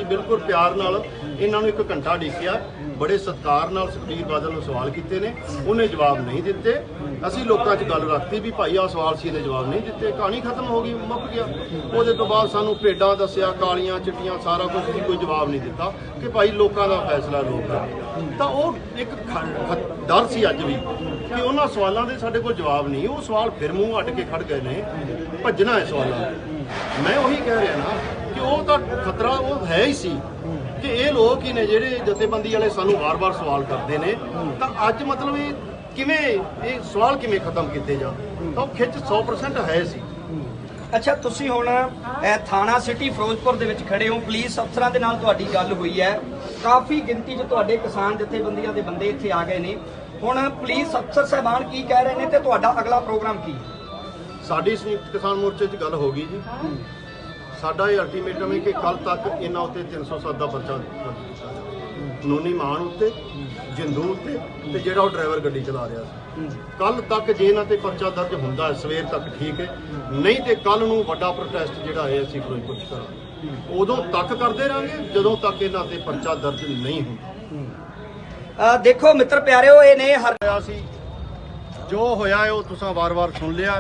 ਅਸੀਂ ਬਿਲਕੁਲ ਪਿਆਰ ਨਾਲ ਇਹਨਾਂ ਨੂੰ 1 ਘੰਟਾ ਡੀਕਿਆ, बड़े सत्कार नाल सुखबीर बादल नूं सवाल कीते ने, उन्हें जवाब नहीं दिते। असीं लोकां च गल रखती भी भाई आ सवाल सी, इहदे जवाब नहीं दिते, कहानी खत्म हो गई, मुक गया। उहदे तो बाद सानूं भेडां दस्सिया, कालियां चिट्टियां सारा कुछ, कोई जवाब नहीं दिता कि भाई लोकां दा फैसला लोक करन। तां ओह एक डर सी अज भी कि उन्हां सवालों के साडे कोल जवाब नहीं। वो सवाल फिर मूँह अड्ड के खड़ गए ने, भज्जना है सवालों। मैं उही कह रहा ना कि वो तो खतरा वो है ही सी कि ये लोग ही ने ਜਿਹੜੇ ਜਥੇਬੰਦੀ वाले सानू बार-बार सवाल करते हैं। तो अज मतलब ये सवाल किवें खत्म किए जा, तो खिच 100% है सी। अच्छा, तुसीं हुण थाना सिटी फिरोजपुर दे विच खड़े हो, पुलिस अफसरां दे नाल तुहाडी गल हुई है, काफ़ी गिनती च तुहाडे किसान जथेबंदियां दे बंदे इत्थे आ गए ने। हुण पुलिस अफसर साहबान की कह रहे हैं ते तुहाडा अगला प्रोग्राम की? साडी संयुक्त किसान मोर्चे च गल हो गई जी। साडा ये अल्टीमेटम है कि कल तक इन्हां उत्ते 307 का परचा दिता जाए, नोनी मान उत्ते, जिंदू उत्ते ते जिहड़ा ड्राइवर गड्डी चला रहा सी। कल तक जे इन्हां ते परचा दर्ज हुंदा है सवेर तक ठीक है, नहीं तो कल नूं वड्डा प्रोटेस्ट जिहड़ा है असीं फिरोजपुर च करांगे। उदों तक करते रहांगे जदों तक इन्हां ते परचा दर्ज नहीं हुंदा। देखो मित्र प्यारिओ, ये ने हर जो होया है वो तुसां वार-वार सुन लिया।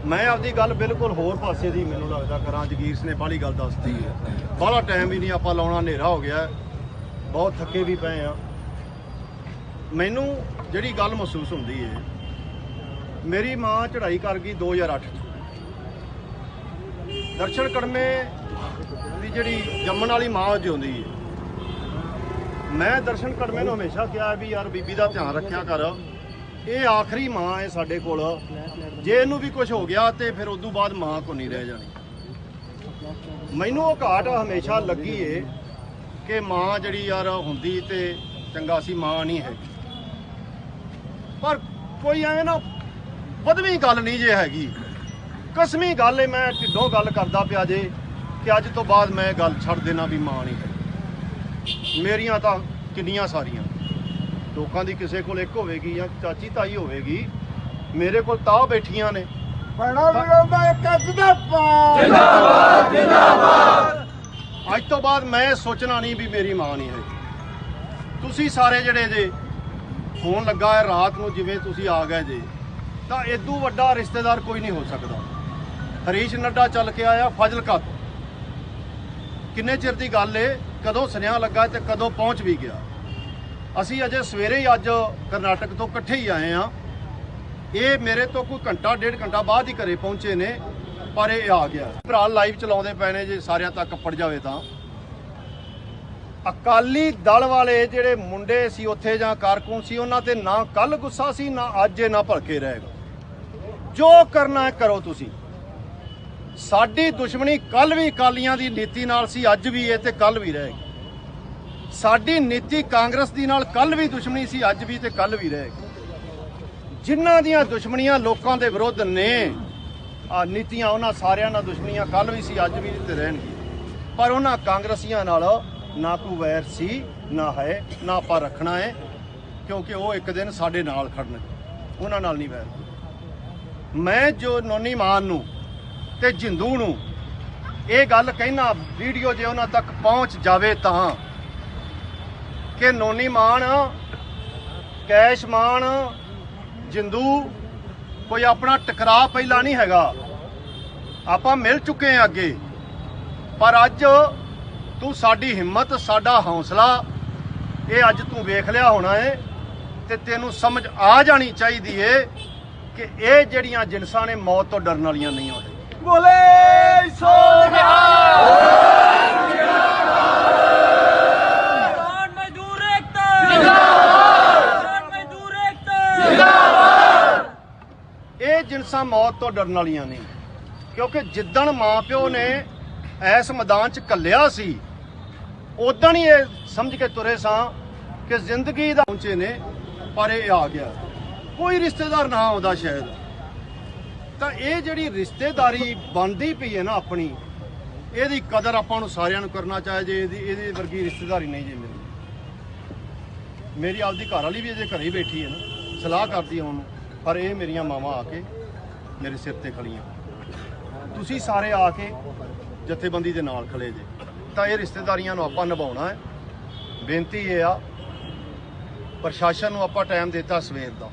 मैं आपकी गल बिल्कुल होर पासे की मैनूं लगदा करा, जगीर ने बाहली गल दसती है, बाहला टाइम भी नहीं आपां लाउणा, हनेरा हो गया, बहुत थके भी पे हाँ। मैनूं जिहड़ी गल महसूस हुंदी है, मेरी माँ चढ़ाई कर गई 2008 दर्शन कड़मे की जिहड़ी जम्मण वाली माँ जिउंदी है। मैं दर्शन कड़मे नूं हमेशा कहा भी यार बीबी का ध्यान रखिया कर, ये आखिरी माँ है साडे कोल, जे इनू भी कुछ हो गया तो फिर उदों बाद माँ को नहीं रह जानी। मैनू वो घाट हमेशा लगी है कि माँ जड़ी यार हुंदी ते चंगा सी, माँ नहीं है। पर कोई एवें ना वधवी गल नहीं जे हैगी, कसमी गल है, मैं ढिडों गल करदा पिया जे कि अज तो बाद मैं गल छड़ देना भी माँ नहीं है। मेरियां तां किन्नियां सारियां लोगों की किसी को एक होगी या चाची ताई होगी, मेरे को तां बैठिया ने। अज तो बाद मैं सोचना नहीं भी मेरी माँ नहीं है। तुसी सारे जड़े जे फोन लगा है रात को जिमें तुसी आ गए जे, तो इदू वड्डा रिश्तेदार कोई नहीं हो सकता। हरीश नड्डा चल के आया फाजिलका तो, किन्ने चिर की गल है, कदों सुनिया लगा तो कदों पहुँच भी गया। असी अजे सवेरे ही अज करनाटक तो इकट्ठे ही आए हाँ। ये मेरे तो कोई घंटा 1.5 घंटा बाद ही घरे पहुंचे ने, पर यह आ गया। भरा लाइव चलाते पे ने, जे सारिਆਂ तक कपड़ जाए तो अकाली दल वाले ਜਿਹੜੇ ਮੁੰਡੇ ਸੀ ਉੱਥੇ ਜਾਂ कारकुन ਸੀ, ਉਹਨਾਂ ਤੇ ਨਾ ਕੱਲ ਗੁੱਸਾ ਸੀ ਨਾ ਅੱਜ ਨਾ ਭਲਕੇ ਰਹੇਗਾ। ਜੋ ਕਰਨਾ ਹੈ करो। ਤੁਸੀਂ ਸਾਡੀ ਦੁਸ਼ਮਣੀ ਕੱਲ ਵੀ ਅਕਾਲੀਆਂ ਦੀ ਨੀਤੀ ਨਾਲ ਸੀ, ਅੱਜ ਵੀ ਇਹ ਤੇ ਕੱਲ ਵੀ ਰਹੇਗੀ। ਸਾਡੀ ਨੀਤੀ ਕਾਂਗਰਸ ਦੀ ਨਾਲ ਕੱਲ ਵੀ ਦੁਸ਼ਮਣੀ ਸੀ, ਅੱਜ ਵੀ ਤੇ ਕੱਲ ਵੀ ਰਹੇਗੀ। ਜਿਨ੍ਹਾਂ ਦੀਆਂ ਦੁਸ਼ਮਣੀਆਂ ਲੋਕਾਂ ਦੇ ਵਿਰੁੱਧ ਨੇ ਆ ਨੀਤੀਆਂ, ਉਹਨਾਂ ਸਾਰਿਆਂ ਨਾਲ ਦੁਸ਼ਮਣੀਆਂ ਕੱਲ ਵੀ ਸੀ, ਅੱਜ ਵੀ ਤੇ ਰਹਿਣਗੀ। ਪਰ ਉਹਨਾਂ ਕਾਂਗਰਸੀਆਂ ਨਾਲ ਨਾ ਕੋਈ ਵੈਰ ਸੀ, ਨਾ ਹੈ, ਨਾ ਆਪਾਂ ਰੱਖਣਾ ਹੈ, ਕਿਉਂਕਿ ਉਹ ਇੱਕ ਦਿਨ ਸਾਡੇ ਨਾਲ ਖੜਨਗੇ, ਉਹਨਾਂ ਨਾਲ ਨਹੀਂ ਵੈਰ। ਮੈਂ ਜੋ ਨੋਨੀ ਮਾਨ ਨੂੰ ਤੇ ਜਿੰਦੂ ਨੂੰ ਇਹ ਗੱਲ ਕਹਿਣਾ, ਵੀਡੀਓ ਜੇ ਉਹਨਾਂ ਤੱਕ ਪਹੁੰਚ ਜਾਵੇ ਤਾਂ, ਕਿ ਨੋਨੀ ਮਾਨ, ਕੈਸ਼ ਮਾਨ, ਜਿੰਦੂ कोई अपना टकरा पहला नहीं हैगा, आप मिल चुके हैं अगे। पर अज तू साडी हिम्मत, साडा हौसला ये अज तू वेख लिया होना है, ते तेनू समझ आ जानी चाहिए है कि ये जड़ियां जिनसां ने मौत तो डरन वालियां नहीं होते। बोले सो जिनसा मौत तो डरन वालियां नहीं, क्योंकि जिदन माँ प्यो ने इस मैदान च घल्लिया सी, उदन ही ये समझ के तुरे सा कि जिंदगी दा पहुंचे ने, पर यह आ गया। कोई रिश्तेदार ना आउंदा शायद, तो ये जिहड़ी रिश्तेदारी बनती पई है ना अपनी, ਇਹਦੀ कदर आपां नूं सारिआं नूं करना चाहिए। ਇਹਦੀ वर्गी रिश्तेदारी नहीं जी मेरी आपदी घर वाली भी अजे घरे ही बैठी है ना, सलाह करती है उन्होंने, पर ये मेरिया मावां आके मेरे सिर ते खड़ियां। तुसी सारे आके जथेबंदी दे नाल खड़े जे, ਤਾਂ ਇਹ ਰਿਸ਼ਤੇਦਾਰੀਆਂ ਨੂੰ ਆਪਾਂ ਨਿਭਾਉਣਾ ਹੈ। ਬੇਨਤੀ ਇਹ ਆ, ਪ੍ਰਸ਼ਾਸਨ ਨੂੰ ਆਪਾਂ ਟਾਈਮ ਦਿੱਤਾ ਸਵੇਰ ਦਾ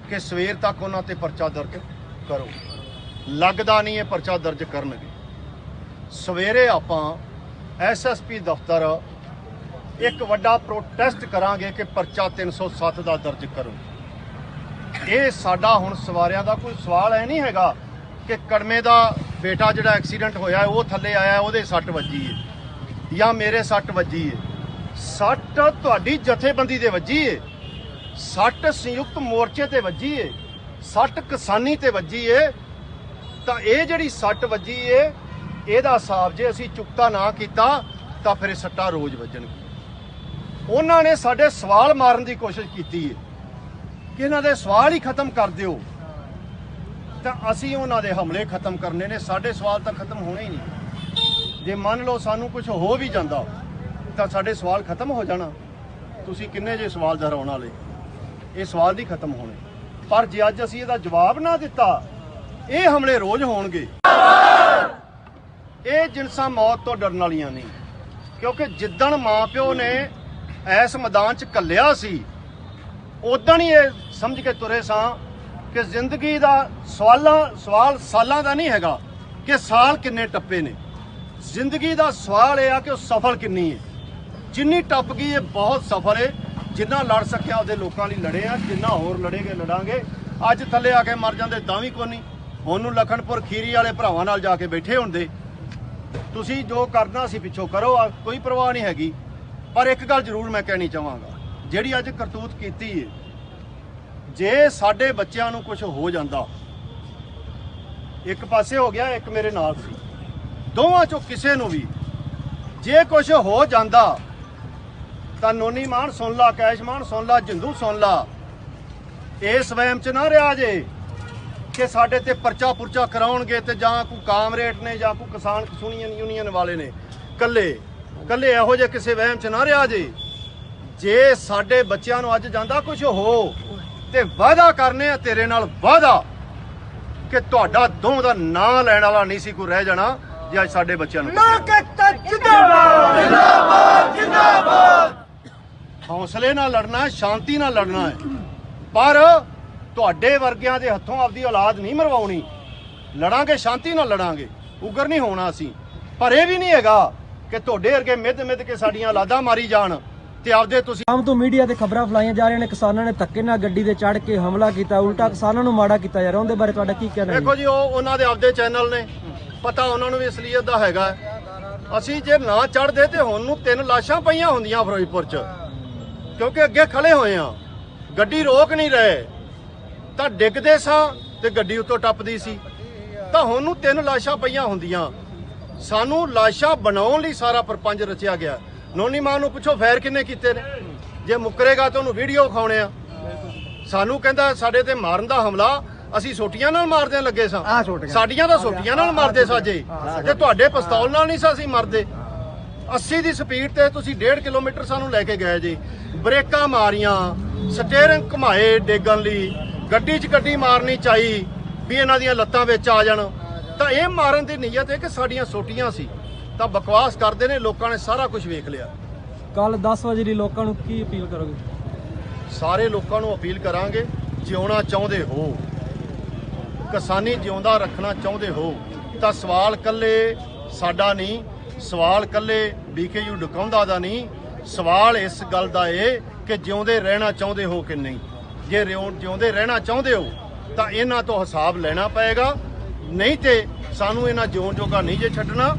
ਕਿ ਸਵੇਰ ਤੱਕ ਉਹਨਾਂ ਤੇ ਪਰਚਾ ਦਰਜ ਕਰੋ। ਲੱਗਦਾ ਨਹੀਂ ਇਹ ਪਰਚਾ ਦਰਜ ਕਰਨਗੇ। ਸਵੇਰੇ ਆਪਾਂ ਐਸਐਸਪੀ ਦਫ਼ਤਰ ਇੱਕ ਵੱਡਾ ਪ੍ਰੋਟੈਸਟ ਕਰਾਂਗੇ ਕਿ ਪਰਚਾ 307 ਦਾ ਦਰਜ ਕਰੋ। ਇਹ ਸਾਡਾ ਹੁਣ ਸਵਾਰਿਆਂ ਦਾ ਕੋਈ ਸਵਾਲ ਹੈ ਨਹੀਂ ਹੈਗਾ ਕਿ ਕੜਮੇ ਦਾ ਬੇਟਾ ਜਿਹੜਾ ਐਕਸੀਡੈਂਟ ਹੋਇਆ ਉਹ ਥੱਲੇ ਆਇਆ, ਉਹਦੇ ਸੱਟ ਵੱਜੀ ਹੈ ਜਾਂ ਮੇਰੇ ਸੱਟ ਵੱਜੀ ਹੈ। ਸੱਟ ਤੁਹਾਡੀ ਜਥੇਬੰਦੀ ਦੇ ਵੱਜੀ ਹੈ, ਸੱਟ ਸੰਯੁਕਤ ਮੋਰਚੇ ਤੇ ਵੱਜੀ ਹੈ, ਸੱਟ ਕਿਸਾਨੀ ਤੇ ਵੱਜੀ ਹੈ। ਤਾਂ ਇਹ ਜਿਹੜੀ ਸੱਟ ਵੱਜੀ ਏ, ਇਹਦਾ ਹਿਸਾਬ ਜੇ ਅਸੀਂ ਚੁਕਤਾ ਨਾ ਕੀਤਾ ਤਾਂ ਫਿਰ ਇਹ ਸੱਟਾਂ ਰੋਜ਼ ਵੱਜਣਗੀਆਂ। ਉਹਨਾਂ ਨੇ ਸਾਡੇ ਸਵਾਲ ਮਾਰਨ ਦੀ ਕੋਸ਼ਿਸ਼ ਕੀਤੀ ਹੈ ਕਿ ਇਹਨਾਂ ਦੇ ਸਵਾਲ ਹੀ ਖਤਮ ਕਰ ਦਿਓ, ਤਾਂ ਅਸੀਂ ਉਹਨਾਂ ਦੇ ਹਮਲੇ ਖਤਮ ਕਰਨੇ ਨੇ। ਸਾਡੇ ਸਵਾਲ ਤਾਂ ਖਤਮ ਹੋਣੇ ਹੀ ਨਹੀਂ। ਜੇ ਮੰਨ ਲਓ ਸਾਨੂੰ ਕੁਝ ਹੋ ਵੀ ਜਾਂਦਾ ਤਾਂ ਸਾਡੇ ਸਵਾਲ ਖਤਮ ਹੋ ਜਾਣਾ। ਤੁਸੀਂ ਕਿੰਨੇ ਜੇ ਸਵਾਲ ਦੁਹਰਾਉਣ ਵਾਲੇ, ਇਹ ਸਵਾਲ ਨਹੀਂ ਖਤਮ ਹੋਣੇ। ਪਰ ਜੇ ਅੱਜ ਅਸੀਂ ਇਹਦਾ ਜਵਾਬ ਨਾ ਦਿੱਤਾ, ਇਹ ਹਮਲੇ ਰੋਜ਼ ਹੋਣਗੇ। ਇਹ ਜਿਨਸਾਂ ਮੌਤ ਤੋਂ ਡਰਨ ਵਾਲੀਆਂ ਨਹੀਂ, ਕਿਉਂਕਿ ਜਿੱਦਣ ਮਾਂ ਪਿਓ ਨੇ ਇਸ ਮੈਦਾਨ 'ਚ ਘੱਲਿਆ ਸੀ ਉਦਣ ਹੀ ਇਹ ਸਮਝ ਕੇ ਤੁਰੇ ਸਾਂ ਕਿ ਜ਼ਿੰਦਗੀ ਦਾ ਸਵਾਲ ਸਾਲਾਂ ਦਾ ਨਹੀਂ ਹੈਗਾ ਕਿ ਸਾਲ ਕਿੰਨੇ ਟੱਪੇ ਨੇ। ਜ਼ਿੰਦਗੀ ਦਾ ਸਵਾਲ ਇਹ ਆ ਕਿ ਉਹ ਸਫਲ ਕਿੰਨੀ ਹੈ। ਜਿੰਨੀ ਟੱਪ ਗਈ ਇਹ ਬਹੁਤ ਸਫਲ ਹੈ। ਜਿੰਨਾ ਲੜ ਸਕਿਆ ਉਹਦੇ ਲੋਕਾਂ ਲਈ ਲੜੇ ਆ, ਜਿੰਨਾ ਹੋਰ ਲੜੇਗੇ ਲੜਾਂਗੇ। ਅੱਜ ਥੱਲੇ ਆ ਕੇ ਮਰ ਜਾਂਦੇ ਤਾਂ ਵੀ ਕੋਈ ਨਹੀਂ। ਉਹਨੂੰ ਲਖਨਪੁਰ ਖੀਰੀ ਵਾਲੇ ਭਰਾਵਾਂ ਨਾਲ ਜਾ ਕੇ ਬੈਠੇ ਹੁੰਦੇ। ਤੁਸੀਂ ਜੋ ਕਰਨਾ ਸੀ ਪਿੱਛੋਂ ਕਰੋ, ਕੋਈ ਪਰਵਾਹ ਨਹੀਂ ਹੈਗੀ। ਪਰ ਇੱਕ ਗੱਲ ਜ਼ਰੂਰ ਮੈਂ ਕਹਿਣੀ ਚਾਹਾਂਗਾ, ਜਿਹੜੀ ਅੱਜ ਕਰਤੂਤ ਕੀਤੀ ਹੈ, ਜੇ ਸਾਡੇ ਬੱਚਿਆਂ ਨੂੰ ਕੁਝ ਹੋ ਜਾਂਦਾ, ਇੱਕ ਪਾਸੇ ਹੋ ਗਿਆ, ਇੱਕ ਮੇਰੇ ਨਾਲ ਸੀ, ਦੋਵਾਂ ਚੋਂ ਕਿਸੇ ਨੂੰ ਵੀ ਜੇ ਕੁਝ ਹੋ ਜਾਂਦਾ ਤਾਂ ਨੋਨੀ ਮਾਨ ਸੁਣ ਲਾ, ਕੈਸ਼ ਮਾਨ ਸੁਣ ਲਾ, ਜਿੰਦੂ ਸੁਣ ਲਾ, ਇਸ ਵਹਿਮ 'ਚ ਨਾ ਰਿਹਾ ਜੇ ਕਿ ਸਾਡੇ ਤੇ ਪਰਚਾ ਪੁਰਚਾ ਕਰਾਉਣਗੇ ਤੇ ਜਾਂ ਕੋਈ ਕਾਮਰੇਡ ਨੇ ਜਾਂ ਕੋਈ ਕਿਸਾਨ ਯੂਨੀਅਨ ਵਾਲੇ ਨੇ। ਕੱਲੇ ਇਹੋ ਜਿਹੇ ਕਿਸੇ ਵਹਿਮ 'ਚ ਨਾ ਰਿਹਾ ਜੇ ਸਾਡੇ ਬੱਚਿਆਂ ਨੂੰ ਅੱਜ ਜਾਂਦਾ ਕੁਝ ਹੋ ਤੇ ਵਾਅਦਾ ਕਰਨੇ ਆ ਤੇਰੇ ਨਾਲ, ਵਾਅਦਾ ਕਿ ਤੁਹਾਡਾ ਦੋਵਾਂ ਦਾ ਨਾਂ ਲੈਣ ਵਾਲਾ ਨਹੀਂ ਸੀ ਕੋਈ ਰਹਿ ਜਾਣਾ ਜੇ ਅੱਜ ਸਾਡੇ ਬੱਚਿਆਂ ਨੂੰ। ਜਿੰਦਾਬਾਦ ਜਿੰਦਾਬਾਦ ਜਿੰਦਾਬਾਦ। ਹੌਸਲੇ ਨਾਲ ਲੜਨਾ ਹੈ, ਸ਼ਾਂਤੀ ਨਾਲ ਲੜਨਾ ਹੈ, ਪਰ ਤੁਹਾਡੇ ਵਰਗਿਆਂ ਦੇ ਹੱਥੋਂ ਆਪਦੀ ਔਲਾਦ ਨਹੀਂ ਮਰਵਾਉਣੀ। ਲੜਾਂਗੇ, ਸ਼ਾਂਤੀ ਨਾਲ ਲੜਾਂਗੇ, ਉਗਰ ਨਹੀਂ ਹੋਣਾ ਅਸੀਂ। ਪਰ ਇਹ ਵੀ ਨਹੀਂ ਹੈਗਾ ਕਿ ਤੁਹਾਡੇ ਵਰਗੇ ਮਿੱਧ ਕੇ ਸਾਡੀਆਂ ਔਲਾਦਾਂ ਮਾਰੀ ਜਾਣ ਤੇ ਆਪਦੇ ਤੁਸੀਂ। ਆਮ ਤੋਂ ਮੀਡੀਆ ਤੇ ਖਬਰਾਂ ਫਲਾਈਆਂ ਜਾ ਰਹੀਆਂ ਨੇ ਕਿਸਾਨਾਂ ਨੇ ਧੱਕੇ ਨਾਲ ਗੱਡੀ ਤੇ ਚੜ੍ਹ ਕੇ ਹਮਲਾ ਕੀਤਾ, ਉਲਟਾ ਕਿਸਾਨਾਂ ਨੂੰ ਮਾੜਾ ਕੀਤਾ ਜਾ ਰਿਹਾ। ਉਹਦੇ ਬਾਰੇ ਤੁਹਾਡਾ ਕੀ ਕਹਿਣਾ ਹੈ? ਦੇਖੋ ਜੀ, ਉਹਨਾਂ ਦੇ ਆਪਦੇ ਚੈਨਲ ਨੇ, ਪਤਾ ਉਹਨਾਂ ਨੂੰ ਵੀ ਅਸਲੀਅਤ ਦਾ ਹੈਗਾ। ਅਸੀਂ ਜੇ ਨਾ ਚੜ੍ਹਦੇ ਤੇ ਹੁਣ ਨੂੰ 3 ਲਾਸ਼ਾਂ ਪਈਆਂ ਹੁੰਦੀਆਂ ਫਿਰੋਜ਼ਪੁਰ 'ਚ, ਕਿਉਂਕਿ ਅੱਗੇ ਖੜੇ ਹੋਏ ਆ, ਗੱਡੀ ਰੋਕ ਨਹੀਂ ਰਹੇ। ਤਾਂ ਡਿੱਗਦੇ ਸਾਂ ਤੇ ਗੱਡੀ ਉੱਤੋਂ ਟੱਪਦੀ ਸੀ, ਤਾਂ ਹੁਣ ਨੂੰ 3 ਲਾਸ਼ਾਂ ਪਈਆਂ ਹੁੰਦੀਆਂ। ਸਾਨੂੰ ਲਾਸ਼ਾਂ ਬਣਾਉਣ ਲਈ ਸਾਰਾ ਪ੍ਰਪੰਚ ਰਚਿਆ ਗਿਆ। ਨੋਨੀ ਮਾਂ ਨੂੰ ਪੁੱਛੋ ਫਾਇਰ ਕਿੰਨੇ ਕੀਤੇ ਨੇ, ਜੇ ਮੁੱਕਰੇਗਾ ਤਾਂ ਉਹਨੂੰ ਵੀਡੀਓ ਖਾਉਣੇ ਆ। ਸਾਨੂੰ ਕਹਿੰਦਾ ਸਾਡੇ ਤੇ ਮਾਰਨ ਦਾ ਹਮਲਾ ਅਸੀਂ ਸੋਟੀਆਂ ਨਾਲ ਮਾਰਦੇ ਲੱਗੇ ਸਾਂ, ਸਾਡੀਆਂ ਤਾਂ ਸੋਟੀਆਂ ਨਾਲ ਮਾਰਦੇ ਸਾਜੇ, ਤੇ ਤੁਹਾਡੇ ਪਿਸਤੌਲ ਨਾਲ ਨਹੀਂ ਸਾਂ ਅਸੀਂ ਮਰਦੇ। 80 ਦੀ ਸਪੀਡ ਤੇ ਤੁਸੀਂ 1.5 ਕਿਲੋਮੀਟਰ ਸਾਨੂੰ ਲੈ ਕੇ ਗਏ ਜੀ, ਬ੍ਰੇਕਾਂ ਮਾਰੀਆਂ, ਸਟੀਅਰਿੰਗ ਘੁਮਾਏ ਡੇਗਣ ਲਈ, ਗੱਡੀ 'ਚ ਗੱਡੀ ਮਾਰਨੀ ਚਾਹੀ ਵੀ ਇਹਨਾਂ ਦੀਆਂ ਲੱਤਾਂ ਵਿੱਚ ਆ ਜਾਣ। ਤਾਂ ਇਹ ਮਾਰਨ ਦੀ ਨੀਅਤ ਹੈ ਕਿ ਸਾਡੀਆਂ ਸੋਟੀਆਂ ਸੀ। ਤਾਂ ਬਕਵਾਸ ਕਰਦੇ ਨੇ, ਲੋਕਾਂ ਨੇ ਸਾਰਾ ਕੁਝ ਵੇਖ ਲਿਆ। ਕੱਲ 10 ਵਜੇ ਲਈ ਲੋਕਾਂ ਨੂੰ ਕੀ ਅਪੀਲ ਕਰੋਗੇ? ਸਾਰੇ ਲੋਕਾਂ ਨੂੰ ਅਪੀਲ ਕਰਾਂਗੇ, ਜਿਉਣਾ ਚਾਹੁੰਦੇ ਹੋ, ਕਿਸਾਨੀ ਜਿਉਂਦਾ ਰੱਖਣਾ ਚਾਹੁੰਦੇ ਹੋ, ਤਾਂ ਸਵਾਲ ਕੱਲੇ ਸਾਡਾ ਨਹੀਂ, ਸਵਾਲ ਕੱਲੇ BKU ਡਕਾਉਂਦਾ ਦਾ ਨਹੀਂ, ਸਵਾਲ ਇਸ ਗੱਲ ਦਾ ਏ ਕਿ ਜਿਉਂਦੇ ਰਹਿਣਾ ਚਾਹੁੰਦੇ ਹੋ ਕਿ ਨਹੀਂ। ਜੇ ਜਿਉਂਦੇ ਰਹਿਣਾ ਚਾਹੁੰਦੇ ਹੋ ਤਾਂ ਇਹਨਾਂ ਤੋਂ ਹਿਸਾਬ ਲੈਣਾ ਪਏਗਾ, ਨਹੀਂ ਤੇ ਸਾਨੂੰ ਇਹਨਾਂ ਜਿਉਣ ਜੋਗਾ ਨਹੀਂ ਜੇ ਛੱਡਣਾ।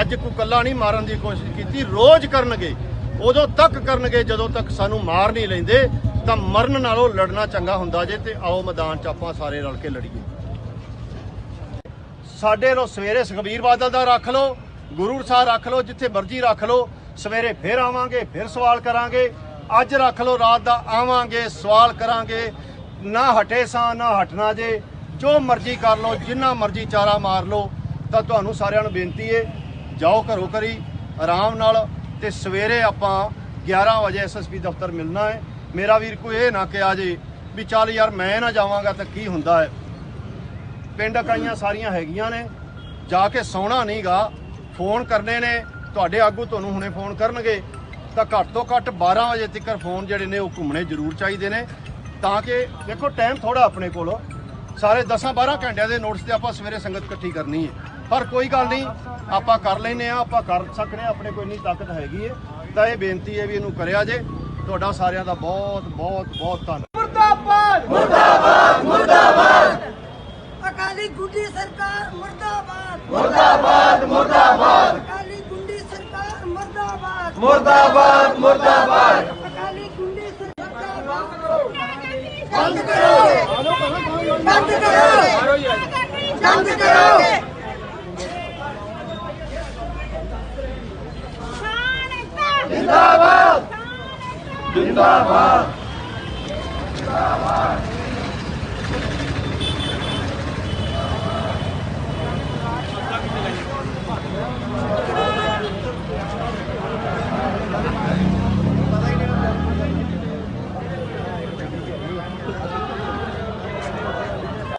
ਅੱਜ ਕੋਈ ਕੱਲਾ ਨਹੀਂ ਮਾਰਨ ਦੀ ਕੋਸ਼ਿਸ਼ ਕੀਤੀ, ਰੋਜ਼ ਕਰਨਗੇ, ਉਦੋਂ ਤੱਕ ਕਰਨਗੇ ਜਦੋਂ ਤੱਕ ਸਾਨੂੰ ਮਾਰ ਨਹੀਂ ਲੈਂਦੇ। ਤਾਂ ਮਰਨ ਨਾਲੋਂ ਲੜਨਾ ਚੰਗਾ ਹੁੰਦਾ ਜੇ। ਤੇ ਆਓ ਮੈਦਾਨ 'ਚ ਆਪਾਂ ਸਾਰੇ ਰਲ ਕੇ ਲੜੀਏ। ਸਾਡੇ ਲੋ ਸਵੇਰੇ ਸੁਖਬੀਰ ਬਾਦਲ ਦਾ ਰੱਖ ਲਓ, ਗੁਰੂ ਸਾਹਿਬ ਰੱਖ ਲਓ, ਜਿੱਥੇ ਮਰਜ਼ੀ ਰੱਖ ਲਓ। ਸਵੇਰੇ ਫਿਰ ਆਵਾਂਗੇ, ਫਿਰ ਸਵਾਲ ਕਰਾਂਗੇ। ਅੱਜ ਰੱਖ ਲਓ, ਰਾਤ ਦਾ ਆਵਾਂਗੇ, ਸਵਾਲ ਕਰਾਂਗੇ। ਨਾ ਹਟੇ ਸਾਂ, ਨਾ ਹਟਣਾ ਜੇ। ਜੋ ਮਰਜ਼ੀ ਕਰ ਲਓ, ਜਿੰਨਾ ਮਰਜ਼ੀ ਚਾਰਾ ਮਾਰ ਲਓ। ਤਾਂ ਤੁਹਾਨੂੰ ਸਾਰਿਆਂ ਨੂੰ ਬੇਨਤੀ ਹੈ, ਜਾਓ ਘਰੋਂ ਘਰੀ ਆਰਾਮ ਨਾਲ, ਤੇ ਸਵੇਰੇ ਆਪਾਂ 11 ਵਜੇ SSP ਦਫ਼ਤਰ ਮਿਲਣਾ ਹੈ। ਮੇਰਾ ਵੀਰ ਕੋਈ ਇਹ ਨਾ ਕਿਹਾ ਜੇ ਵੀ ਚੱਲ ਯਾਰ ਮੈਂ ਨਾ ਜਾਵਾਂਗਾ ਤਾਂ ਕੀ ਹੁੰਦਾ ਹੈ। ਪਿੰਡ ਇਕਾਈਆਂ ਸਾਰੀਆਂ ਹੈਗੀਆਂ ਨੇ, ਜਾ ਕੇ ਸੌਣਾ ਨਹੀਂਗਾ, ਫੋਨ ਕਰਨੇ ਨੇ, ਤੁਹਾਡੇ ਆਗੂ ਤੁਹਾਨੂੰ ਹੁਣੇ ਫੋਨ ਕਰਨਗੇ ਤਾਂ ਘੱਟ ਤੋਂ ਘੱਟ 12 ਵਜੇ ਤੱਕ ਫੋਨ ਜਿਹੜੇ ਨੇ ਉਹ ਘੁੰਮਣੇ ਜ਼ਰੂਰ ਚਾਹੀਦੇ ਨੇ, ਤਾਂ ਕਿ ਦੇਖੋ ਟਾਈਮ ਥੋੜਾ ਆਪਣੇ ਕੋਲ, ਸਾਰੇ 10-12 ਘੰਟਿਆਂ ਦੇ ਨੋਟਿਸ ਤੇ ਆਪਾਂ ਸਵੇਰੇ ਸੰਗਤ ਇਕੱਠੀ ਕਰਨੀ ਹੈ। ਪਰ ਕੋਈ ਗੱਲ ਨਹੀਂ, ਆਪਾਂ ਕਰ ਲੈਨੇ ਆ, ਆਪਾਂ ਕਰ ਸਕਦੇ, ਆਪਣੇ ਕੋਈ ਨਹੀਂ ਤਾਕਤ ਹੈਗੀ ਹੈ। ਤਾਂ ਇਹ ਬੇਨਤੀ ਹੈ ਵੀ ਇਹਨੂੰ ਕਰਿਆ ਜੇ। ਤੁਹਾਡਾ ਸਾਰਿਆਂ ਦਾ ਬਹੁਤ ਬਹੁਤ ਬਹੁਤ ਧੰਨਵਾਦ। ਮੁਰਦਾਬਾਦ ਮੁਰਦਾਬਾਦ ਮੁਰਦਾਬਾਦ। ਅਕਾਲੀ ਗੁੰਡੀ ਸਰਕਾਰ ਮੁਰਦਾਬਾਦ ਮੁਰਦਾਬਾਦ ਮੁਰਦਾਬਾਦ। ਅਕਾਲੀ ਗੁੰਡੀ ਸਰਕਾਰ ਮੁਰਦਾਬਾਦ ਮੁਰਦਾਬਾਦ ਮੁਰਦਾਬਾਦ। ਅਕਾਲੀ ਗੁੰਡੀ ਸਰਕਾਰ ਬੰਦ ਕਰੋ ਬੰਦ ਕਰੋ ਬੰਦ ਕਰੋ। ਜਿੰਦਾਬਾਦ ਜਿੰਦਾਬਾਦ ਜਿੰਦਾਬਾਦ।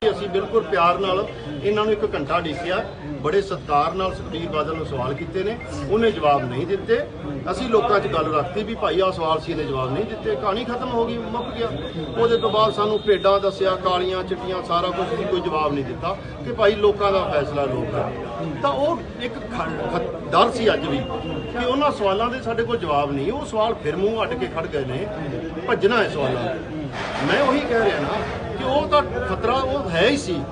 ਅਸੀਂ ਬਿਲਕੁਲ ਪਿਆਰ ਨਾਲ ਇਹਨਾਂ ਨੂੰ 1 ਘੰਟਾ ਡੀਕਿਆ, ਬੜੇ ਸਤਿਕਾਰ ਨਾਲ ਸੁਖਬੀਰ ਬਾਦਲ ਨੂੰ ਸਵਾਲ ਕੀਤੇ ਨੇ, ਉਹਨੇ ਜਵਾਬ ਨਹੀਂ ਦਿੱਤੇ। ਅਸੀਂ ਲੋਕਾਂ 'ਚ ਗੱਲ ਰੱਖਤੀ ਵੀ ਭਾਈ ਆਹ ਸਵਾਲ ਸੀ, ਇਹਨੇ ਜਵਾਬ ਨਹੀਂ ਦਿੱਤੇ, ਕਹਾਣੀ ਖਤਮ ਹੋ ਗਈ, ਮੁੱਕ ਗਿਆ। ਉਹਦੇ ਤੋਂ ਬਾਅਦ ਸਾਨੂੰ ਭੇਡਾਂ ਦੱਸਿਆ, ਕਾਲੀਆਂ ਚਿੱਟੀਆਂ ਸਾਰਾ ਕੁਝ ਸੀ, ਕੋਈ ਜਵਾਬ ਨਹੀਂ ਦਿੱਤਾ ਕਿ ਭਾਈ ਲੋਕਾਂ ਦਾ ਫੈਸਲਾ ਲੋਕ ਕਰਨ। ਤਾਂ ਉਹ ਇੱਕ ਡਰ ਸੀ ਅੱਜ ਵੀ ਕਿ ਉਹਨਾਂ ਸਵਾਲਾਂ ਦੇ ਸਾਡੇ ਕੋਲ ਜਵਾਬ ਨਹੀਂ। ਉਹ ਸਵਾਲ ਫਿਰ ਮੂੰਹ ਅੱਡ ਕੇ ਖੜ ਗਏ ਨੇ, ਭੱਜਣਾ ਹੈ ਸਵਾਲਾਂ। ਮੈਂ ਉਹੀ ਕਹਿ ਰਿਹਾ ਨਾ ਕਿ ਉਹ ਤਾਂ ਖਤਰਾ ਉਹ ਹੈ ਹੀ ਸੀ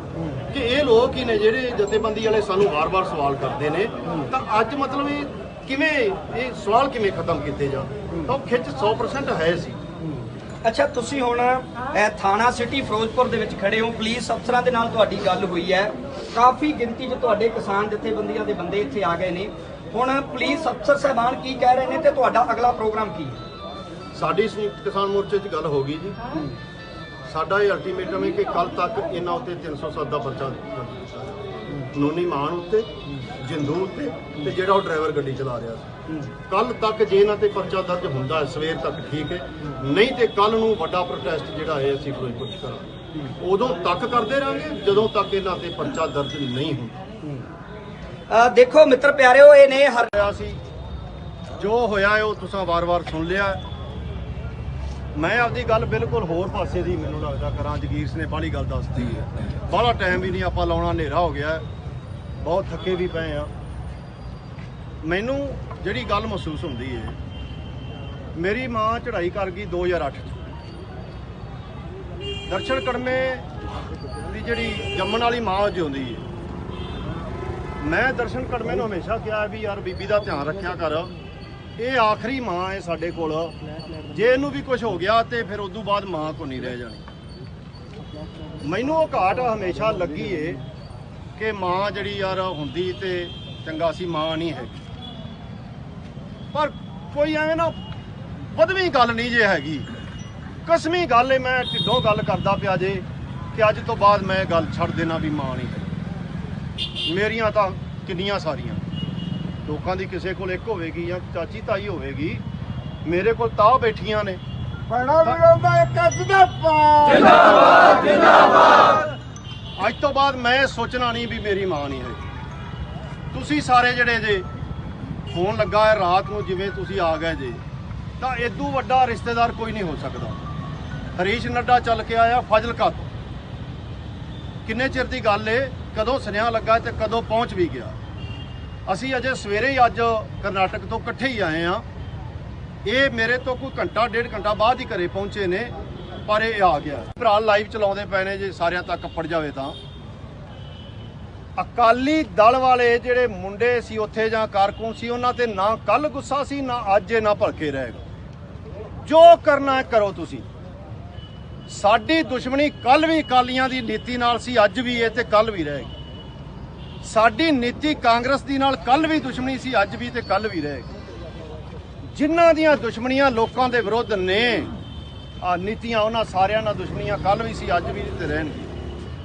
ਕਿ ਇਹ ਲੋਕ ਹੀ ਨੇ ਜਿਹੜੇ ਜਥੇਬੰਦੀ ਵਾਲੇ ਸਾਨੂੰ ਵਾਰ-ਵਾਰ ਸਵਾਲ ਕਰਦੇ ਨੇ। ਤਾਂ ਅੱਜ ਮਤਲਬ ਇਹ ਕਿਵੇਂ, ਇਹ ਸਵਾਲ ਕਿਵੇਂ ਖਤਮ ਕੀਤੇ ਜਾਣ, ਤਾਂ ਉਹ ਖਿੱਚ 100% ਹੈ ਸੀ। ਅੱਛਾ, ਤੁਸੀਂ ਹੁਣ ਥਾਣਾ ਸਿਟੀ ਫਿਰੋਜ਼ਪੁਰ ਦੇ ਵਿੱਚ ਖੜੇ ਹੋ, ਪੁਲਿਸ ਅਫਸਰਾਂ ਦੇ ਨਾਲ ਤੁਹਾਡੀ ਗੱਲ ਹੋਈ ਹੈ, ਕਾਫੀ ਗਿਣਤੀ 'ਚ ਤੁਹਾਡੇ ਕਿਸਾਨ ਜਥੇਬੰਦੀਆਂ ਦੇ ਬੰਦੇ ਇੱਥੇ ਆ ਗਏ ਨੇ। ਹੁਣ ਪੁਲਿਸ ਅਫਸਰ ਸਾਹਿਬਾਨ ਕੀ ਕਹਿ ਰਹੇ ਨੇ ਤੇ ਤੁਹਾਡਾ ਅਗਲਾ ਪ੍ਰੋਗਰਾਮ ਕੀ ਹੈ? ਸਾਡੀ ਸੰਯੁਕਤ ਕਿਸਾਨ ਮੋਰਚੇ 'ਚ ਗੱਲ ਹੋ ਗਈ ਜੀ। ਸਾਡਾ ਇਹ ਅਲਟੀਮੇਟਮ ਹੈ ਕਿ ਕੱਲ ਤੱਕ ਇਹਨਾਂ ਉੱਤੇ 307 ਦਾ ਪਰਚਾ ਨੋਨੀ ਮਾਨ ਉੱਤੇ, ਜਿੰਦੂ ਉੱਤੇ ਤੇ ਜਿਹੜਾ ਉਹ ਡਰਾਈਵਰ ਗੱਡੀ ਚਲਾ ਰਿਹਾ ਸੀ, ਕੱਲ ਤੱਕ ਜੇ ਇਹਨਾਂ ਤੇ ਪਰਚਾ ਦਰਜ ਹੁੰਦਾ ਹੈ ਸਵੇਰ ਤੱਕ ਠੀਕ ਹੈ, ਨਹੀਂ ਤੇ ਕੱਲ ਨੂੰ ਵੱਡਾ ਪ੍ਰੋਟੈਸਟ ਜਿਹੜਾ ਹੈ ਅਸੀਂ ਫਿਰੋਜ਼ਪੁਰ 'ਚ ਕਰਾਂਗੇ। ਉਦੋਂ ਤੱਕ ਕਰਦੇ ਰਹਾਂਗੇ ਜਦੋਂ ਤੱਕ ਇਹਨਾਂ ਤੇ ਪਰਚਾ ਦਰਜ ਨਹੀਂ ਹੁੰਦਾ। ਦੇਖੋ ਮਿੱਤਰ ਪਿਆਰਿਓ, ਇਹ ਨੇ ਹੋਇਆ ਸੀ, ਜੋ ਹੋਇਆ ਹੈ ਉਹ ਤੁਸੀਂ ਵਾਰ-ਵਾਰ ਸੁਣ ਲਿਆ। ਮੈਂ ਆਪਦੀ ਗੱਲ ਬਿਲਕੁਲ ਹੋਰ ਪਾਸੇ ਦੀ ਮੈਨੂੰ ਲੱਗਦਾ ਕਰਾਂ। ਜਗੀਰ ਸਿੰਘ ਨੇ ਬਾਹਲੀ ਗੱਲ ਦੱਸਦੀ ਹੈ, ਬਾਹਲਾ ਟਾਈਮ ਵੀ ਨਹੀਂ ਆਪਾਂ ਲਾਉਣਾ, ਹਨੇਰਾ ਹੋ ਗਿਆ, ਬਹੁਤ ਥੱਕੇ ਵੀ ਪਏ ਆ। ਮੈਨੂੰ ਜਿਹੜੀ ਗੱਲ ਮਹਿਸੂਸ ਹੁੰਦੀ ਹੈ, ਮੇਰੀ ਮਾਂ ਚੜ੍ਹਾਈ ਕਰ ਗਈ 2008 'ਚ। ਦਰਸ਼ਨ ਕੜਮੇ ਦੀ ਜਿਹੜੀ ਜੰਮਣ ਵਾਲੀ ਮਾਂ ਜਿਉਂਦੀ ਹੈ। ਮੈਂ ਦਰਸ਼ਨ ਕੜਮੇ ਨੂੰ ਹਮੇਸ਼ਾ ਕਿਹਾ ਵੀ ਯਾਰ ਬੀਬੀ ਦਾ ਧਿਆਨ ਰੱਖਿਆ ਕਰ, ਇਹ ਆਖਰੀ ਮਾਂ ਹੈ ਸਾਡੇ ਕੋਲ, ਜੇ ਇਹਨੂੰ ਵੀ ਕੁਝ ਹੋ ਗਿਆ ਤੇ ਫਿਰ ਉਦੋਂ ਬਾਅਦ ਮਾਂ ਕੋ ਨਹੀਂ ਰਹਿ ਜਾਣੀ। ਮੈਨੂੰ ਉਹ ਘਾਟ ਹਮੇਸ਼ਾ ਲੱਗੀ ਏ ਕਿ ਮਾਂ ਜਿਹੜੀ ਯਾਰ ਹੁੰਦੀ ਤੇ ਚੰਗਾ ਸੀ, ਮਾਂ ਨਹੀਂ ਹੈਗੀ। ਪਰ ਕੋਈ ਐਵੇਂ ਨਾ ਵਧਵੀਂ ਗੱਲ ਨਹੀਂ ਜੇ ਹੈਗੀ, ਕਸਮੀ ਗੱਲ ਏ, ਮੈਂ ਢਿੱਡੋਂ ਗੱਲ ਕਰਦਾ ਪਿਆ ਜੇ ਕਿ ਅੱਜ ਤੋਂ ਬਾਅਦ ਮੈਂ ਗੱਲ ਛੱਡ ਦੇਣਾ ਵੀ ਮਾਂ ਨਹੀਂ ਹੈਗੀ। ਮੇਰੀਆਂ ਤਾਂ ਕਿੰਨੀਆਂ ਸਾਰੀਆਂ, ਲੋਕਾਂ ਦੀ ਕਿਸੇ ਕੋਲ ਇੱਕ ਹੋਵੇਗੀ ਜਾਂ ਚਾਚੀ ਤਾਈ ਹੋਵੇਗੀ, ਮੇਰੇ ਕੋਲ ਤਾਂ ਬੈਠੀਆਂ ਨੇ। ਜਿੰਦਾਬਾਦ ਜਿੰਦਾਬਾਦ। ਅੱਜ ਤੋਂ ਬਾਅਦ ਮੈਂ ਸੋਚਣਾ ਨਹੀਂ ਵੀ ਮੇਰੀ ਮਾਂ ਨਹੀਂ ਹੈ। ਤੁਸੀਂ ਸਾਰੇ ਜਿਹੜੇ ਜੇ ਫੋਨ ਲੱਗਾ ਹੈ ਰਾਤ ਨੂੰ, ਜਿਵੇਂ ਤੁਸੀਂ ਆ ਗਏ ਜੇ, ਤਾਂ ਇਦੋਂ ਵੱਡਾ ਰਿਸ਼ਤੇਦਾਰ ਕੋਈ ਨਹੀਂ ਹੋ ਸਕਦਾ। ਹਰੀਸ਼ ਨੱਡਾ ਚੱਲ ਕੇ ਆਇਆ ਫਾਜ਼ਿਲਕਾ ਤੋਂ, ਕਿੰਨੇ ਚਿਰ ਦੀ ਗੱਲ ਏ, ਕਦੋਂ ਸੁਨੇਹਾ ਲੱਗਾ ਤੇ ਕਦੋਂ ਪਹੁੰਚ ਵੀ ਗਿਆ। ਅਸੀਂ ਅਜੇ ਸਵੇਰੇ ਹੀ ਅੱਜ ਕਰਨਾਟਕ ਤੋਂ ਇਕੱਠੇ ਹੀ ਆਏ ਆ। ਇਹ ਮੇਰੇ ਤੋਂ ਕੋਈ ਘੰਟਾ 1.5 ਘੰਟਾ ਬਾਅਦ ਹੀ ਘਰੇ ਪਹੁੰਚੇ ਨੇ, ਪਰ ਇਹ ਆ ਗਿਆ। ਭਰਾ ਲਾਈਵ ਚਲਾਉਂਦੇ ਪਏ ਨੇ, ਜੇ ਸਾਰਿਆਂ ਤੱਕ ਕੱਪੜ ਜਾਵੇ ਤਾਂ। ਅਕਾਲੀ ਦਲ ਵਾਲੇ ਜਿਹੜੇ ਮੁੰਡੇ ਸੀ ਉੱਥੇ ਜਾਂ ਕਾਰਕੁਨ ਸੀ, ਉਹਨਾਂ ਤੇ ਨਾ ਕੱਲ ਗੁੱਸਾ ਸੀ, ਨਾ ਅੱਜ, ਨਾ ਭਲਕੇ ਰਹੇਗਾ। ਜੋ ਕਰਨਾ ਹੈ ਕਰੋ ਤੁਸੀਂ। ਸਾਡੀ ਦੁਸ਼ਮਣੀ ਕੱਲ ਵੀ ਅਕਾਲੀਆਂ ਦੀ ਨੀਤੀ ਨਾਲ ਸੀ, ਅੱਜ ਵੀ ਹੈ ਤੇ ਕੱਲ ਵੀ ਰਹੇਗੀ। ਸਾਡੀ ਨੀਤੀ ਕਾਂਗਰਸ ਦੀ ਨਾਲ ਕੱਲ ਵੀ ਦੁਸ਼ਮਣੀ ਸੀ, ਅੱਜ ਵੀ ਤੇ ਕੱਲ ਵੀ ਰਹੇਗੀ। ਜਿਨ੍ਹਾਂ ਦੀਆਂ ਦੁਸ਼ਮਣੀਆਂ ਲੋਕਾਂ ਦੇ ਵਿਰੁੱਧ ਨੇ ਆ ਨੀਤੀਆਂ, ਉਹਨਾਂ ਸਾਰਿਆਂ ਨਾਲ ਦੁਸ਼ਮਣੀਆਂ ਕੱਲ ਵੀ ਸੀ, ਅੱਜ ਵੀ ਤੇ ਰਹਿਣਗੇ।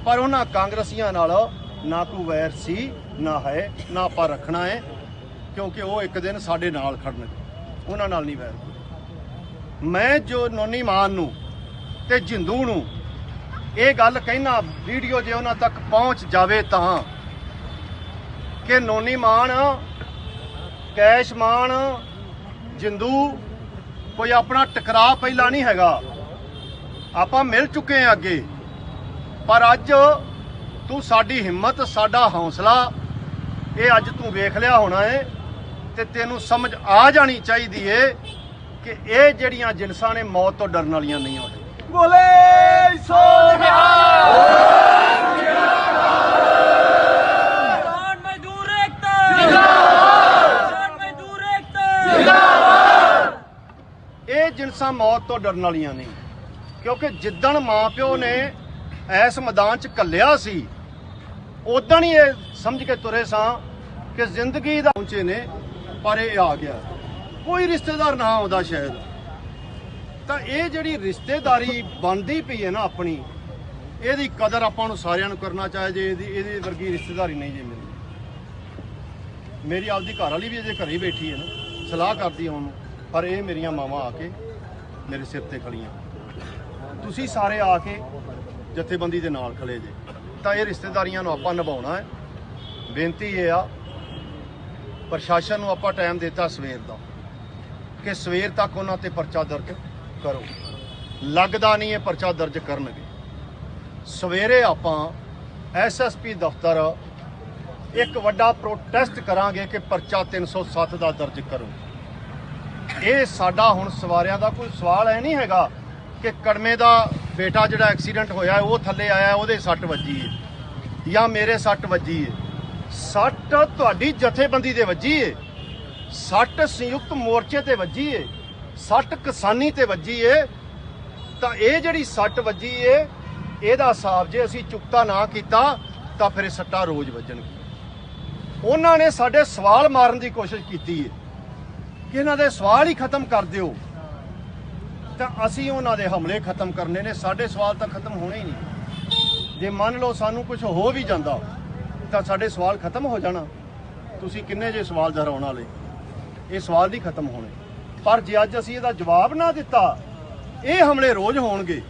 ਪਰ ਉਹਨਾਂ ਕਾਂਗਰਸੀਆਂ ਨਾਲ ਨਾ ਕੋਈ ਵੈਰ ਸੀ, ਨਾ ਹੈ, ਨਾ ਆਪਾਂ ਰੱਖਣਾ ਹੈ, ਕਿਉਂਕਿ ਉਹ ਇੱਕ ਦਿਨ ਸਾਡੇ ਨਾਲ ਖੜਨਗੇ, ਉਹਨਾਂ ਨਾਲ ਨਹੀਂ ਵੈਰ। ਮੈਂ ਜੋ ਨੋਨੀ ਮਾਨ ਨੂੰ ਤੇ ਜਿੰਦੂ ਨੂੰ ਇਹ ਗੱਲ ਕਹਿਣਾ, ਵੀਡੀਓ ਜੇ ਉਹਨਾਂ ਤੱਕ ਪਹੁੰਚ ਜਾਵੇ ਤਾਂ, ਕਿ ਨੋਨੀ ਮਾਨ ਕੈਸ਼ਮਾਨ ਜਿੰਦੂ ਕੋਈ ਆਪਣਾ ਟਕਰਾਅ ਪਹਿਲਾਂ ਨਹੀਂ ਹੈਗਾ। ਆਪਾਂ ਮਿਲ ਚੁੱਕੇ ਹਾਂ ਅੱਗੇ, ਪਰ ਅੱਜ ਤੂੰ ਸਾਡੀ ਹਿੰਮਤ, ਸਾਡਾ ਹੌਸਲਾ ਇਹ ਅੱਜ ਤੂੰ ਵੇਖ ਲਿਆ ਹੋਣਾ ਏ ਤੇ ਤੈਨੂੰ ਸਮਝ ਆ ਜਾਣੀ ਚਾਹੀਦੀ ਏ ਕਿ ਇਹ ਜਿਹੜੀਆਂ ਜਿਨਸਾਂ ਨੇ ਮੌਤ ਤੋਂ ਡਰਨ ਵਾਲੀਆਂ ਨਹੀਂ ਹੁੰਦੀਆਂ। ਬੋਲੇ ਸੋ ਇਹ ਜਿਨਸਾਂ ਮੌਤ ਤੋਂ ਡਰਨ ਵਾਲੀਆਂ ਨਹੀਂ, ਕਿਉਂਕਿ ਜਿੱਦਣ ਮਾਂ ਪਿਓ ਨੇ ਇਸ ਮੈਦਾਨ 'ਚ ਘੱਲਿਆ ਸੀ ਉਦਣ ਹੀ ਇਹ ਸਮਝ ਕੇ ਤੁਰੇ ਸਾਂ ਕਿ ਜ਼ਿੰਦਗੀ ਦਾ ਪਹੁੰਚੇ ਨੇ, ਪਰ ਇਹ ਆ ਗਿਆ। ਕੋਈ ਰਿਸ਼ਤੇਦਾਰ ਨਾ ਆਉਂਦਾ ਸ਼ਾਇਦ, ਤਾਂ ਇਹ ਜਿਹੜੀ ਰਿਸ਼ਤੇਦਾਰੀ ਬਣਦੀ ਪਈ ਹੈ ਨਾ ਆਪਣੀ, ਇਹਦੀ ਕਦਰ ਆਪਾਂ ਨੂੰ ਸਾਰਿਆਂ ਨੂੰ ਕਰਨਾ ਚਾਹੀਦਾ। ਇਹਦੀ ਵਰਗੀ ਰਿਸ਼ਤੇਦਾਰੀ ਨਹੀਂ ਜੇ ਮਿਲਦੀ। ਮੇਰੀ ਆਪਦੀ ਘਰ ਵਾਲੀ ਵੀ ਅਜੇ ਘਰੇ ਹੀ ਬੈਠੀ ਹੈ ਨਾ, ਸਲਾਹ ਕਰਦੀ ਹੁਣ, ਪਰ ਇਹ ਮੇਰੀਆਂ ਮਾਵਾਂ ਆ ਕੇ ਮੇਰੇ ਸਿਰ ਤੇ ਖੜੀਆਂ। ਤੁਸੀਂ ਸਾਰੇ ਆ ਕੇ ਜਥੇਬੰਦੀ ਦੇ ਨਾਲ ਖੜੇ ਜੇ, ਤਾਂ ਇਹ ਰਿਸ਼ਤੇਦਾਰੀਆਂ ਨੂੰ ਆਪਾਂ ਨਿਭਾਉਣਾ ਹੈ। ਬੇਨਤੀ ਇਹ ਆ, ਪ੍ਰਸ਼ਾਸਨ ਨੂੰ ਆਪਾਂ ਟਾਈਮ ਦਿੱਤਾ ਸਵੇਰ ਦਾ ਕਿ ਸਵੇਰ ਤੱਕ ਉਹਨਾਂ ਤੇ ਪਰਚਾ ਦਰਜ ਕਰੋ। ਲੱਗਦਾ ਨਹੀਂ ਇਹ ਪਰਚਾ ਦਰਜ ਕਰਨਗੇ। ਸਵੇਰੇ ਆਪਾਂ ਐਸਐਸਪੀ ਦਫ਼ਤਰ ਇੱਕ ਵੱਡਾ ਪ੍ਰੋਟੈਸਟ ਕਰਾਂਗੇ ਕਿ ਪਰਚਾ 307 ਦਾ ਦਰਜ ਕਰੋ। ਇਹ ਸਾਡਾ ਹੁਣ ਸਵਾਰਿਆਂ ਦਾ ਕੋਈ ਸਵਾਲ ਹੈ ਨਹੀਂ ਹੈਗਾ ਕਿ ਕੜਮੇ ਦਾ ਬੇਟਾ ਜਿਹੜਾ ਐਕਸੀਡੈਂਟ ਹੋਇਆ ਉਹ ਥੱਲੇ ਆਇਆ, ਉਹਦੇ ਸੱਟ ਵੱਜੀ ਹੈ ਜਾਂ ਮੇਰੇ ਸੱਟ ਵੱਜੀ ਹੈ। ਸੱਟ ਤੁਹਾਡੀ ਜਥੇਬੰਦੀ ਦੇ ਵੱਜੀ ਹੈ, ਸੱਟ ਸੰਯੁਕਤ ਮੋਰਚੇ ਤੇ ਵੱਜੀ ਹੈ, ਸੱਟ ਕਿਸਾਨੀ ਤੇ ਵੱਜੀ ਹੈ। ਤਾਂ ਇਹ ਜਿਹੜੀ ਸੱਟ ਵੱਜੀ ਹੈ, ਇਹਦਾ ਹਿਸਾਬ ਜੇ ਅਸੀਂ ਚੁਕਤਾ ਨਾ ਕੀਤਾ ਤਾਂ ਫਿਰ ਇਹ ਸੱਟਾਂ ਰੋਜ਼ ਵੱਜਣਗੀਆਂ। ਉਹਨਾਂ ਨੇ ਸਾਡੇ ਸਵਾਲ ਮਾਰਨ ਦੀ ਕੋਸ਼ਿਸ਼ ਕੀਤੀ ਹੈ ਕਿ ਇਹਨਾਂ ਦੇ ਸਵਾਲ ਹੀ ਖਤਮ ਕਰ ਦਿਓ, ਤਾਂ ਅਸੀਂ ਉਹਨਾਂ ਦੇ ਹਮਲੇ ਖਤਮ ਕਰਨੇ ਨੇ। ਸਾਡੇ ਸਵਾਲ ਤਾਂ ਖਤਮ ਹੋਣੇ ਹੀ ਨਹੀਂ। ਜੇ ਮੰਨ ਲਓ ਸਾਨੂੰ ਕੁਝ ਹੋ ਵੀ ਜਾਂਦਾ ਤਾਂ ਸਾਡੇ ਸਵਾਲ ਖਤਮ ਹੋ ਜਾਣਾ। ਤੁਸੀਂ ਕਿੰਨੇ ਜੇ ਸਵਾਲ ਦੁਹਰਾਉਣ ਵਾਲੇ, ਇਹ ਸਵਾਲ ਨਹੀਂ ਖਤਮ ਹੋਣੇ। ਪਰ ਜੇ ਅੱਜ ਅਸੀਂ ਇਹਦਾ ਜਵਾਬ ਨਾ ਦਿੱਤਾ, ਇਹ ਹਮਲੇ ਰੋਜ਼ ਹੋਣਗੇ।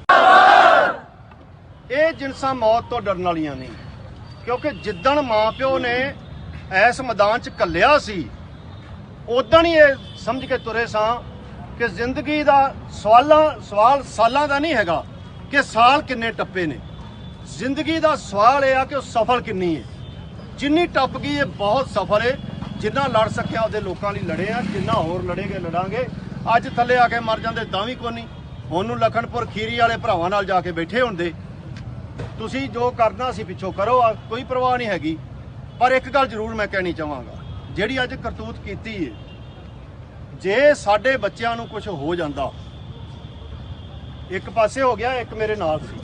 ਇਹ ਜਿਨਸਾਂ ਮੌਤ ਤੋਂ ਡਰਨ ਵਾਲੀਆਂ ਨਹੀਂ, ਕਿਉਂਕਿ ਜਿੱਦਣ ਮਾਂ ਪਿਓ ਨੇ ਇਸ ਮੈਦਾਨ 'ਚ ਘੱਲਿਆ ਸੀ ਉਦਣ ਹੀ ਇਹ ਸਮਝ ਕੇ ਤੁਰੇ ਸਾਂ ਕਿ ਜ਼ਿੰਦਗੀ ਦਾ ਸਵਾਲ ਸਾਲਾਂ ਦਾ ਨਹੀਂ ਹੈਗਾ ਕਿ ਸਾਲ ਕਿੰਨੇ ਟੱਪੇ ਨੇ। ਜ਼ਿੰਦਗੀ ਦਾ ਸਵਾਲ ਇਹ ਆ ਕਿ ਉਹ ਸਫਲ ਕਿੰਨੀ ਹੈ। ਜਿੰਨੀ ਟੱਪ ਗਈ ਇਹ ਬਹੁਤ ਸਫਲ ਹੈ। ਜਿੰਨਾ ਲੜ ਸਕਿਆ ਉਹਦੇ ਲੋਕਾਂ ਲਈ ਲੜੇ ਆ, ਜਿੰਨਾ ਹੋਰ ਲੜੇਗੇ ਲੜਾਂਗੇ। ਅੱਜ ਥੱਲੇ ਆ ਕੇ ਮਰ ਜਾਂਦੇ ਤਾਂ ਵੀ ਕੋਈ ਨਹੀਂ। ਹੁਣ ਨੂੰ ਲਖਨਪੁਰ ਖੀਰੀ ਵਾਲੇ ਭਰਾਵਾਂ ਨਾਲ ਜਾ ਕੇ ਬੈਠੇ ਹੁੰਦੇ। ਤੁਸੀਂ ਜੋ ਕਰਨਾ ਸੀ ਪਿੱਛੋਂ ਕਰੋ, ਕੋਈ ਪਰਵਾਹ ਨਹੀਂ ਹੈਗੀ। ਪਰ ਇੱਕ ਗੱਲ ਜ਼ਰੂਰ ਮੈਂ ਕਹਿਣੀ ਚਾਹਾਂਗਾ, ਜਿਹੜੀ ਅੱਜ ਕਰਤੂਤ ਕੀਤੀ ਹੈ, ਜੇ ਸਾਡੇ ਬੱਚਿਆਂ ਨੂੰ ਕੁਝ ਹੋ ਜਾਂਦਾ, ਇੱਕ ਪਾਸੇ ਹੋ ਗਿਆ, ਇੱਕ ਮੇਰੇ ਨਾਲ ਸੀ,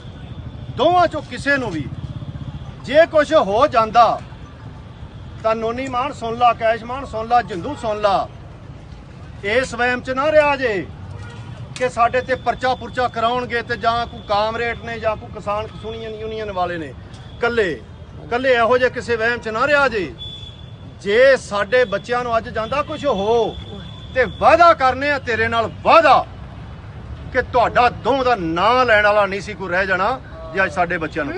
ਦੋਵਾਂ ਚੋਂ ਕਿਸੇ ਨੂੰ ਵੀ ਜੇ ਕੁਝ ਹੋ ਜਾਂਦਾ ਤਾਂ ਨੋਨੀ ਮਾਨ ਸੁਣ ਲਾ, ਕੈਸ਼ਮਾਨ ਸੁਣ ਲਾ, ਜਿੰਦੂ ਸੁਣ ਲਾ, ਇਸ ਵਹਿਮ 'ਚ ਨਾ ਰਿਹਾ ਜੇ ਕਿ ਸਾਡੇ ਤੇ ਪਰਚਾ ਪੁਰਚਾ ਕਰਾਉਣਗੇ ਤੇ ਜਾਂ ਕੋਈ ਕਾਮਰੇਡ ਨੇ ਜਾਂ ਕੋਈ ਕਿਸਾਨ ਯੂਨੀਅਨ ਵਾਲੇ ਨੇ। ਕੱਲੇ ਇਹੋ ਜਿਹੇ ਕਿਸੇ ਵਹਿਮ 'ਚ ਨਾ ਰਿਹਾ ਜੇ ਸਾਡੇ ਬੱਚਿਆਂ ਨੂੰ ਅੱਜ ਜਾਂਦਾ ਕੁਝ ਹੋ ਤੇ ਵਾਅਦਾ ਕਰਨੇ ਆ ਤੇਰੇ ਨਾਲ, ਵਾਅਦਾ ਕਿ ਤੁਹਾਡਾ ਦੋਵਾਂ ਦਾ ਨਾਂ ਲੈਣ ਵਾਲਾ ਨਹੀਂ ਸੀ ਕੋਈ ਰਹਿ ਜਾਣਾ ਜੇ ਅੱਜ ਸਾਡੇ ਬੱਚਿਆਂ ਨੂੰ।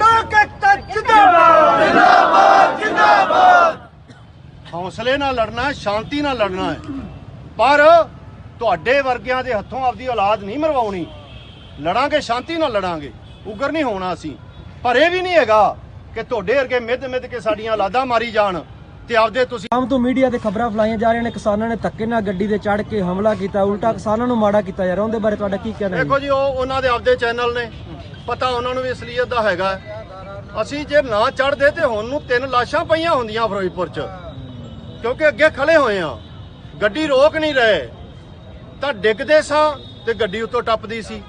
ਹੌਸਲੇ ਨਾਲ ਲੜਨਾ, ਸ਼ਾਂਤੀ ਨਾਲ ਲੜਨਾ ਹੈ, ਪਰ ਤੁਹਾਡੇ ਵਰਗਿਆਂ ਦੇ ਹੱਥੋਂ ਆਪਦੀ ਔਲਾਦ ਨਹੀਂ ਮਰਵਾਉਣੀ। ਲੜਾਂਗੇ, ਸ਼ਾਂਤੀ ਨਾਲ ਲੜਾਂਗੇ, ਉਗਰ ਨਹੀਂ ਹੋਣਾ ਅਸੀਂ। ਪਰ ਇਹ ਵੀ ਨਹੀਂ ਹੈਗਾ ਕਿ ਤੁਹਾਡੇ ਵਰਗੇ ਮਿੱਧ ਕੇ ਸਾਡੀਆਂ ਔਲਾਦਾਂ ਮਾਰੀ ਜਾਣ ਤੇ ਆਪਦੇ ਤੁਸੀਂ। ਆਮ ਤੋਂ ਮੀਡੀਆ ਤੇ ਖਬਰਾਂ ਫਲਾਈਆਂ ਜਾ ਰਹੀਆਂ ਨੇ ਕਿਸਾਨਾਂ ਨੇ ਧੱਕੇ ਨਾਲ ਗੱਡੀ ਤੇ ਚੜ੍ਹ ਕੇ ਹਮਲਾ ਕੀਤਾ, ਉਲਟਾ ਕਿਸਾਨਾਂ ਨੂੰ ਮਾੜਾ ਕੀਤਾ ਯਾਰ, ਉਹਦੇ ਬਾਰੇ ਤੁਹਾਡਾ ਕੀ ਕਹਿਣਾ ਹੈ? ਦੇਖੋ ਜੀ, ਉਹਨਾਂ ਦੇ ਆਪਦੇ ਚੈਨਲ ਨੇ, ਪਤਾ ਉਹਨਾਂ ਨੂੰ ਵੀ ਅਸਲੀਅਤ ਦਾ ਹੈਗਾ। ਅਸੀਂ ਜੇ ਨਾ ਚੜ੍ਹਦੇ ਤੇ ਹੁਣ ਨੂੰ 3 ਲਾਸ਼ਾਂ ਪਈਆਂ ਹੁੰਦੀਆਂ ਫਿਰੋਜ਼ਪੁਰ 'ਚ, ਕਿਉਂਕਿ ਅੱਗੇ ਖੜੇ ਹੋਏ ਆ, ਗੱਡੀ ਰੋਕ ਨਹੀਂ ਰਹੇ, ਤਾਂ ਡਿੱਗਦੇ ਸਾਂ ਤੇ ਗੱਡੀ ਉੱਤੋਂ ਟੱਪਦੀ ਸੀ,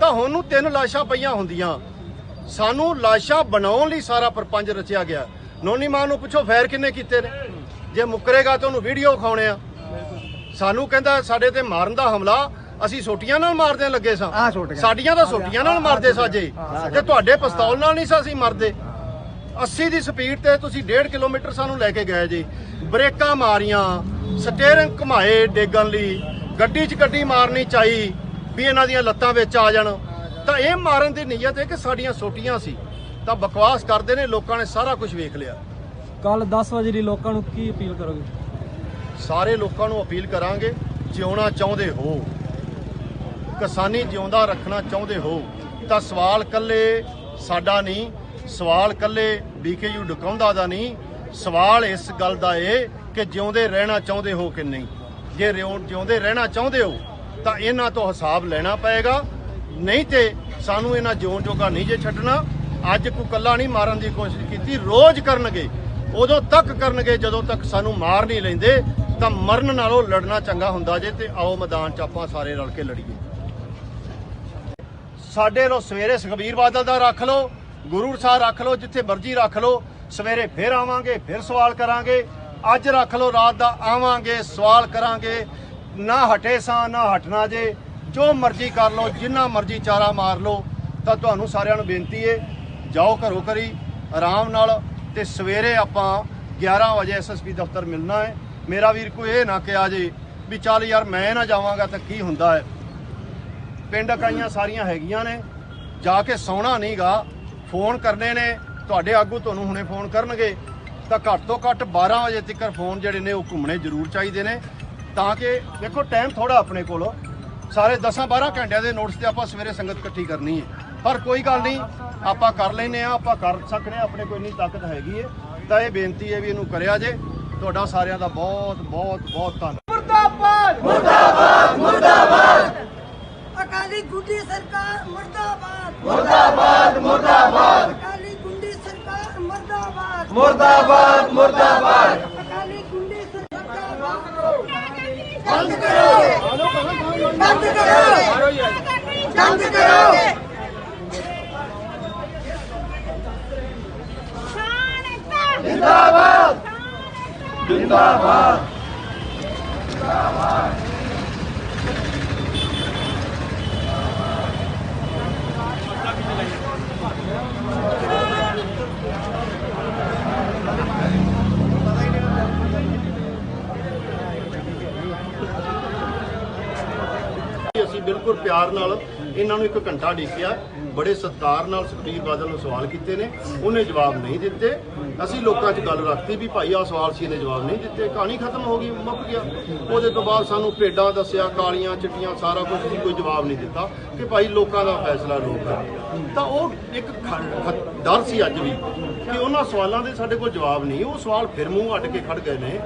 ਤਾਂ ਹੁਣ ਨੂੰ 3 ਲਾਸ਼ਾਂ ਪਈਆਂ ਹੁੰਦੀਆਂ। ਸਾਨੂੰ ਲਾਸ਼ਾਂ ਬਣਾਉਣ ਲਈ ਸਾਰਾ ਪ੍ਰਪੰਚ ਰਚਿਆ ਗਿਆ। ਨੋਨੀ ਮਾਂ ਨੂੰ ਪੁੱਛੋ ਫੈਰ ਕਿੰਨੇ ਕੀਤੇ ਨੇ, ਜੇ ਮੁੱਕਰੇਗਾ ਤਾਂ ਉਹਨੂੰ ਵੀਡੀਓ ਵਿਖਾਉਣੇ ਆ। ਸਾਨੂੰ ਕਹਿੰਦਾ ਸਾਡੇ ਤੇ ਮਾਰਨ ਦਾ ਹਮਲਾ ਅਸੀਂ ਸੋਟੀਆਂ ਨਾਲ ਮਾਰਦੇ ਲੱਗੇ ਸਾਂ, ਸਾਡੀਆਂ ਤਾਂ ਸੋਟੀਆਂ ਨਾਲ ਮਾਰਦੇ ਸਾਜੇ, ਤੇ ਤੁਹਾਡੇ ਪਿਸਤੌਲ ਨਾਲ ਨਹੀਂ ਸਾਂ ਅਸੀਂ ਮਰਦੇ। 80 ਦੀ ਸਪੀਡ ਤੇ ਤੁਸੀਂ 1.5 ਕਿਲੋਮੀਟਰ ਸਾਨੂੰ ਲੈ ਕੇ ਗਏ ਜੀ, ਬ੍ਰੇਕਾਂ ਮਾਰੀਆਂ, ਸਟੀਅਰਿੰਗ ਘੁਮਾਏ ਡੇਗਣ ਲਈ, ਗੱਡੀ 'ਚ ਗੱਡੀ ਮਾਰਨੀ ਚਾਹੀ ਵੀ ਇਹਨਾਂ ਦੀਆਂ ਲੱਤਾਂ ਵਿੱਚ ਆ ਜਾਣ। ਤਾਂ ਇਹ ਮਾਰਨ ਦੀ ਨੀਅਤ ਹੈ ਕਿ ਸਾਡੀਆਂ ਸੋਟੀਆਂ ਸੀ, ਤਾਂ ਬਕਵਾਸ ਕਰਦੇ ਨੇ। ਲੋਕਾਂ ਨੇ ਸਾਰਾ ਕੁਝ ਵੇਖ ਲਿਆ। ਕੱਲ 10 ਵਜੇ ਲਈ ਲੋਕਾਂ ਨੂੰ ਕੀ ਅਪੀਲ ਕਰੋਗੇ? ਸਾਰੇ ਲੋਕਾਂ ਨੂੰ ਅਪੀਲ ਕਰਾਂਗੇ, ਜਿਉਣਾ ਚਾਹੁੰਦੇ ਹੋ, ਕਿਸਾਨੀ ਜਿਉਂਦਾ ਰੱਖਣਾ ਚਾਹੁੰਦੇ ਹੋ ਤਾਂ ਸਵਾਲ ਕੱਲੇ ਸਾਡਾ ਨਹੀਂ, ਸਵਾਲ ਕੱਲੇ BKU ਡਕਾਉਂਦਾ ਦਾ ਨਹੀਂ, ਸਵਾਲ ਇਸ ਗੱਲ ਦਾ ਏ ਕਿ ਜਿਉਂਦੇ ਰਹਿਣਾ ਚਾਹੁੰਦੇ ਹੋ ਕਿ ਨਹੀਂ। ਜੇ ਜਿਉਂਦੇ ਰਹਿਣਾ ਚਾਹੁੰਦੇ ਹੋ ਤਾਂ ਇਹਨਾਂ ਤੋਂ ਹਿਸਾਬ ਲੈਣਾ ਪਏਗਾ, ਨਹੀਂ ਤੇ ਸਾਨੂੰ ਇਹਨਾਂ ਜਿਉਣ ਜੋਗਾ ਨਹੀਂ ਜੇ ਛੱਡਣਾ। ਅੱਜ ਕੋਈ ਕੱਲਾ ਨਹੀਂ ਮਾਰਨ ਦੀ ਕੋਸ਼ਿਸ਼ ਕੀਤੀ, ਰੋਜ਼ ਕਰਨਗੇ, ਉਦੋਂ ਤੱਕ ਕਰਨਗੇ ਜਦੋਂ ਤੱਕ ਸਾਨੂੰ ਮਾਰ ਨਹੀਂ ਲੈਂਦੇ। ਤਾਂ ਮਰਨ ਨਾਲੋਂ ਲੜਨਾ ਚੰਗਾ ਹੁੰਦਾ ਜੇ। ਤੇ ਆਓ ਮੈਦਾਨ 'ਚ ਆਪਾਂ ਸਾਰੇ ਰਲ ਕੇ ਲੜੀਏ। ਸਾਡੇ ਲੋ ਸਵੇਰੇ ਸੁਖਬੀਰ ਬਾਦਲ ਦਾ ਰੱਖ ਲਓ, ਗੁਰੂ ਸਾਹਿਬ ਰੱਖ ਲਓ, ਜਿੱਥੇ ਮਰਜ਼ੀ ਰੱਖ ਲਓ, ਸਵੇਰੇ ਫਿਰ ਆਵਾਂਗੇ, ਫਿਰ ਸਵਾਲ ਕਰਾਂਗੇ। ਅੱਜ ਰੱਖ ਲਓ, ਰਾਤ ਦਾ ਆਵਾਂਗੇ, ਸਵਾਲ ਕਰਾਂਗੇ। ਨਾ ਹਟੇ ਸਾਂ ਨਾ ਹਟਣਾ ਜੇ, ਜੋ ਮਰਜ਼ੀ ਕਰ ਲਓ, ਜਿੰਨਾ ਮਰਜ਼ੀ ਚਾਰਾ ਮਾਰ ਲਓ। ਤਾਂ ਤੁਹਾਨੂੰ ਸਾਰਿਆਂ ਨੂੰ ਬੇਨਤੀ ਹੈ, ਜਾਓ ਘਰੋਂ ਘਰੀ ਆਰਾਮ ਨਾਲ, ਤੇ ਸਵੇਰੇ ਆਪਾਂ 11 ਵਜੇ SSP ਦਫ਼ਤਰ ਮਿਲਣਾ ਹੈ। ਮੇਰਾ ਵੀਰ ਕੋਈ ਇਹ ਨਾ ਕਿਹਾ ਜੇ ਵੀ ਚੱਲ ਯਾਰ ਮੈਂ ਨਾ ਜਾਵਾਂਗਾ ਤਾਂ ਕੀ ਹੁੰਦਾ ਹੈ। ਪਿੰਡ ਇਕਾਈਆਂ ਸਾਰੀਆਂ ਹੈਗੀਆਂ ਨੇ, ਜਾ ਕੇ ਸੌਣਾ ਨਹੀਂਗਾ, ਫੋਨ ਕਰਨੇ ਨੇ, ਤੁਹਾਡੇ ਆਗੂ ਤੁਹਾਨੂੰ ਹੁਣੇ ਫੋਨ ਕਰਨਗੇ। ਤਾਂ ਘੱਟ ਤੋਂ ਘੱਟ 12 ਵਜੇ ਤੱਕ ਫੋਨ ਜਿਹੜੇ ਨੇ ਉਹ ਘੁੰਮਣੇ ਜ਼ਰੂਰ ਚਾਹੀਦੇ ਨੇ, ਤਾਂ ਕਿ ਦੇਖੋ ਟਾਈਮ ਥੋੜਾ ਆਪਣੇ ਕੋਲ, ਸਾਰੇ 10-12 ਘੰਟਿਆਂ ਦੇ ਨੋਟਿਸ ਤੇ ਆਪਾਂ ਸਵੇਰੇ ਸੰਗਤ ਇਕੱਠੀ ਕਰਨੀ ਹੈ। ਪਰ ਕੋਈ ਗੱਲ ਨਹੀਂ, ਆਪਾਂ ਕਰ ਲੈਨੇ ਆ, ਆਪਾਂ ਕਰ ਸਕਨੇ ਆ, ਆਪਣੇ ਕੋਈ ਨਹੀਂ ਤਾਕਤ ਹੈਗੀ ਹੈ। ਤਾਂ ਇਹ ਬੇਨਤੀ ਹੈ ਵੀ ਇਹਨੂੰ ਕਰਿਆ ਜੇ। ਤੁਹਾਡਾ ਸਾਰਿਆਂ ਦਾ ਬਹੁਤ ਬਹੁਤ ਬਹੁਤ ਧੰਨਵਾਦ। ਮੁਰਦਾਬਾਦ ਮੁਰਦਾਬਾਦ ਮੁਰਦਾਬਾਦ। ਅਕਾਲੀ ਗੁੰਡੀ ਸਰਕਾਰ ਮੁਰਦਾਬਾਦ ਮੁਰਦਾਬਾਦ ਮੁਰਦਾਬਾਦ। ਅਕਾਲੀ ਗੁੰਡੀ ਸਰਕਾਰ ਮੁਰਦਾਬਾਦ ਮੁਰਦਾਬਾਦ ਮੁਰਦਾਬਾਦ। ਅਕਾਲੀ ਗੁੰਡੀ ਸਰਕਾਰ ਬੰਦ ਕਰੋ ਬੰਦ ਕਰੋ ਬੰਦ ਕਰੋ। ਜਿੰਦਾਬਾਦ ਜਿੰਦਾਬਾਦ ਜਿੰਦਾਬਾਦ। ਅਸੀਂ ਬਿਲਕੁਲ ਪਿਆਰ ਨਾਲ ਇਹਨਾਂ ਨੂੰ 1 ਘੰਟਾ ਢੀਕਿਆ, ਬੜੇ ਸਤਿਕਾਰ ਨਾਲ ਸੁਖਬੀਰ ਬਾਦਲ ਨੂੰ ਸਵਾਲ ਕੀਤੇ ਨੇ, ਉਹਨੇ ਜਵਾਬ ਨਹੀਂ ਦਿੱਤੇ। ਅਸੀਂ ਲੋਕਾਂ 'ਚ ਗੱਲ ਰੱਖਤੀ ਵੀ ਭਾਈ ਆਹ ਸਵਾਲ ਸੀ, ਇਹਨੇ ਜਵਾਬ ਨਹੀਂ ਦਿੱਤੇ, ਕਹਾਣੀ ਖਤਮ ਹੋ ਗਈ, ਮੁੱਕ ਗਿਆ। ਉਹਦੇ ਤੋਂ ਬਾਅਦ ਸਾਨੂੰ ਭੇਡਾਂ ਦੱਸਿਆ, ਕਾਲੀਆਂ ਚਿੱਟੀਆਂ ਸਾਰਾ ਕੁਝ ਸੀ, ਕੋਈ ਜਵਾਬ ਨਹੀਂ ਦਿੱਤਾ ਕਿ ਭਾਈ ਲੋਕਾਂ ਦਾ ਫੈਸਲਾ ਲੋਕ ਕਰਨ। ਤਾਂ ਉਹ ਇੱਕ ਡਰ ਸੀ ਅੱਜ ਵੀ ਕਿ ਉਹਨਾਂ ਸਵਾਲਾਂ ਦੇ ਸਾਡੇ ਕੋਲ ਜਵਾਬ ਨਹੀਂ। ਉਹ ਸਵਾਲ ਫਿਰ ਮੂੰਹ ਅੱਡ ਕੇ ਖੜ ਗਏ ਨੇ,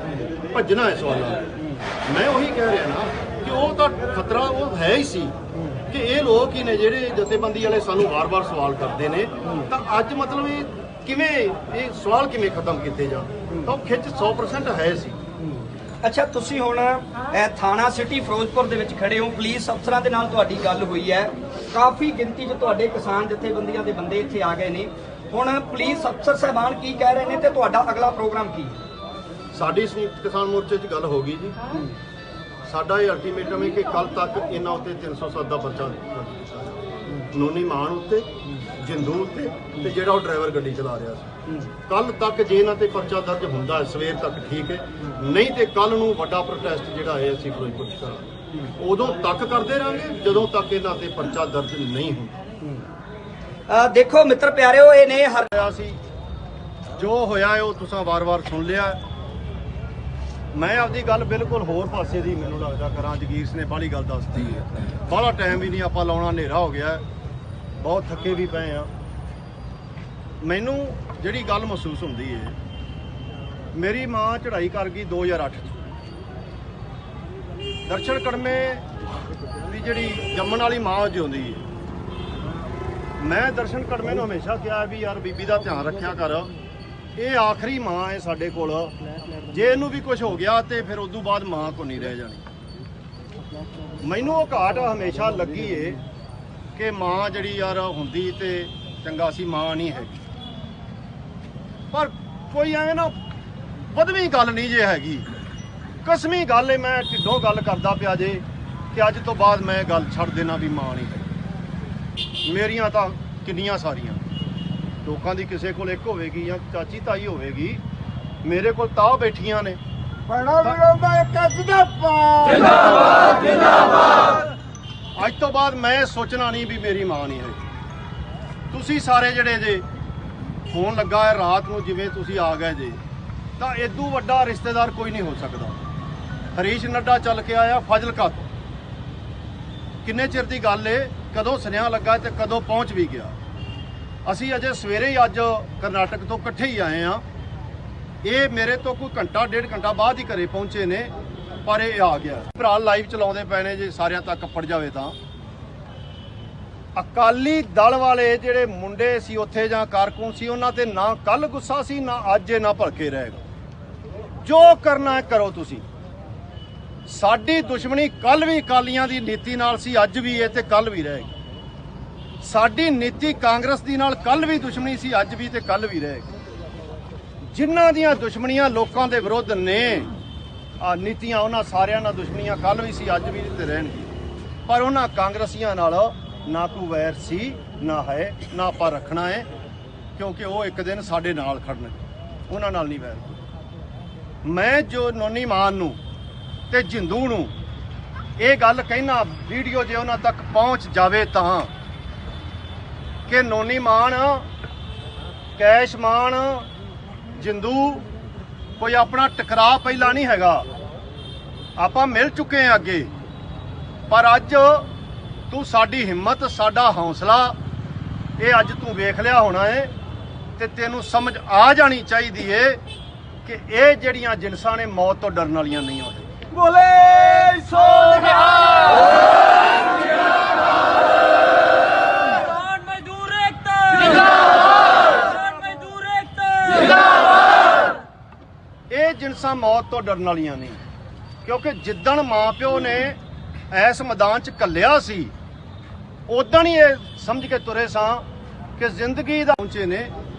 ਭੱਜਣਾ ਹੈ ਸਵਾਲਾਂ। ਮੈਂ ਉਹੀ ਕਹਿ ਰਿਹਾ ਨਾ ਕਿ ਉਹ ਤਾਂ ਖਤਰਾ ਉਹ ਹੈ ਹੀ ਸੀ ਕਿ ਇਹ ਲੋਕ ਹੀ ਨੇ ਜਿਹੜੇ ਜਥੇਬੰਦੀ ਵਾਲੇ ਸਾਨੂੰ ਵਾਰ-ਵਾਰ ਸਵਾਲ ਕਰਦੇ ਨੇ। ਤਾਂ ਅੱਜ ਮਤਲਬ ਇਹ ਕਿਵੇਂ, ਇਹ ਸਵਾਲ ਕਿਵੇਂ ਖਤਮ ਕੀਤੇ ਜਾਣ, ਤਾਂ ਉਹ ਖਿੱਚ 100% ਹੈ ਸੀ। ਅੱਛਾ, ਤੁਸੀਂ ਹੁਣ ਥਾਣਾ ਸਿਟੀ ਫਿਰੋਜ਼ਪੁਰ ਦੇ ਵਿੱਚ ਖੜੇ ਹੋ, ਪੁਲਿਸ ਅਫਸਰਾਂ ਦੇ ਨਾਲ ਤੁਹਾਡੀ ਗੱਲ ਹੋਈ ਹੈ, ਕਾਫੀ ਗਿਣਤੀ 'ਚ ਤੁਹਾਡੇ ਕਿਸਾਨ ਜਥੇਬੰਦੀਆਂ ਦੇ ਬੰਦੇ ਇੱਥੇ ਆ ਗਏ ਨੇ। ਹੁਣ ਪੁਲਿਸ ਅਫਸਰ ਸਾਹਿਬਾਨ ਕੀ ਕਹਿ ਰਹੇ ਨੇ ਤੇ ਤੁਹਾਡਾ ਅਗਲਾ ਪ੍ਰੋਗਰਾਮ ਕੀ ਹੈ? ਸਾਡੀ ਸੰਯੁਕਤ ਕਿਸਾਨ ਮੋਰਚੇ 'ਚ ਗੱਲ ਹੋ ਗਈ ਜੀ। ਸਾਡਾ ਇਹ ਅਲਟੀਮੇਟਮ ਹੈ ਕਿ ਕੱਲ ਤੱਕ ਇਹਨਾਂ ਉੱਤੇ 307 ਦਾ ਪਰਚਾ ਕਾਨੂੰਨੀ ਮਾਨ ਉੱਤੇ, ਜਿੰਦੂ ਉੱਤੇ, ਤੇ ਜਿਹੜਾ ਉਹ ਡਰਾਈਵਰ ਗੱਡੀ ਚਲਾ ਰਿਹਾ ਸੀ। ਕੱਲ ਤੱਕ ਜੇ ਇਹਨਾਂ ਤੇ ਪਰਚਾ ਦਰਜ ਹੁੰਦਾ ਹੈ ਸਵੇਰ ਤੱਕ ਠੀਕ ਹੈ, ਨਹੀਂ ਤੇ ਕੱਲ ਨੂੰ ਵੱਡਾ ਪ੍ਰੋਟੈਸਟ ਜਿਹੜਾ ਹੈ ਅਸੀਂ ਫਿਰੋਜ਼ਪੁਰ 'ਚ ਕਰਾਂਗੇ। ਉਦੋਂ ਤੱਕ ਕਰਦੇ ਰਹਾਂਗੇ ਜਦੋਂ ਤੱਕ ਇਹਨਾਂ ਤੇ ਪਰਚਾ ਦਰਜ ਨਹੀਂ ਹੁੰਦਾ। ਦੇਖੋ ਮਿੱਤਰ ਪਿਆਰਿਓ, ਇਹ ਨੇ ਹੋਇਆ ਸੀ, ਜੋ ਹੋਇਆ ਉਹ ਤੁਸੀਂ ਵਾਰ-ਵਾਰ ਸੁਣ ਲਿਆ। ਮੈਂ ਆਪਦੀ ਗੱਲ ਬਿਲਕੁਲ ਹੋਰ ਪਾਸੇ ਦੀ ਮੈਨੂੰ ਲੱਗਦਾ ਕਰਾਂ। ਜਗੀਰ ਨੇ ਬਾਹਲੀ ਗੱਲ ਦੱਸਦੀ ਹੈ, ਬਾਹਲਾ ਟਾਈਮ ਵੀ ਨਹੀਂ ਆਪਾਂ ਲਾਉਣਾ, ਹਨੇਰਾ ਹੋ ਗਿਆ, ਬਹੁਤ ਥੱਕੇ ਵੀ ਪਏ ਆ। ਮੈਨੂੰ ਜਿਹੜੀ ਗੱਲ ਮਹਿਸੂਸ ਹੁੰਦੀ ਹੈ, ਮੇਰੀ ਮਾਂ ਚੜ੍ਹਾਈ ਕਰ ਗਈ 2008 'ਚ। ਦਰਸ਼ਨ ਕੜਮੇ ਦੀ ਜਿਹੜੀ ਜੰਮਣ ਵਾਲੀ ਮਾਂ ਜਿਉਂਦੀ ਹੈ। ਮੈਂ ਦਰਸ਼ਨ ਕੜਮੇ ਨੂੰ ਹਮੇਸ਼ਾ ਕਿਹਾ ਵੀ ਯਾਰ ਬੀਬੀ ਦਾ ਧਿਆਨ ਰੱਖਿਆ ਕਰ, ਇਹ ਆਖਰੀ ਮਾਂ ਹੈ ਸਾਡੇ ਕੋਲ, ਜੇ ਇਹਨੂੰ ਵੀ ਕੁਝ ਹੋ ਗਿਆ ਤੇ ਫਿਰ ਉਦੋਂ ਬਾਅਦ ਮਾਂ ਕੋ ਨਹੀਂ ਰਹਿ ਜਾਣੀ। ਮੈਨੂੰ ਉਹ ਘਾਟ ਹਮੇਸ਼ਾ ਲੱਗੀ ਏ ਕਿ ਮਾਂ ਜਿਹੜੀ ਯਾਰ ਹੁੰਦੀ ਤੇ ਚੰਗਾ ਸੀ, ਮਾਂ ਨਹੀਂ ਹੈਗੀ। ਪਰ ਕੋਈ ਐਵੇਂ ਨਾ ਵਧਵੀਂ ਗੱਲ ਨਹੀਂ ਜੇ ਹੈਗੀ, ਕਸਮੀ ਗੱਲ ਏ, ਮੈਂ ਢਿੱਡੋਂ ਗੱਲ ਕਰਦਾ ਪਿਆ ਜੇ ਕਿ ਅੱਜ ਤੋਂ ਬਾਅਦ ਮੈਂ ਗੱਲ ਛੱਡ ਦੇਣਾ ਵੀ ਮਾਂ ਨਹੀਂ ਹੈਗੀ। ਮੇਰੀਆਂ ਤਾਂ ਕਿੰਨੀਆਂ ਸਾਰੀਆਂ, ਲੋਕਾਂ ਦੀ ਕਿਸੇ ਕੋਲ ਇੱਕ ਹੋਵੇਗੀ ਜਾਂ ਚਾਚੀ ਤਾਈ ਹੋਵੇਗੀ, ਮੇਰੇ ਕੋਲ ਤਾਂ ਬੈਠੀਆਂ ਨੇ। ਅੱਜ ਤੋਂ ਬਾਅਦ ਮੈਂ ਸੋਚਣਾ ਨਹੀਂ ਵੀ ਮੇਰੀ ਮਾਂ ਨਹੀਂ ਹੈ। ਤੁਸੀਂ ਸਾਰੇ ਜਿਹੜੇ ਜੇ ਫੋਨ ਲੱਗਾ ਹੈ ਰਾਤ ਨੂੰ, ਜਿਵੇਂ ਤੁਸੀਂ ਆ ਗਏ ਜੇ, ਤਾਂ ਇਦੋਂ ਵੱਡਾ ਰਿਸ਼ਤੇਦਾਰ ਕੋਈ ਨਹੀਂ ਹੋ ਸਕਦਾ। ਹਰੀਸ਼ ਨੱਡਾ ਚੱਲ ਕੇ ਆਇਆ ਫਾਜ਼ਿਲਕਾ ਤੋਂ। ਕਿੰਨੇ ਚਿਰ ਦੀ ਗੱਲ ਏ, ਕਦੋਂ ਸੁਨੇਹਾ ਲੱਗਾ ਤੇ ਕਦੋਂ ਪਹੁੰਚ ਵੀ ਗਿਆ। ਅਸੀਂ ਅਜੇ ਸਵੇਰੇ ਹੀ ਅੱਜ ਕਰਨਾਟਕ ਤੋਂ ਇਕੱਠੇ ਹੀ ਆਏ ਆ। ਇਹ ਮੇਰੇ ਤੋਂ ਕੋਈ ਘੰਟਾ ਡੇਢ ਘੰਟਾ ਬਾਅਦ ਹੀ ਘਰੇ ਪਹੁੰਚੇ ਨੇ, ਪਰ ਇਹ ਆ ਗਿਆ। ਭਰਾ ਲਾਈਵ ਚਲਾਉਂਦੇ ਪਏ ਨੇ, ਜੇ ਸਾਰਿਆਂ ਤੱਕ ਪੜ ਜਾਵੇ ਤਾਂ। ਅਕਾਲੀ ਦਲ ਵਾਲੇ ਜਿਹੜੇ ਮੁੰਡੇ ਸੀ ਉੱਥੇ ਜਾਂ ਕਾਰਕੁਨ ਸੀ, ਉਹਨਾਂ ਤੇ ਨਾ ਕੱਲ ਗੁੱਸਾ ਸੀ, ਨਾ ਅੱਜ ਇਹ ਨਾ ਭਲਕੇ ਰਹੇਗਾ। ਜੋ ਕਰਨਾ ਹੈ ਕਰੋ ਤੁਸੀਂ। ਸਾਡੀ ਦੁਸ਼ਮਣੀ ਕੱਲ ਵੀ ਅਕਾਲੀਆਂ ਦੀ ਨੀਤੀ ਨਾਲ ਸੀ, ਅੱਜ ਵੀ ਇਹ ਤੇ ਕੱਲ ਵੀ ਰਹੇਗੀ। ਸਾਡੀ ਨੀਤੀ ਕਾਂਗਰਸ ਦੀ ਨਾਲ ਕੱਲ ਵੀ ਦੁਸ਼ਮਣੀ ਸੀ, ਅੱਜ ਵੀ ਤੇ ਕੱਲ ਵੀ ਰਹੇਗੀ। ਜਿਨ੍ਹਾਂ ਦੀਆਂ ਦੁਸ਼ਮਣੀਆਂ ਲੋਕਾਂ ਦੇ ਵਿਰੁੱਧ ਨੇ ਆ ਨੀਤੀਆਂ, ਉਹਨਾਂ ਸਾਰਿਆਂ ਨਾਲ ਦੁਸ਼ਮਣੀਆਂ ਕੱਲ ਵੀ ਸੀ, ਅੱਜ ਵੀ ਤੇ ਰਹਿਣਗੀ। ਪਰ ਉਹਨਾਂ ਕਾਂਗਰਸੀਆਂ ਨਾਲ ਨਾ ਕੋਈ ਵੈਰ ਸੀ, ਨਾ ਹੈ, ਨਾ ਆਪਾਂ ਰੱਖਣਾ ਹੈ, ਕਿਉਂਕਿ ਉਹ ਇੱਕ ਦਿਨ ਸਾਡੇ ਨਾਲ ਖੜਨਗੇ। ਉਹਨਾਂ ਨਾਲ ਨਹੀਂ ਵੈਰ। ਮੈਂ ਜੋ ਨੋਨੀ ਮਾਨ ਨੂੰ ਤੇ ਜਿੰਦੂ ਨੂੰ ਇਹ ਗੱਲ ਕਹਿਣਾ, ਵੀਡੀਓ ਜੇ ਉਹਨਾਂ ਤੱਕ ਪਹੁੰਚ ਜਾਵੇ ਤਾਂ, ਕਿ ਨੋਨੀ ਮਾਨ, ਕੈਸ਼ ਮਾਨ, ਜਿੰਦੂ ਕੋਈ ਆਪਣਾ ਟਕਰਾਅ ਪਹਿਲਾਂ ਨਹੀਂ ਹੈਗਾ। ਆਪਾਂ ਮਿਲ ਚੁੱਕੇ ਹਾਂ ਅੱਗੇ, ਪਰ ਅੱਜ ਤੂੰ ਸਾਡੀ ਹਿੰਮਤ, ਸਾਡਾ ਹੌਸਲਾ ਇਹ ਅੱਜ ਤੂੰ ਵੇਖ ਲਿਆ ਹੋਣਾ ਏ, ਤੇ ਤੈਨੂੰ ਸਮਝ ਆ ਜਾਣੀ ਚਾਹੀਦੀ ਏ ਕਿ ਇਹ ਜਿਹੜੀਆਂ ਜਿਨਸਾਂ ਨੇ ਮੌਤ ਤੋਂ ਡਰਨ ਵਾਲੀਆਂ ਨਹੀਂ ਹੋਏ। ਬੋਲੇ ਸੋ ਨਿਹਾਲ। ਕਿਸਾਨ ਮਜ਼ਦੂਰ ਏਕਤਾ ਜਿੰਦਾਬਾਦ। ਕਿਸਾਨ ਮਜ਼ਦੂਰ ਏਕਤਾ ਜਿੰਦਾਬਾਦ। ਇਹ ਜਿਨਸਾਂ ਮੌਤ ਤੋਂ ਡਰਨ ਵਾਲੀਆਂ ਨਹੀਂ, ਕਿਉਂਕਿ ਜਿੱਦਣ ਮਾਂ ਪਿਓ ਨੇ ਇਸ ਮੈਦਾਨ 'ਚ ਘੱਲਿਆ ਸੀ, ਉਦੋਂ ਹੀ ਇਹ ਸਮਝ ਕੇ ਤੁਰੇ ਸਾਂ ਕਿ ਜ਼ਿੰਦਗੀ ਦਾ ਪਹੁੰਚੇ ਨੇ,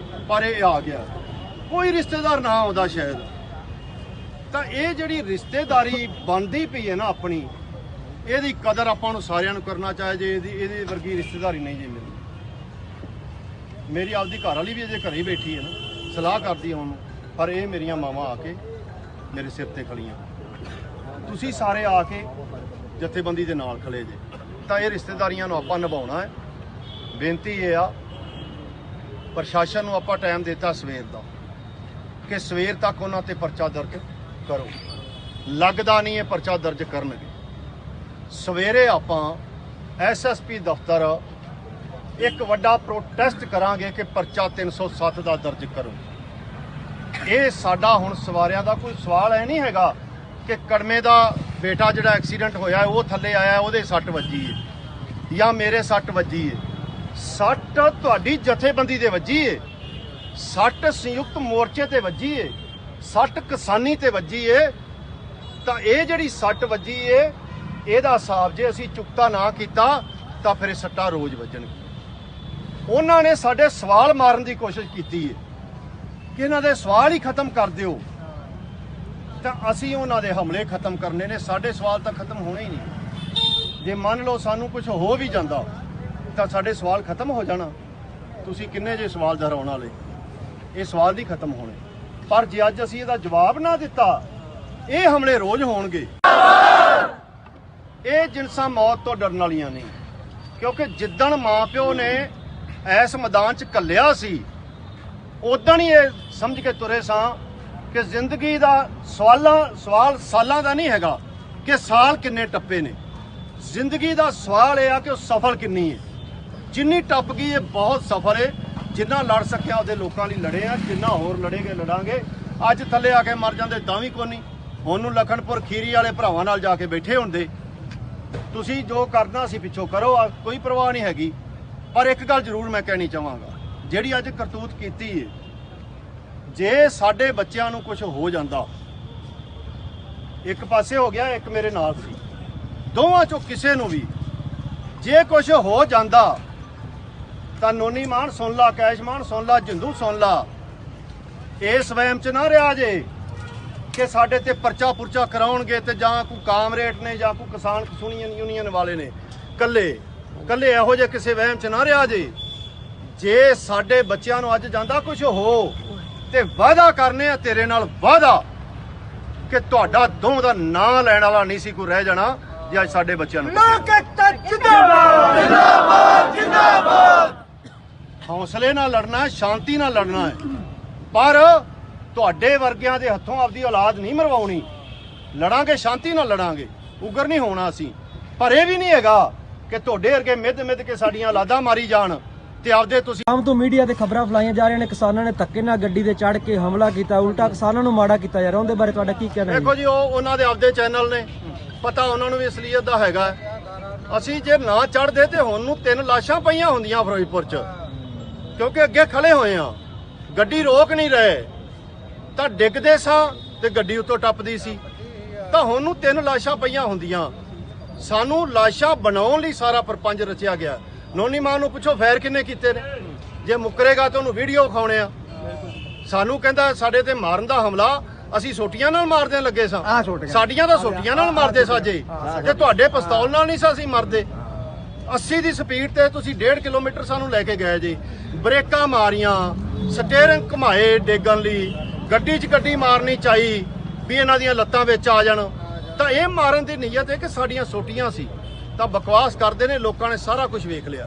ਪਰ ਇਹ ਆ ਗਿਆ। ਕੋਈ ਰਿਸ਼ਤੇਦਾਰ ਨਾ ਆਉਂਦਾ ਸ਼ਾਇਦ, ਤਾਂ ਇਹ ਜਿਹੜੀ ਰਿਸ਼ਤੇਦਾਰੀ ਬਣਦੀ ਪਈ ਹੈ ਨਾ ਆਪਣੀ, ਇਹਦੀ ਕਦਰ ਆਪਾਂ ਨੂੰ ਸਾਰਿਆਂ ਨੂੰ ਕਰਨਾ ਚਾਹੀਏ। ਇਹਦੀ ਵਰਗੀ ਰਿਸ਼ਤੇਦਾਰੀ ਨਹੀਂ ਜੇ ਮਿਲਦੀ। ਮੇਰੀ ਆਪਦੀ ਘਰ ਵਾਲੀ ਵੀ ਅਜੇ ਘਰੇ ਹੀ ਬੈਠੀ ਹੈ ਨਾ, ਸਲਾਹ ਕਰਦੀ ਆਉਣ ਨੂੰ, ਪਰ ਇਹ ਮੇਰੀਆਂ ਮਾਵਾਂ ਆ ਕੇ ਮੇਰੇ ਸਿਰ ਤੇ ਖੜੀਆਂ। ਤੁਸੀਂ ਸਾਰੇ ਆ ਕੇ ਜਥੇਬੰਦੀ ਦੇ ਨਾਲ ਖੜੇ ਜੇ, ਤਾਂ ਇਹ ਰਿਸ਼ਤੇਦਾਰੀਆਂ ਨੂੰ ਆਪਾਂ ਨਿਭਾਉਣਾ ਹੈ। ਬੇਨਤੀ ਇਹ ਆ, ਪ੍ਰਸ਼ਾਸਨ ਨੂੰ ਆਪਾਂ ਟਾਈਮ ਦਿੱਤਾ ਸਵੇਰ ਦਾ, ਕਿ ਸਵੇਰ ਤੱਕ ਉਹਨਾਂ ਤੇ ਪਰਚਾ ਦਰਜ ਕਰੋ। ਲੱਗਦਾ ਨਹੀਂ ਇਹ ਪਰਚਾ ਦਰਜ ਕਰਨਗੇ। ਸਵੇਰੇ ਆਪਾਂ ਐਸਐਸਪੀ ਦਫ਼ਤਰ ਇੱਕ ਵੱਡਾ ਪ੍ਰੋਟੈਸਟ ਕਰਾਂਗੇ ਕਿ ਪਰਚਾ 307 ਦਾ ਦਰਜ ਕਰੋ। ਇਹ ਸਾਡਾ ਹੁਣ ਸਵਾਰਿਆਂ ਦਾ ਕੋਈ ਸਵਾਲ ਹੈ ਨਹੀਂ ਹੈਗਾ ਕਿ ਕੜਮੇ ਦਾ ਬੇਟਾ ਜਿਹੜਾ ਐਕਸੀਡੈਂਟ ਹੋਇਆ ਉਹ ਥੱਲੇ ਆਇਆ, ਉਹਦੇ ਸੱਟ ਵੱਜੀ ਹੈ ਜਾਂ ਮੇਰੇ ਸੱਟ ਵੱਜੀ ਹੈ। ਸੱਟ ਤੁਹਾਡੀ ਜਥੇਬੰਦੀ ਦੇ ਵੱਜੀ ਹੈ, ਸੱਟ ਸੰਯੁਕਤ ਮੋਰਚੇ ਤੇ ਵੱਜੀ ਏ, ਸੱਟ ਕਿਸਾਨੀ ਤੇ ਵੱਜੀ ਏ। ਤਾਂ ਇਹ ਜਿਹੜੀ ਸੱਟ ਵੱਜੀ ਏ, ਇਹਦਾ ਹਿਸਾਬ ਜੇ ਅਸੀਂ ਚੁਕਤਾ ਨਾ ਕੀਤਾ ਤਾਂ ਫਿਰ ਇਹ ਸੱਟਾਂ ਰੋਜ਼ ਵੱਜਣਗੀਆਂ। ਉਹਨਾਂ ਨੇ ਸਾਡੇ ਸਵਾਲ ਮਾਰਨ ਦੀ ਕੋਸ਼ਿਸ਼ ਕੀਤੀ ਏ ਕਿ ਇਹਨਾਂ ਦੇ ਸਵਾਲ ਹੀ ਖਤਮ ਕਰ ਦਿਓ, ਤਾਂ ਅਸੀਂ ਉਹਨਾਂ ਦੇ ਹਮਲੇ ਖਤਮ ਕਰਨੇ ਨੇ। ਸਾਡੇ ਸਵਾਲ ਤਾਂ ਖਤਮ ਹੋਣੇ ਹੀ ਨਹੀਂ। ਜੇ ਮੰਨ ਲਓ ਸਾਨੂੰ ਕੁਝ ਹੋ ਵੀ ਜਾਂਦਾ ਤਾਂ ਸਾਡੇ ਸਵਾਲ ਖਤਮ ਹੋ ਜਾਣਾ। ਤੁਸੀਂ ਕਿੰਨੇ ਜੇ ਸਵਾਲ ਦੁਹਰਾਉਣ ਵਾਲੇ, ਇਹ ਸਵਾਲ ਨਹੀਂ ਖਤਮ ਹੋਣੇ। ਪਰ ਜੇ ਅੱਜ ਅਸੀਂ ਇਹਦਾ ਜਵਾਬ ਨਾ ਦਿੱਤਾ, ਇਹ ਹਮਲੇ ਰੋਜ਼ ਹੋਣਗੇ। ਇਹ ਜਿਨਸਾਂ ਮੌਤ ਤੋਂ ਡਰਨ ਵਾਲੀਆਂ ਨਹੀਂ, ਕਿਉਂਕਿ ਜਿੱਦਣ ਮਾਂ ਪਿਓ ਨੇ ਇਸ ਮੈਦਾਨ 'ਚ ਘੱਲਿਆ ਸੀ, ਉਦੋਂ ਹੀ ਇਹ ਸਮਝ ਕੇ ਤੁਰੇ ਸਾਂ ਕਿ ਜ਼ਿੰਦਗੀ ਦਾ ਸਵਾਲ ਸਾਲਾਂ ਦਾ ਨਹੀਂ ਹੈਗਾ ਕਿ ਸਾਲ ਕਿੰਨੇ ਟੱਪੇ ਨੇ। ਜ਼ਿੰਦਗੀ ਦਾ ਸਵਾਲ ਇਹ ਆ ਕਿ ਉਹ ਸਫਲ ਕਿੰਨੀ ਹੈ। ਜਿੰਨੀ ਟੱਪ ਗਈ ਇਹ ਬਹੁਤ ਸਫਲ ਹੈ। ਜਿੰਨਾ ਲੜ ਸਕਿਆ ਉਹਦੇ ਲੋਕਾਂ ਲਈ ਲੜੇ ਆ, ਜਿੰਨਾ ਹੋਰ ਲੜੇਗੇ ਲੜਾਂਗੇ। ਅੱਜ ਥੱਲੇ ਆ ਕੇ ਮਰ ਜਾਂਦੇ ਤਾਂ ਵੀ ਕੋਈ ਨਹੀਂ। ਉਹਨੂੰ ਲਖਨਪੁਰ ਖੀਰੀ ਵਾਲੇ ਭਰਾਵਾਂ ਨਾਲ ਜਾ ਕੇ ਬੈਠੇ ਹੁੰਦੇ। ਤੁਸੀਂ ਜੋ ਕਰਨਾ ਸੀ ਪਿੱਛੋਂ ਕਰੋ, ਕੋਈ ਪਰਵਾਹ ਨਹੀਂ ਹੈਗੀ। ਪਰ ਇੱਕ ਗੱਲ ਜ਼ਰੂਰ ਮੈਂ ਕਹਿਣੀ ਚਾਹਾਂਗਾ, ਜਿਹੜੀ ਅੱਜ ਕਰਤੂਤ ਕੀਤੀ ਹੈ, ਜੇ ਸਾਡੇ ਬੱਚਿਆਂ ਨੂੰ ਕੁਝ ਹੋ ਜਾਂਦਾ, ਇੱਕ ਪਾਸੇ ਹੋ ਗਿਆ, ਇੱਕ ਮੇਰੇ ਨਾਲ ਸੀ, ਦੋਵਾਂ ਚੋਂ ਕਿਸੇ ਨੂੰ ਵੀ ਜੇ ਕੁਝ ਹੋ ਜਾਂਦਾ ਤਾਂ ਨੋਨੀ ਮਾਨ ਸੁਣ ਲਾ, ਕੈਸ਼ ਮਾਨ ਸੁਣ ਲਾ, ਜਿੰਦੂ ਸੁਣ ਲਾ। ਇਸ ਵਹਿਮ 'ਚ ਨਾ ਰਿਹਾ ਜੇ ਕਿ ਸਾਡੇ ਤੇ ਪਰਚਾ ਪੁਰਚਾ ਕਰਾਉਣਗੇ, ਤੇ ਜਾਂ ਕੋਈ ਕਾਮਰੇਡ ਨੇ ਜਾਂ ਕੋਈ ਕਿਸਾਨ ਯੂਨੀਅਨ ਵਾਲੇ ਨੇ, ਕੱਲੇ ਇਹੋ ਜਿਹੇ ਕਿਸੇ ਵਹਿਮ 'ਚ ਨਾ ਰਿਹਾ ਜੇ ਸਾਡੇ ਬੱਚਿਆਂ ਨੂੰ ਅੱਜ ਜਾਂਦਾ ਕੁਝ ਹੋ, ਤੇ ਵਾਅਦਾ ਕਰਨੇ ਆ ਤੇਰੇ ਨਾਲ, ਵਾਅਦਾ ਕਿ ਤੁਹਾਡਾ ਦੋਵਾਂ ਦਾ ਨਾਂ ਲੈਣ ਵਾਲਾ ਨਹੀਂ ਸੀ ਕੋਈ ਰਹਿ ਜਾਣਾ ਜੇ ਅੱਜ ਸਾਡੇ ਬੱਚਿਆਂ ਨੂੰ। ਜਿੰਦਾਬਾਦ ਜਿੰਦਾਬਾਦ ਜਿੰਦਾਬਾਦ। ਹੌਸਲੇ ਨਾਲ ਲੜਨਾ ਹੈ, ਸ਼ਾਂਤੀ ਨਾਲ ਲੜਨਾ ਹੈ, ਪਰ ਤੁਹਾਡੇ ਵਰਗਿਆਂ ਦੇ ਹੱਥੋਂ ਆਪਦੀ ਔਲਾਦ ਨਹੀਂ ਮਰਵਾਉਣੀ। ਲੜਾਂਗੇ, ਸ਼ਾਂਤੀ ਨਾਲ ਲੜਾਂਗੇ, ਉਗਰ ਨਹੀਂ ਹੋਣਾ ਅਸੀਂ। ਪਰ ਇਹ ਵੀ ਨਹੀਂ ਹੈਗਾ ਕਿ ਤੁਹਾਡੇ ਵਰਗੇ ਮਿੱਧ ਕੇ ਸਾਡੀਆਂ ਔਲਾਦਾਂ ਮਾਰੀ ਜਾਣ ਤੇ ਆਪਦੇ ਤੁਸੀਂ ਆਮ ਤੋਂ ਮੀਡੀਆ ਤੇ ਖਬਰਾਂ ਫਲਾਈਆਂ ਜਾ ਰਹੀਆਂ ਨੇ ਕਿਸਾਨਾਂ ਨੇ ਧੱਕੇ ਨਾਲ ਗੱਡੀ ਤੇ ਚੜ੍ਹ ਕੇ ਹਮਲਾ ਕੀਤਾ, ਉਲਟਾ ਕਿਸਾਨਾਂ ਨੂੰ ਮਾੜਾ ਕੀਤਾ ਜਾ ਰਿਹਾ, ਉਹਦੇ ਬਾਰੇ ਤੁਹਾਡਾ ਕੀ ਕਹਿਣਾ ਹੈ? ਦੇਖੋ ਜੀ, ਉਹ ਉਹਨਾਂ ਦੇ ਆਪਦੇ ਚੈਨਲ ਨੇ, ਪਤਾ ਉਹਨਾਂ ਨੂੰ ਵੀ ਅਸਲੀਅਤ ਦਾ ਹੈਗਾ। ਅਸੀਂ ਜੇ ਨਾ ਚੜ੍ਹਦੇ ਤੇ ਹੁਣ ਨੂੰ 3 ਲਾਸ਼ਾਂ ਪਈਆਂ ਹੁੰਦੀਆਂ ਫਿਰੋਜ਼ਪੁਰ 'ਚ, ਕਿਉਂਕਿ ਅੱਗੇ ਖੜੇ ਹੋਏ ਆ, ਗੱਡੀ ਰੋਕ ਨਹੀਂ ਰਹੇ, ਤਾਂ ਡਿੱਗਦੇ ਸਾਂ ਤੇ ਗੱਡੀ ਉੱਤੋਂ ਟੱਪਦੀ ਸੀ, ਤਾਂ ਹੁਣ ਨੂੰ 3 ਲਾਸ਼ਾਂ ਪਈਆਂ ਹੁੰਦੀਆਂ। ਸਾਨੂੰ ਲਾਸ਼ਾਂ ਬਣਾਉਣ ਲਈ ਸਾਰਾ ਪ੍ਰਪੰਚ ਰਚਿਆ ਗਿਆ। ਨੋਨੀ ਮਾਂ ਨੂੰ ਪੁੱਛੋ ਫੈਰ ਕਿੰਨੇ ਕੀਤੇ ਨੇ, ਜੇ ਮੁੱਕਰੇਗਾ ਤਾਂ ਉਹਨੂੰ ਵੀਡੀਓ ਖਾਉਣੇ ਆ। ਸਾਨੂੰ ਕਹਿੰਦਾ ਸਾਡੇ ਤੇ ਮਾਰਨ ਦਾ ਹਮਲਾ ਅਸੀਂ ਸੋਟੀਆਂ ਨਾਲ ਮਾਰਦੇ ਲੱਗੇ ਸਾਂ, ਸਾਡੀਆਂ ਤਾਂ ਸੋਟੀਆਂ ਨਾਲ ਮਾਰਦੇ ਸਾਜੇ, ਤੇ ਤੁਹਾਡੇ ਪਿਸਤੌਲ ਨਾਲ ਨਹੀਂ ਸਾਂ ਅਸੀਂ ਮਰਦੇ। 80 ਦੀ ਸਪੀਡ ਤੇ ਤੁਸੀਂ 1.5 ਕਿਲੋਮੀਟਰ ਸਾਨੂੰ ਲੈ ਕੇ ਗਏ ਜੀ, ਬ੍ਰੇਕਾਂ ਮਾਰੀਆਂ, ਸਟੀਅਰਿੰਗ ਘੁਮਾਏ ਡੇਗਣ ਲਈ, ਗੱਡੀ 'ਚ ਗੱਡੀ ਮਾਰਨੀ ਚਾਹੀ ਵੀ ਇਹਨਾਂ ਦੀਆਂ ਲੱਤਾਂ ਵਿੱਚ ਆ ਜਾਣ, ਤਾਂ ਇਹ ਮਾਰਨ ਦੀ ਨੀਅਤ ਹੈ ਕਿ ਸਾਡੀਆਂ ਸੋਟੀਆਂ ਸੀ। ਤਾਂ ਬਕਵਾਸ ਕਰਦੇ ਨੇ, ਲੋਕਾਂ ਨੇ ਸਾਰਾ ਕੁਝ ਵੇਖ ਲਿਆ।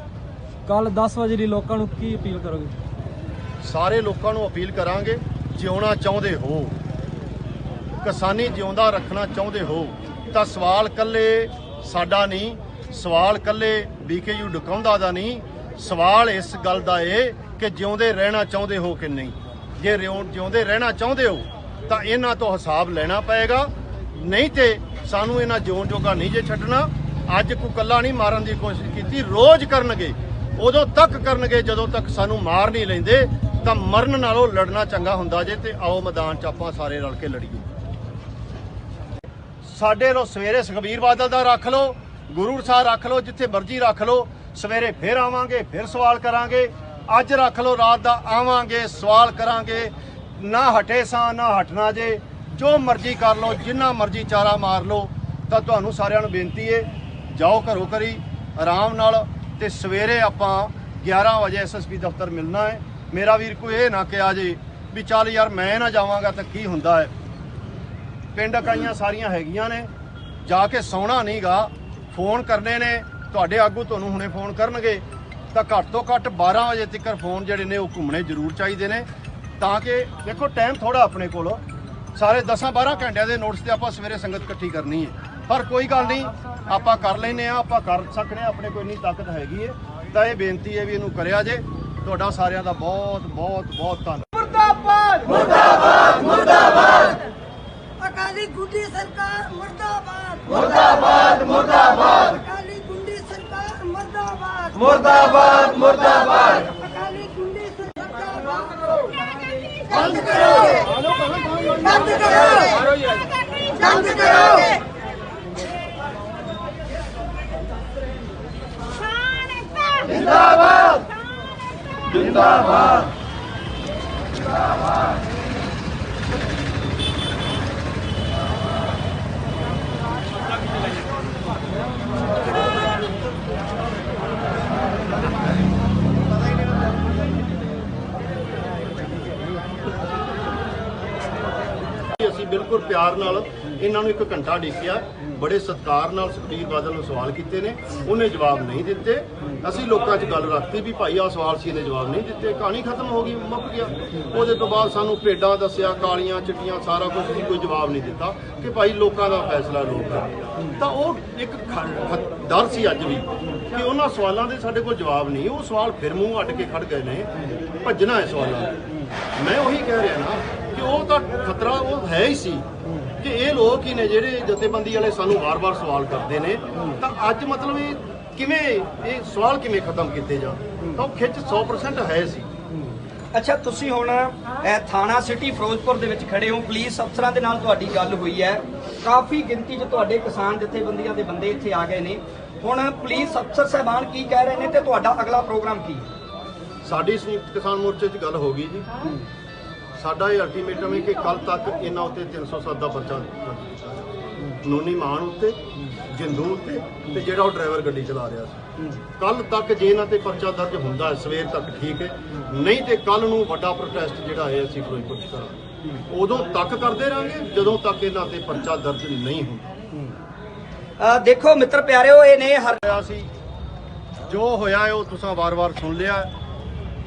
ਕੱਲ 10 ਵਜੇ ਲਈ ਲੋਕਾਂ ਨੂੰ ਕੀ ਅਪੀਲ ਕਰੋਗੇ? ਸਾਰੇ ਲੋਕਾਂ ਨੂੰ ਅਪੀਲ ਕਰਾਂਗੇ, ਜਿਉਣਾ ਚਾਹੁੰਦੇ ਹੋ, ਕਿਸਾਨੀ ਜਿਉਂਦਾ ਰੱਖਣਾ ਚਾਹੁੰਦੇ ਹੋ, ਤਾਂ ਸਵਾਲ ਕੱਲੇ ਸਾਡਾ ਨਹੀਂ, ਸਵਾਲ ਕੱਲੇ BKU ਡਕਾਉਂਦਾ ਦਾ ਨਹੀਂ, ਸਵਾਲ ਇਸ ਗੱਲ ਦਾ ਏ ਕਿ ਜਿਉਂਦੇ ਰਹਿਣਾ ਚਾਹੁੰਦੇ ਹੋ ਕਿ ਨਹੀਂ। ਜੇ ਜਿਉਂਦੇ ਰਹਿਣਾ ਚਾਹੁੰਦੇ ਹੋ ਤਾਂ ਇਹਨਾਂ ਤੋਂ ਹਿਸਾਬ ਲੈਣਾ ਪਏਗਾ, ਨਹੀਂ ਤੇ ਸਾਨੂੰ ਇਹਨਾਂ ਜਿਉਣ ਜੋਗਾ ਨਹੀਂ ਜੇ ਛੱਡਣਾ। ਅੱਜ ਕੋਈ ਕੱਲਾ ਨਹੀਂ ਮਾਰਨ ਦੀ ਕੋਸ਼ਿਸ਼ ਕੀਤੀ, ਰੋਜ਼ ਕਰਨਗੇ, ਉਦੋਂ ਤੱਕ ਕਰਨਗੇ ਜਦੋਂ ਤੱਕ ਸਾਨੂੰ ਮਾਰ ਨਹੀਂ ਲੈਂਦੇ। ਤਾਂ ਮਰਨ ਨਾਲੋਂ ਲੜਨਾ ਚੰਗਾ ਹੁੰਦਾ ਜੇ, ਤੇ ਆਓ ਮੈਦਾਨ 'ਚ ਆਪਾਂ ਸਾਰੇ ਰਲ ਕੇ ਲੜੀਏ। ਸਾਡੇ ਲੋ ਸਵੇਰੇ ਸੁਖਬੀਰ ਬਾਦਲ ਦਾ ਰੱਖ ਲਓ, ਗੁਰੂ ਸਾਹਿਬ ਰੱਖ ਲਓ, ਜਿੱਥੇ ਮਰਜ਼ੀ ਰੱਖ ਲਓ, ਸਵੇਰੇ ਫਿਰ ਆਵਾਂਗੇ, ਫਿਰ ਸਵਾਲ ਕਰਾਂਗੇ। ਅੱਜ ਰੱਖ ਲਓ, ਰਾਤ ਦਾ ਆਵਾਂਗੇ, ਸਵਾਲ ਕਰਾਂਗੇ। ਨਾ ਹਟੇ ਸਾਂ, ਨਾ ਹਟਣਾ ਜੇ, ਜੋ ਮਰਜ਼ੀ ਕਰ ਲਓ, ਜਿੰਨਾ ਮਰਜ਼ੀ ਚਾਰਾ ਮਾਰ ਲਓ। ਤਾਂ ਤੁਹਾਨੂੰ ਸਾਰਿਆਂ ਨੂੰ ਬੇਨਤੀ ਏ, ਜਾਓ ਘਰੋਂ ਘਰੀ ਆਰਾਮ ਨਾਲ, ਤੇ ਸਵੇਰੇ ਆਪਾਂ 11 ਵਜੇ SSP ਦਫ਼ਤਰ ਮਿਲਣਾ ਹੈ। ਮੇਰਾ ਵੀਰ ਕੋਈ ਇਹ ਨਾ ਕਿਹਾ ਜੇ ਵੀ ਚੱਲ ਯਾਰ ਮੈਂ ਨਾ ਜਾਵਾਂਗਾ ਤਾਂ ਕੀ ਹੁੰਦਾ ਹੈ। ਪਿੰਡ ਇਕਾਈਆਂ ਸਾਰੀਆਂ ਹੈਗੀਆਂ ਨੇ, ਜਾ ਕੇ ਸੌਣਾ ਨਹੀਂਗਾ, ਫੋਨ ਕਰਨੇ ਨੇ, ਤੁਹਾਡੇ ਆਗੂ ਤੁਹਾਨੂੰ ਹੁਣੇ ਫੋਨ ਕਰਨਗੇ। ਤਾਂ ਘੱਟ ਤੋਂ ਘੱਟ 12 ਵਜੇ ਤੱਕ ਫੋਨ ਜਿਹੜੇ ਨੇ ਉਹ ਘੁੰਮਣੇ ਜ਼ਰੂਰ ਚਾਹੀਦੇ ਨੇ, ਤਾਂ ਕਿ ਦੇਖੋ ਟਾਈਮ ਥੋੜਾ ਆਪਣੇ ਕੋਲ, ਸਾਰੇ 10-12 ਘੰਟਿਆਂ ਦੇ ਨੋਟਿਸ ਤੇ ਆਪਾਂ ਸਵੇਰੇ ਸੰਗਤ ਇਕੱਠੀ ਕਰਨੀ ਹੈ। ਪਰ ਕੋਈ ਗੱਲ ਨਹੀਂ, ਆਪਾਂ ਕਰ ਲੈਨੇ ਆ, ਆਪਾਂ ਕਰ ਸਕਦੇ ਆ, ਆਪਣੇ ਕੋਲ ਇੰਨੀ ਤਾਕਤ ਹੈਗੀ ਹੈ। ਤਾਂ ਇਹ ਬੇਨਤੀ ਹੈ ਵੀ ਇਹਨੂੰ ਕਰਿਆ ਜੇ। ਤੁਹਾਡਾ ਸਾਰਿਆਂ ਦਾ ਬਹੁਤ ਬਹੁਤ ਬਹੁਤ ਧੰਨਵਾਦ। मुर्दाबाद मुर्दाबाद मुर्दाबाद अकाली गुंडी सरकार मुर्दाबाद मुर्दाबाद मुर्दाबाद अकाली गुंडी सरकार मुर्दाबाद मुर्दाबाद मुर्दाबाद अकाली गुंडी सरकार बंद करो बंद करो बंद करो। जिंदाबाद जिंदाबाद ਅਸੀਂ ਬਿਲਕੁਲ ਪਿਆਰ ਨਾਲ ਇਹਨਾਂ ਨੂੰ 1 ਘੰਟਾ ਡੇਕਿਆ, ਬੜੇ ਸਤਿਕਾਰ ਨਾਲ ਸੁਖਬੀਰ ਬਾਦਲ ਨੂੰ ਸਵਾਲ ਕੀਤੇ ਨੇ, ਉਹਨੇ ਜਵਾਬ ਨਹੀਂ ਦਿੱਤੇ। ਅਸੀਂ ਲੋਕਾਂ 'ਚ ਗੱਲ ਰੱਖਤੀ ਵੀ ਭਾਈ ਆਹ ਸਵਾਲ ਸੀ, ਇਹਨੇ ਜਵਾਬ ਨਹੀਂ ਦਿੱਤੇ, ਕਹਾਣੀ ਖਤਮ ਹੋ ਗਈ, ਮੁੱਕ ਗਿਆ। ਉਹਦੇ ਤੋਂ ਬਾਅਦ ਸਾਨੂੰ ਭੇਡਾਂ ਦੱਸਿਆ, ਕਾਲੀਆਂ ਚਿੱਟੀਆਂ, ਸਾਰਾ ਕੁਝ ਸੀ, ਕੋਈ ਜਵਾਬ ਨਹੀਂ ਦਿੱਤਾ ਕਿ ਭਾਈ ਲੋਕਾਂ ਦਾ ਫੈਸਲਾ ਲੋਕ ਆ। ਤਾਂ ਉਹ ਇੱਕ ਡਰ ਸੀ ਅੱਜ ਵੀ ਕਿ ਉਹਨਾਂ ਸਵਾਲਾਂ ਦੇ ਸਾਡੇ ਕੋਲ ਜਵਾਬ ਨਹੀਂ। ਉਹ ਸਵਾਲ ਫਿਰ ਮੂੰਹ ਅੱਡ ਕੇ ਖੜ ਗਏ ਨੇ, ਭੱਜਣਾ ਹੈ ਸਵਾਲਾਂ। ਮੈਂ ਉਹੀ ਕਹਿ ਰਿਹਾ ਨਾ ਕਿ ਉਹ ਤਾਂ ਖਤਰਾ ਉਹ ਹੈ ਹੀ ਸੀ ਕਿ ਇਹ ਲੋਕ ਹੀ ਨੇ ਜਿਹੜੇ ਜਥੇਬੰਦੀ ਵਾਲੇ ਸਾਨੂੰ ਵਾਰ-ਵਾਰ ਸਵਾਲ ਕਰਦੇ ਨੇ। ਤਾਂ ਅੱਜ ਮਤਲਬ ਇਹ ਕਿਵੇਂ, ਇਹ ਸਵਾਲ ਕਿਵੇਂ ਖਤਮ ਕੀਤੇ ਜਾਣ, ਤਾਂ ਉਹ ਖਿੱਚ 100% ਹੈ ਸੀ। ਅੱਛਾ, ਤੁਸੀਂ ਹੁਣ ਥਾਣਾ ਸਿਟੀ ਫਿਰੋਜ਼ਪੁਰ ਦੇ ਵਿੱਚ ਖੜੇ ਹੋ, ਪੁਲਿਸ ਅਫਸਰਾਂ ਦੇ ਨਾਲ ਤੁਹਾਡੀ ਗੱਲ ਹੋਈ ਹੈ, ਕਾਫੀ ਗਿਣਤੀ 'ਚ ਤੁਹਾਡੇ ਕਿਸਾਨ ਜਥੇਬੰਦੀਆਂ ਦੇ ਬੰਦੇ ਇੱਥੇ ਆ ਗਏ ਨੇ। ਹੁਣ ਪੁਲਿਸ ਅਫਸਰ ਸਾਹਿਬਾਨ ਕੀ ਕਹਿ ਰਹੇ ਨੇ ਤੇ ਤੁਹਾਡਾ ਅਗਲਾ ਪ੍ਰੋਗਰਾਮ ਕੀ ਹੈ? ਸਾਡੀ ਸੰਯੁਕਤ ਕਿਸਾਨ ਮੋਰਚੇ 'ਚ ਗੱਲ ਹੋ ਗਈ ਜੀ। ਸਾਡਾ ਇਹ ਅਲਟੀਮੇਟਮ ਹੈ ਕਿ ਕੱਲ ਤੱਕ ਇਹਨਾਂ ਉੱਤੇ 307 ਦਾ ਪਰਚਾ ਨੋਨੀ ਮਾਨ ਉੱਤੇ, ਜਿੰਦੂ ਉੱਤੇ, ਤੇ ਜਿਹੜਾ ਉਹ ਡਰਾਈਵਰ ਗੱਡੀ ਚਲਾ ਰਿਹਾ ਸੀ। ਕੱਲ ਤੱਕ ਜੇ ਇਹਨਾਂ ਤੇ ਪਰਚਾ ਦਰਜ ਹੁੰਦਾ ਸਵੇਰ ਤੱਕ ਠੀਕ ਹੈ, ਨਹੀਂ ਤੇ ਕੱਲ ਨੂੰ ਵੱਡਾ ਪ੍ਰੋਟੈਸਟ ਜਿਹੜਾ ਹੈ ਅਸੀਂ ਫਿਰੋਜ਼ਪੁਰ 'ਚ ਕਰਾਂਗੇ। ਉਦੋਂ ਤੱਕ ਕਰਦੇ ਰਹਾਂਗੇ ਜਦੋਂ ਤੱਕ ਇਹਨਾਂ ਤੇ ਪਰਚਾ ਦਰਜ ਨਹੀਂ ਹੁੰਦਾ। ਦੇਖੋ ਮਿੱਤਰ ਪਿਆਰਿਓ, ਇਹ ਨੇ ਹੋਇਆ ਸੀ, ਜੋ ਹੋਇਆ ਹੈ ਉਹ ਤੁਸੀਂ ਵਾਰ-ਵਾਰ ਸੁਣ ਲਿਆ।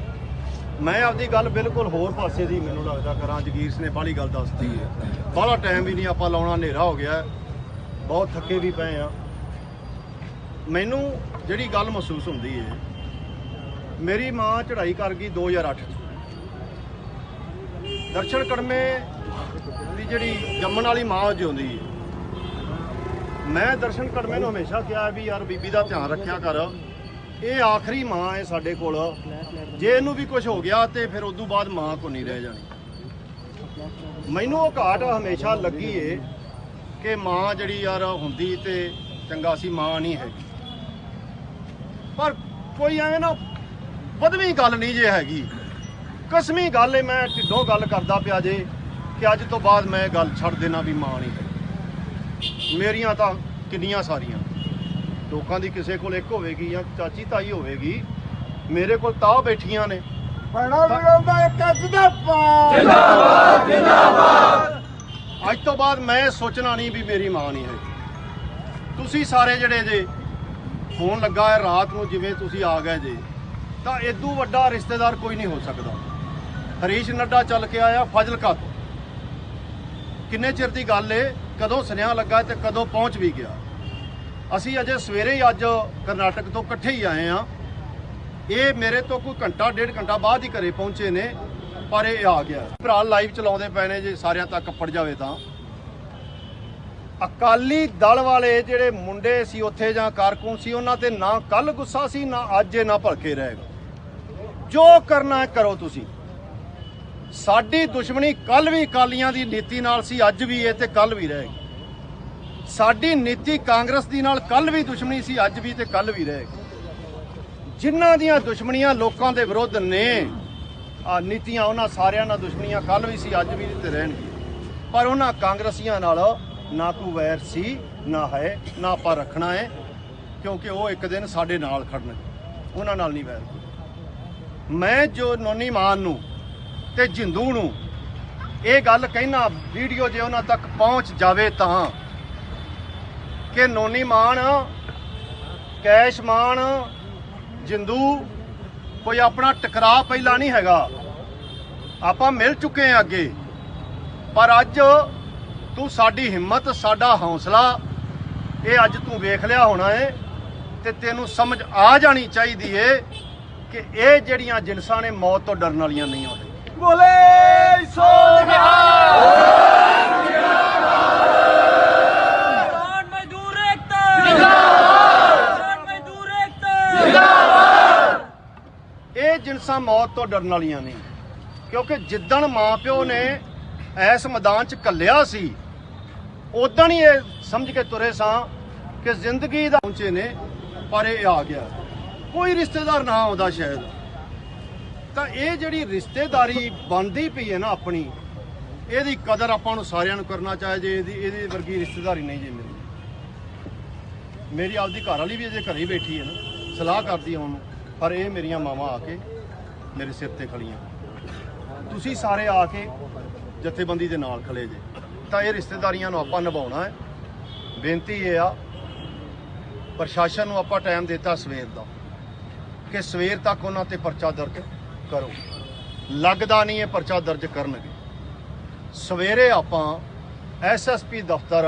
ਮੈਂ ਆਪਦੀ ਗੱਲ ਬਿਲਕੁਲ ਹੋਰ ਪਾਸੇ ਦੀ ਮੈਨੂੰ ਲੱਗਦਾ ਕਰਾਂ। ਜਗੀਰ ਨੇ ਬਾਹਲੀ ਗੱਲ ਦੱਸਦੀ ਹੈ, ਬਾਹਲਾ ਟਾਈਮ ਵੀ ਨਹੀਂ ਆਪਾਂ ਲਾਉਣਾ, ਹਨੇਰਾ ਹੋ ਗਿਆ, ਬਹੁਤ ਥੱਕੇ ਵੀ ਪਏ ਆ। ਮੈਨੂੰ ਜਿਹੜੀ ਗੱਲ ਮਹਿਸੂਸ ਹੁੰਦੀ ਹੈ, ਮੇਰੀ ਮਾਂ ਚੜ੍ਹਾਈ ਕਰ ਗਈ 2008 'ਚ। ਦਰਸ਼ਨ ਕੜਮੇ ਦੀ ਜਿਹੜੀ ਜੰਮਣ ਵਾਲੀ ਮਾਂ ਜਿਉਂਦੀ ਹੈ, ਮੈਂ ਦਰਸ਼ਨ ਕੜਮੇ ਨੂੰ ਹਮੇਸ਼ਾ ਕਿਹਾ ਵੀ ਯਾਰ ਬੀਬੀ ਦਾ ਧਿਆਨ ਰੱਖਿਆ ਕਰ, ਇਹ ਆਖਰੀ ਮਾਂ ਹੈ ਸਾਡੇ ਕੋਲ, ਜੇ ਇਹਨੂੰ ਵੀ ਕੁਝ ਹੋ ਗਿਆ ਤੇ ਫਿਰ ਉਦੋਂ ਬਾਅਦ ਮਾਂ ਕੋ ਨਹੀਂ ਰਹਿ ਜਾਣੀ। ਮੈਨੂੰ ਉਹ ਘਾਟ ਹਮੇਸ਼ਾ ਲੱਗੀ ਏ ਕਿ ਮਾਂ ਜਿਹੜੀ ਯਾਰ ਹੁੰਦੀ ਤੇ ਚੰਗਾ ਸੀ, ਮਾਂ ਨਹੀਂ ਹੈਗੀ। ਪਰ ਕੋਈ ਐਵੇਂ ਨਾ ਵਧਵੀਂ ਗੱਲ ਨਹੀਂ ਜੇ ਹੈਗੀ, ਕਸਮੀ ਗੱਲ ਏ, ਮੈਂ ਢਿੱਡੋਂ ਗੱਲ ਕਰਦਾ ਪਿਆ ਜੇ ਕਿ ਅੱਜ ਤੋਂ ਬਾਅਦ ਮੈਂ ਗੱਲ ਛੱਡ ਦੇਣਾ ਵੀ ਮਾਂ ਨਹੀਂ ਹੈਗੀ। ਮੇਰੀਆਂ ਤਾਂ ਕਿੰਨੀਆਂ ਸਾਰੀਆਂ, ਲੋਕਾਂ ਦੀ ਕਿਸੇ ਕੋਲ ਇੱਕ ਹੋਵੇਗੀ ਜਾਂ ਚਾਚੀ ਤਾਈ ਹੋਵੇਗੀ, ਮੇਰੇ ਕੋਲ ਤਾਂ ਬੈਠੀਆਂ ਨੇ। ਅੱਜ ਤੋਂ ਬਾਅਦ ਮੈਂ ਸੋਚਣਾ ਨਹੀਂ ਵੀ ਮੇਰੀ ਮਾਂ ਨਹੀਂ ਹੈ। ਤੁਸੀਂ ਸਾਰੇ ਜਿਹੜੇ ਜੇ ਫੋਨ ਲੱਗਾ ਹੈ ਰਾਤ ਨੂੰ, ਜਿਵੇਂ ਤੁਸੀਂ ਆ ਗਏ ਜੇ, ਤਾਂ ਇਦੋਂ ਵੱਡਾ ਰਿਸ਼ਤੇਦਾਰ ਕੋਈ ਨਹੀਂ ਹੋ ਸਕਦਾ। ਹਰੀਸ਼ ਨੱਡਾ ਚੱਲ ਕੇ ਆਇਆ ਫਾਜ਼ਿਲਕਾ ਤੋਂ, ਕਿੰਨੇ ਚਿਰ ਦੀ ਗੱਲ ਏ, ਕਦੋਂ ਸੁਨੇਹਾ ਲੱਗਾ ਤੇ ਕਦੋਂ ਪਹੁੰਚ ਵੀ ਗਿਆ। ਅਸੀਂ ਅਜੇ ਸਵੇਰੇ ਹੀ ਅੱਜ ਕਰਨਾਟਕ ਤੋਂ ਇਕੱਠੇ ਹੀ ਆਏ ਆ। ਇਹ ਮੇਰੇ ਤੋਂ ਕੋਈ ਘੰਟਾ ਡੇਢ ਘੰਟਾ ਬਾਅਦ ਹੀ ਘਰੇ ਪਹੁੰਚੇ ਨੇ, ਪਰ ਇਹ ਆ ਗਿਆ। ਭਰਾ ਲਾਈਵ ਚਲਾਉਂਦੇ ਪਏ ਨੇ, ਜੇ ਸਾਰਿਆਂ ਤੱਕ ਪੜ ਜਾਵੇ ਤਾਂ। ਅਕਾਲੀ ਦਲ ਵਾਲੇ ਜਿਹੜੇ ਮੁੰਡੇ ਸੀ ਉੱਥੇ ਜਾਂ ਕਾਰਕੁਨ ਸੀ, ਉਹਨਾਂ ਤੇ ਨਾ ਕੱਲ ਗੁੱਸਾ ਸੀ, ਨਾ ਅੱਜ ਇਹ ਨਾ ਭਲਕੇ ਰਹੇਗਾ। ਜੋ ਕਰਨਾ ਹੈ ਕਰੋ ਤੁਸੀਂ। ਸਾਡੀ ਦੁਸ਼ਮਣੀ ਕੱਲ ਵੀ ਅਕਾਲੀਆਂ ਦੀ ਨੀਤੀ ਨਾਲ ਸੀ, ਅੱਜ ਵੀ ਇਹ ਤੇ ਕੱਲ ਵੀ ਰਹੇਗੀ। ਸਾਡੀ ਨੀਤੀ ਕਾਂਗਰਸ ਦੀ ਨਾਲ ਕੱਲ ਵੀ ਦੁਸ਼ਮਣੀ ਸੀ, ਅੱਜ ਵੀ ਤੇ ਕੱਲ ਵੀ ਰਹੇਗੀ। ਜਿਨ੍ਹਾਂ ਦੀਆਂ ਦੁਸ਼ਮਣੀਆਂ ਲੋਕਾਂ ਦੇ ਵਿਰੁੱਧ ਨੇ ਆ ਨੀਤੀਆਂ, ਉਹਨਾਂ ਸਾਰਿਆਂ ਨਾਲ ਦੁਸ਼ਮਣੀਆਂ ਕੱਲ ਵੀ ਸੀ, ਅੱਜ ਵੀ ਤੇ ਰਹਿਣਗੀ। ਪਰ ਉਹਨਾਂ ਕਾਂਗਰਸੀਆਂ ਨਾਲ ਨਾ ਕੋਈ ਵੈਰ ਸੀ, ਨਾ ਹੈ, ਨਾ ਆਪਾਂ ਰੱਖਣਾ ਹੈ, ਕਿਉਂਕਿ ਉਹ ਇੱਕ ਦਿਨ ਸਾਡੇ ਨਾਲ ਖੜਨਗੇ, ਉਹਨਾਂ ਨਾਲ ਨਹੀਂ ਵੈਰ। ਮੈਂ ਜੋ ਨੋਨੀ ਮਾਨ ਨੂੰ ਤੇ ਜਿੰਦੂ ਨੂੰ ਇਹ ਗੱਲ ਕਹਿਣਾ, ਵੀਡੀਓ ਜੇ ਉਹਨਾਂ ਤੱਕ ਪਹੁੰਚ ਜਾਵੇ ਤਾਂ, ਕਿ ਨੋਨੀ ਮਾਨ, ਕੈਸ਼ ਮਾਨ, ਜਿੰਦੂ ਕੋਈ ਆਪਣਾ ਟਕਰਾਅ ਪਹਿਲਾਂ ਨਹੀਂ ਹੈਗਾ। ਆਪਾਂ ਮਿਲ ਚੁੱਕੇ ਹਾਂ ਅੱਗੇ, ਪਰ ਅੱਜ ਤੂੰ ਸਾਡੀ ਹਿੰਮਤ, ਸਾਡਾ ਹੌਸਲਾ, ਇਹ ਅੱਜ ਤੂੰ ਵੇਖ ਲਿਆ ਹੋਣਾ ਏ, ਤੇ ਤੈਨੂੰ ਸਮਝ ਆ ਜਾਣੀ ਚਾਹੀਦੀ ਏ ਕਿ ਇਹ ਜਿਹੜੀਆਂ ਜਿਨਸਾਂ ਨੇ ਮੌਤ ਤੋਂ ਡਰਨ ਵਾਲੀਆਂ ਨਹੀਂ ਹੋਣਗੀਆਂ। ਬੋਲੇ ਸੋ ਇਹ ਜਿਨਸਾਂ ਮੌਤ ਤੋਂ ਡਰਨ ਵਾਲੀਆਂ ਨਹੀਂ, ਕਿਉਂਕਿ ਜਿੱਦਣ ਮਾਂ ਪਿਓ ਨੇ ਇਸ ਮੈਦਾਨ 'ਚ ਘੱਲਿਆ ਸੀ, ਉਦਣ ਹੀ ਇਹ ਸਮਝ ਕੇ ਤੁਰੇ ਸਾਂ ਕਿ ਜ਼ਿੰਦਗੀ ਦਾ ਪਹੁੰਚੇ ਨੇ, ਪਰ ਇਹ ਆ ਗਿਆ। ਕੋਈ ਰਿਸ਼ਤੇਦਾਰ ਨਾ ਆਉਂਦਾ ਸ਼ਾਇਦ, ਤਾਂ ਇਹ ਜਿਹੜੀ ਰਿਸ਼ਤੇਦਾਰੀ ਬਣਦੀ ਪਈ ਹੈ ਨਾ ਆਪਣੀ, ਇਹਦੀ ਕਦਰ ਆਪਾਂ ਨੂੰ ਸਾਰਿਆਂ ਨੂੰ ਕਰਨਾ ਚਾਹੀਏ। ਇਹਦੀ ਵਰਗੀ ਰਿਸ਼ਤੇਦਾਰੀ ਨਹੀਂ ਜੇ ਮਿਲਦੀ। ਮੇਰੀ ਆਪਦੀ ਘਰ ਵਾਲੀ ਵੀ ਅਜੇ ਘਰੇ ਹੀ ਬੈਠੀ ਹੈ ਨਾ, ਸਲਾਹ ਕਰਦੀ ਉਹਨੂੰ, ਪਰ ਇਹ ਮੇਰੀਆਂ ਮਾਵਾਂ ਆ ਕੇ ਮੇਰੇ ਸਿਰ ਤੇ ਖੜੀਆਂ। ਤੁਸੀਂ ਸਾਰੇ ਆ ਕੇ ਜਥੇਬੰਦੀ ਦੇ ਨਾਲ ਖੜੇ ਜੇ, ਤਾਂ ਇਹ ਰਿਸ਼ਤੇਦਾਰੀਆਂ ਨੂੰ ਆਪਾਂ ਨਿਭਾਉਣਾ ਹੈ। ਬੇਨਤੀ ਇਹ ਆ, ਪ੍ਰਸ਼ਾਸਨ ਨੂੰ ਆਪਾਂ ਟਾਈਮ ਦਿੱਤਾ ਸਵੇਰ ਦਾ, ਕਿ ਸਵੇਰ ਤੱਕ ਉਹਨਾਂ ਤੇ ਪਰਚਾ ਦਰਜ ਕਰੋ। ਲੱਗਦਾ ਨਹੀਂ ਇਹ ਪਰਚਾ ਦਰਜ ਕਰਨਗੇ। ਸਵੇਰੇ ਆਪਾਂ ਐਸਐਸਪੀ ਦਫ਼ਤਰ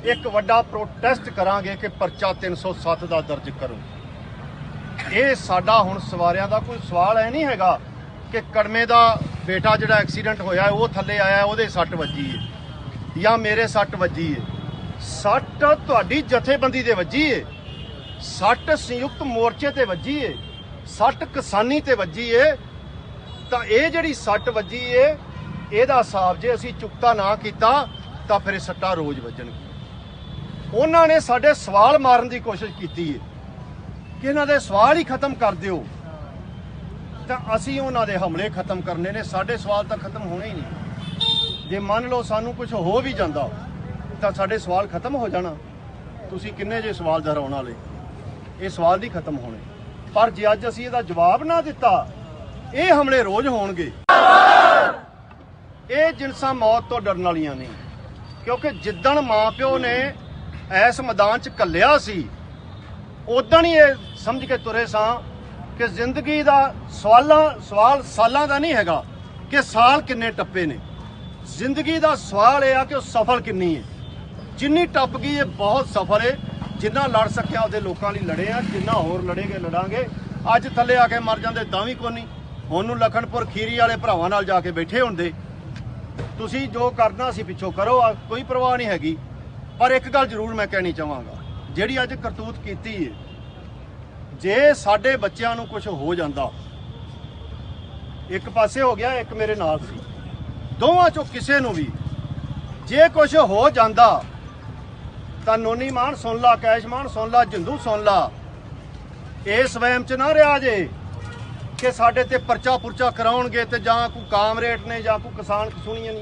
ਇੱਕ ਵੱਡਾ ਪ੍ਰੋਟੈਸਟ ਕਰਾਂਗੇ ਕਿ ਪਰਚਾ 307 ਦਾ ਦਰਜ ਕਰੋ। ਇਹ ਸਾਡਾ ਹੁਣ ਸਵਾਰਿਆਂ ਦਾ ਕੋਈ ਸਵਾਲ ਹੈ ਨਹੀਂ ਹੈਗਾ ਕਿ ਕੜਮੇ ਦਾ ਬੇਟਾ ਜਿਹੜਾ ਐਕਸੀਡੈਂਟ ਹੋਇਆ ਉਹ ਥੱਲੇ ਆਇਆ, ਉਹਦੇ ਸੱਟ ਵੱਜੀ ਹੈ ਜਾਂ ਮੇਰੇ ਸੱਟ ਵੱਜੀ ਹੈ। ਸੱਟ ਤੁਹਾਡੀ ਜਥੇਬੰਦੀ ਦੇ ਵੱਜੀ ਹੈ, ਸੱਟ ਸੰਯੁਕਤ ਮੋਰਚੇ ਤੇ ਵੱਜੀ ਹੈ, ਸੱਟ ਕਿਸਾਨੀ ਤੇ ਵੱਜੀ ਹੈ। ਤਾਂ ਇਹ ਜਿਹੜੀ ਸੱਟ ਵੱਜੀ ਹੈ, ਇਹਦਾ ਹਿਸਾਬ ਜੇ ਅਸੀਂ ਚੁਕਤਾ ਨਾ ਕੀਤਾ ਤਾਂ ਫਿਰ ਇਹ ਸੱਟਾਂ ਰੋਜ਼ ਵੱਜਣਗੀਆਂ। ਉਹਨਾਂ ਨੇ ਸਾਡੇ ਸਵਾਲ ਮਾਰਨ ਦੀ ਕੋਸ਼ਿਸ਼ ਕੀਤੀ ਹੈ ਕਿ ਇਹਨਾਂ ਦੇ ਸਵਾਲ ਹੀ ਖਤਮ ਕਰ ਦਿਓ, ਤਾਂ ਅਸੀਂ ਉਹਨਾਂ ਦੇ ਹਮਲੇ ਖਤਮ ਕਰਨੇ ਨੇ। ਸਾਡੇ ਸਵਾਲ ਤਾਂ ਖਤਮ ਹੋਣੇ ਹੀ ਨਹੀਂ। ਜੇ ਮੰਨ ਲਓ ਸਾਨੂੰ ਕੁਝ ਹੋ ਵੀ ਜਾਂਦਾ ਤਾਂ ਸਾਡੇ ਸਵਾਲ ਖਤਮ ਹੋ ਜਾਣਾ। ਤੁਸੀਂ ਕਿੰਨੇ ਜੇ ਸਵਾਲ ਦੁਹਰਾਉਣ ਵਾਲੇ, ਇਹ ਸਵਾਲ ਨਹੀਂ ਖਤਮ ਹੋਣੇ। ਪਰ ਜੇ ਅੱਜ ਅਸੀਂ ਇਹਦਾ ਜਵਾਬ ਨਾ ਦਿੱਤਾ, ਇਹ ਹਮਲੇ ਰੋਜ਼ ਹੋਣਗੇ। ਇਹ ਜਿਨਸਾਂ ਮੌਤ ਤੋਂ ਡਰਨ ਵਾਲੀਆਂ ਨਹੀਂ, ਕਿਉਂਕਿ ਜਿੱਦਣ ਮਾਂ ਪਿਓ ਨੇ ਇਸ ਮੈਦਾਨ 'ਚ ਘੱਲਿਆ ਸੀ, ਉਦਣ ਹੀ ਇਹ ਸਮਝ ਕੇ ਤੁਰੇ ਸਾਂ ਕਿ ਜ਼ਿੰਦਗੀ ਦਾ ਸਵਾਲ ਸਾਲਾਂ ਦਾ ਨਹੀਂ ਹੈਗਾ ਕਿ ਸਾਲ ਕਿੰਨੇ ਟੱਪੇ ਨੇ। ਜ਼ਿੰਦਗੀ ਦਾ ਸਵਾਲ ਇਹ ਆ ਕਿ ਉਹ ਸਫਲ ਕਿੰਨੀ ਹੈ। ਜਿੰਨੀ ਟੱਪ ਗਈ ਇਹ ਬਹੁਤ ਸਫਲ ਹੈ। ਜਿੰਨਾ ਲੜ ਸਕਿਆ ਉਹਦੇ ਲੋਕਾਂ ਲਈ ਲੜੇ ਆ, ਜਿੰਨਾ ਹੋਰ ਲੜੇਗੇ ਲੜਾਂਗੇ। ਅੱਜ ਥੱਲੇ ਆ ਕੇ ਮਰ ਜਾਂਦੇ ਤਾਂ ਵੀ ਕੋਈ ਨਹੀਂ। ਹੁਣ ਨੂੰ ਲਖਨਪੁਰ ਖੀਰੀ ਵਾਲੇ ਭਰਾਵਾਂ ਨਾਲ ਜਾ ਕੇ ਬੈਠੇ ਹੁੰਦੇ। ਤੁਸੀਂ ਜੋ ਕਰਨਾ ਸੀ ਪਿੱਛੋਂ ਕਰੋ, ਕੋਈ ਪਰਵਾਹ ਨਹੀਂ ਹੈਗੀ। ਪਰ ਇੱਕ ਗੱਲ ਜ਼ਰੂਰ ਮੈਂ ਕਹਿਣੀ ਚਾਹਾਂਗਾ, ਜਿਹੜੀ ਅੱਜ ਕਰਤੂਤ ਕੀਤੀ ਹੈ, ਜੇ ਸਾਡੇ ਬੱਚਿਆਂ ਨੂੰ ਕੁਝ ਹੋ ਜਾਂਦਾ, ਇੱਕ ਪਾਸੇ ਹੋ ਗਿਆ, ਇੱਕ ਮੇਰੇ ਨਾਲ ਸੀ, ਦੋਵਾਂ ਚੋਂ ਕਿਸੇ ਨੂੰ ਵੀ ਜੇ ਕੁਝ ਹੋ ਜਾਂਦਾ ਤਾਂ ਨੋਨੀ ਮਾਨ ਸੁਣ ਲਾ, ਕੈਸ਼ ਮਾਨ ਸੁਣ ਲਾ, ਜਿੰਦੂ ਸੁਣ ਲਾ, ਇਸ ਵਹਿਮ ਚ ਨਾ ਰਿਹਾ ਜੇ ਕਿ ਸਾਡੇ ਤੇ ਪਰਚਾ ਪੁਰਚਾ ਕਰਾਉਣਗੇ ਤੇ ਜਾਂ ਕੋਈ ਕਾਮਰੇਡ ਨੇ ਜਾਂ ਕੋਈ ਕਿਸਾਨ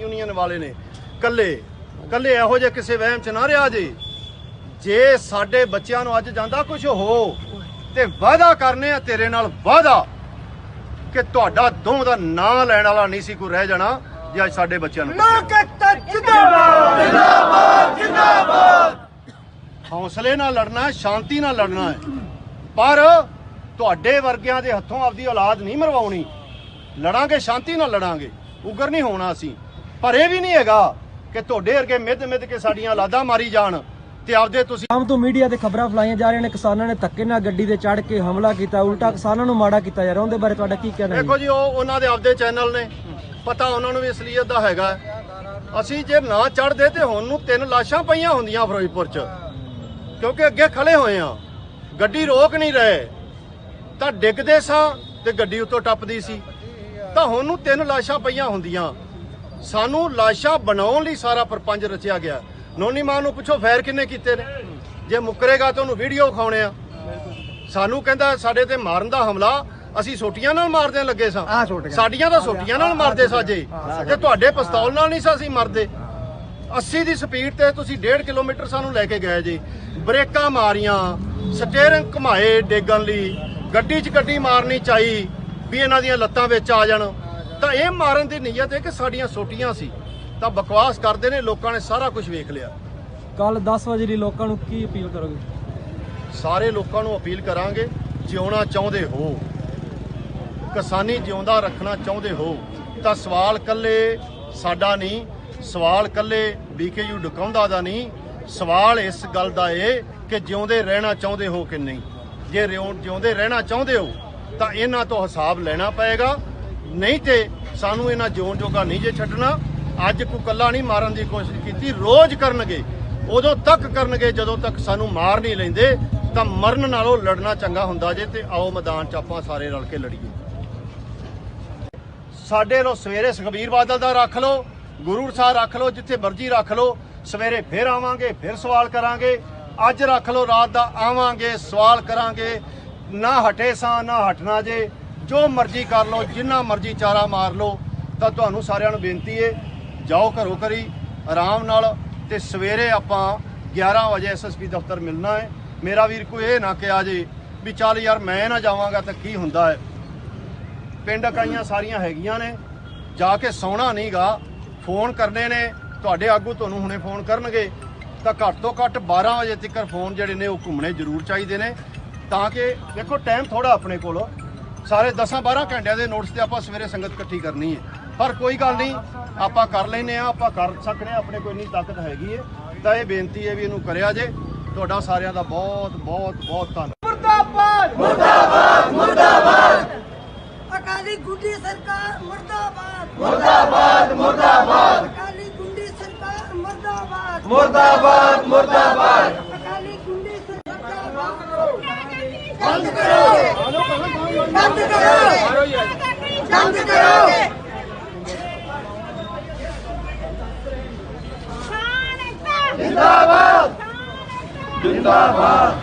ਯੂਨੀਅਨ ਵਾਲੇ ਨੇ। ਕੱਲੇ ਇਹੋ ਜਿਹੇ ਕਿਸੇ ਵਹਿਮ ਚ ਨਾ ਰਿਹਾ ਜੇ ਸਾਡੇ ਬੱਚਿਆਂ ਨੂੰ ਅੱਜ ਜਾਂਦਾ ਕੁਝ ਹੋ ਤੇ ਵਾਅਦਾ ਕਰਨੇ ਆ ਤੇਰੇ ਨਾਲ, ਵਾਅਦਾ ਕਿ ਤੁਹਾਡਾ ਦੋਵਾਂ ਦਾ ਨਾਂ ਲੈਣ ਵਾਲਾ ਨਹੀਂ ਸੀ ਕੋਈ ਰਹਿ ਜਾਣਾ ਜੇ ਅੱਜ ਸਾਡੇ ਬੱਚਿਆਂ ਨੂੰ। ਹੌਸਲੇ ਨਾਲ ਲੜਨਾ ਹੈ, ਸ਼ਾਂਤੀ ਨਾਲ ਲੜਨਾ ਹੈ, ਪਰ ਤੁਹਾਡੇ ਵਰਗਿਆਂ ਦੇ ਹੱਥੋਂ ਆਪਦੀ ਔਲਾਦ ਨਹੀਂ ਮਰਵਾਉਣੀ। ਲੜਾਂਗੇ, ਸ਼ਾਂਤੀ ਨਾਲ ਲੜਾਂਗੇ, ਉਗਰ ਨਹੀਂ ਹੋਣਾ ਅਸੀਂ। ਪਰ ਇਹ ਵੀ ਨਹੀਂ ਹੈਗਾ ਕਿ ਤੁਹਾਡੇ ਵਰਗੇ ਮਿੱਧ ਕੇ ਸਾਡੀਆਂ ਔਲਾਦਾਂ ਮਾਰੀ ਜਾਣ ਤੇ ਆਪਦੇ ਤੁਸੀਂ। ਆਮ ਤੋਂ ਮੀਡੀਆ ਤੇ ਖਬਰਾਂ ਫਲਾਈਆਂ ਜਾ ਰਹੀਆਂ ਨੇ ਕਿਸਾਨਾਂ ਨੇ ਧੱਕੇ ਨਾਲ ਗੱਡੀ ਤੇ ਚੜ੍ਹ ਕੇ ਹਮਲਾ ਕੀਤਾ, ਉਲਟਾ ਕਿਸਾਨਾਂ ਨੂੰ ਮਾੜਾ ਕੀਤਾ ਜਾ ਰਿਹਾ। ਉਹਦੇ ਬਾਰੇ ਤੁਹਾਡਾ ਕੀ ਕਹਿਣਾ ਹੈ? ਦੇਖੋ ਜੀ, ਉਹ ਉਹਨਾਂ ਦੇ ਆਪਦੇ ਚੈਨਲ ਨੇ, ਪਤਾ ਉਹਨਾਂ ਨੂੰ ਵੀ ਅਸਲੀਅਤ ਦਾ ਹੈਗਾ। ਅਸੀਂ ਜੇ ਨਾ ਚੜ੍ਹਦੇ ਤੇ ਹੁਣ ਨੂੰ 3 ਲਾਸ਼ਾਂ ਪਈਆਂ ਹੁੰਦੀਆਂ ਫਿਰੋਜ਼ਪੁਰ 'ਚ, ਕਿਉਂਕਿ ਅੱਗੇ ਖੜੇ ਹੋਏ ਆ, ਗੱਡੀ ਰੋਕ ਨਹੀਂ ਰਹੇ, ਤਾਂ ਡਿੱਗਦੇ ਸਾਂ ਤੇ ਗੱਡੀ ਉੱਤੋਂ ਟੱਪਦੀ ਸੀ, ਤਾਂ ਹੁਣ ਨੂੰ 3 ਲਾਸ਼ਾਂ ਪਈਆਂ ਹੁੰਦੀਆਂ। ਸਾਨੂੰ ਲਾਸ਼ਾਂ ਬਣਾਉਣ ਲਈ ਸਾਰਾ ਪ੍ਰਪੰਚ ਰਚਿਆ ਗਿਆ। ਨੋਨੀ ਮਾਨ ਨੂੰ ਪੁੱਛੋ ਫੈਰ ਕਿੰਨੇ ਕੀਤੇ ਨੇ, ਜੇ ਮੁੱਕਰੇਗਾ ਤਾਂ ਉਹਨੂੰ ਵੀਡੀਓ ਵਿਖਾਉਣੇ ਆ। ਸਾਨੂੰ ਕਹਿੰਦਾ ਸਾਡੇ ਤੇ ਮਾਰਨ ਦਾ ਹਮਲਾ ਅਸੀਂ ਸੋਟੀਆਂ ਨਾਲ ਮਾਰਦੇ ਲੱਗੇ ਸਾਂ, ਸਾਡੀਆਂ ਤਾਂ ਸੋਟੀਆਂ ਨਾਲ ਮਾਰਦੇ ਸਾਜੇ, ਤੇ ਤੁਹਾਡੇ ਪਿਸਤੌਲ ਨਾਲ ਨਹੀਂ ਸਾਂ ਅਸੀਂ ਮਰਦੇ। 80 ਦੀ ਸਪੀਡ ਤੇ ਤੁਸੀਂ 1.5 ਕਿਲੋਮੀਟਰ ਸਾਨੂੰ ਲੈ ਕੇ ਗਏ ਜੀ, ਬ੍ਰੇਕਾਂ ਮਾਰੀਆਂ, ਸਟੀਅਰਿੰਗ ਘੁਮਾਏ ਡੇਗਣ ਲਈ, ਗੱਡੀ 'ਚ ਗੱਡੀ ਮਾਰਨੀ ਚਾਹੀ ਵੀ ਇਹਨਾਂ ਦੀਆਂ ਲੱਤਾਂ ਵਿੱਚ ਆ ਜਾਣ। ਤਾਂ ਇਹ ਮਾਰਨ ਦੀ ਨੀਅਤ ਹੈ ਕਿ ਸਾਡੀਆਂ ਸੋਟੀਆਂ ਸੀ। ਤਾਂ ਬਕਵਾਸ ਕਰਦੇ ਨੇ, ਲੋਕਾਂ ਨੇ ਸਾਰਾ ਕੁਝ ਵੇਖ ਲਿਆ। ਕੱਲ 10 ਵਜੇ ਲਈ ਲੋਕਾਂ ਨੂੰ ਕੀ ਅਪੀਲ ਕਰੋਗੇ? ਸਾਰੇ ਲੋਕਾਂ ਨੂੰ ਅਪੀਲ ਕਰਾਂਗੇ, ਜਿਉਣਾ ਚਾਹੁੰਦੇ ਹੋ, ਕਿਸਾਨੀ ਜਿਉਂਦਾ ਰੱਖਣਾ ਚਾਹੁੰਦੇ ਹੋ, ਤਾਂ ਸਵਾਲ ਕੱਲੇ ਸਾਡਾ ਨਹੀਂ, ਸਵਾਲ ਕੱਲੇ BKU ਡਕਾਉਂਦਾ ਦਾ ਨਹੀਂ, ਸਵਾਲ ਇਸ ਗੱਲ ਦਾ ਏ ਕਿ ਜਿਉਂਦੇ ਰਹਿਣਾ ਚਾਹੁੰਦੇ ਹੋ ਕਿ ਨਹੀਂ। ਜੇ ਜਿਉਂਦੇ ਰਹਿਣਾ ਚਾਹੁੰਦੇ ਹੋ ਤਾਂ ਇਹਨਾਂ ਤੋਂ ਹਿਸਾਬ ਲੈਣਾ ਪਏਗਾ, ਨਹੀਂ ਤੇ ਸਾਨੂੰ ਇਹਨਾਂ ਜਿਉਣ ਜੋਗਾ ਨਹੀਂ ਜੇ ਛੱਡਣਾ। ਅੱਜ ਕੋਈ ਕੱਲਾ ਨਹੀਂ ਮਾਰਨ ਦੀ ਕੋਸ਼ਿਸ਼ ਕੀਤੀ, ਰੋਜ਼ ਕਰਨਗੇ, ਉਦੋਂ ਤੱਕ ਕਰਨਗੇ ਜਦੋਂ ਤੱਕ ਸਾਨੂੰ ਮਾਰ ਨਹੀਂ ਲੈਂਦੇ। ਤਾਂ ਮਰਨ ਨਾਲੋਂ ਲੜਨਾ ਚੰਗਾ ਹੁੰਦਾ ਜੇ। ਤੇ ਆਓ ਮੈਦਾਨ 'ਚ ਆਪਾਂ ਸਾਰੇ ਰਲ ਕੇ ਲੜੀਏ। ਸਾਡੇ ਲੋ ਸਵੇਰੇ ਸੁਖਬੀਰ ਬਾਦਲ ਦਾ ਰੱਖ ਲਓ, ਗੁਰੂ ਸਾਹਿਬ ਰੱਖ ਲਓ, ਜਿੱਥੇ ਮਰਜ਼ੀ ਰੱਖ ਲਓ, ਸਵੇਰੇ ਫਿਰ ਆਵਾਂਗੇ, ਫਿਰ ਸਵਾਲ ਕਰਾਂਗੇ। ਅੱਜ ਰੱਖ ਲਓ, ਰਾਤ ਦਾ ਆਵਾਂਗੇ, ਸਵਾਲ ਕਰਾਂਗੇ। ਨਾ ਹਟੇ ਸਾਂ, ਨਾ ਹਟਣਾ ਜੇ, ਜੋ ਮਰਜ਼ੀ ਕਰ ਲਓ, ਜਿੰਨਾ ਮਰਜ਼ੀ ਚਾਰਾ ਮਾਰ ਲਓ। ਤਾਂ ਤੁਹਾਨੂੰ ਸਾਰਿਆਂ ਨੂੰ ਬੇਨਤੀ ਹੈ, ਜਾਓ ਘਰੋਂ ਘਰੀ ਆਰਾਮ ਨਾਲ, ਤੇ ਸਵੇਰੇ ਆਪਾਂ 11 ਵਜੇ SSP ਦਫ਼ਤਰ ਮਿਲਣਾ ਹੈ। ਮੇਰਾ ਵੀਰ ਕੋਈ ਇਹ ਨਾ ਕਿਹਾ ਜੇ ਵੀ ਚੱਲ ਯਾਰ ਮੈਂ ਨਾ ਜਾਵਾਂਗਾ ਤਾਂ ਕੀ ਹੁੰਦਾ ਹੈ। ਪਿੰਡ ਇਕਾਈਆਂ ਸਾਰੀਆਂ ਹੈਗੀਆਂ ਨੇ, ਜਾ ਕੇ ਸੌਣਾ ਨਹੀਂਗਾ, ਫੋਨ ਕਰਨੇ ਨੇ, ਤੁਹਾਡੇ ਆਗੂ ਤੁਹਾਨੂੰ ਹੁਣੇ ਫੋਨ ਕਰਨਗੇ। ਤਾਂ ਘੱਟ ਤੋਂ ਘੱਟ 12 ਵਜੇ ਤੱਕ ਫੋਨ ਜਿਹੜੇ ਨੇ ਉਹ ਘੁੰਮਣੇ ਜ਼ਰੂਰ ਚਾਹੀਦੇ ਨੇ, ਤਾਂ ਕਿ ਦੇਖੋ ਟਾਈਮ ਥੋੜਾ ਆਪਣੇ ਕੋਲ, ਸਾਰੇ 10-12 ਘੰਟਿਆਂ ਦੇ ਨੋਟਿਸ ਤੇ ਆਪਾਂ ਸਵੇਰੇ ਸੰਗਤ ਇਕੱਠੀ ਕਰਨੀ ਹੈ। ਪਰ ਕੋਈ ਗੱਲ ਨਹੀਂ, ਆਪਾਂ ਕਰ ਲੈਨੇ ਆ, ਆਪਾਂ ਕਰ ਸਕਨੇ ਆ, ਆਪਣੇ ਕੋਈ ਨਹੀਂ ਤਾਕਤ ਹੈਗੀ ਹੈ। ਤਾਂ ਇਹ ਬੇਨਤੀ ਹੈ ਵੀ ਇਹਨੂੰ ਕਰਿਆ ਜੇ। ਤੁਹਾਡਾ ਸਾਰਿਆਂ ਦਾ ਬਹੁਤ ਬਹੁਤ ਬਹੁਤ ਧੰਨਵਾਦ। ਮੁਰਦਾਬਾਦ ਮੁਰਦਾਬਾਦ ਮੁਰਦਾਬਾਦ। ਅਕਾਲੀ ਗੁੰਡੀ ਸਰਕਾਰ ਮੁਰਦਾਬਾਦ ਮੁਰਦਾਬਾਦ ਮੁਰਦਾਬਾਦ। ਅਕਾਲੀ ਗੁੰਡੀ ਸਰਕਾਰ ਮੁਰਦਾਬਾਦ ਮੁਰਦਾਬਾਦ ਮੁਰਦਾਬਾਦ। ਅਕਾਲੀ ਗੁੰਡੀ ਸਰਕਾਰ ਬੰਦ ਕਰੋ ਬੰਦ ਕਰੋ ਬੰਦ ਕਰੋ। ਜਿੰਦਾਬਾਦ ਜਿੰਦਾਬਾਦ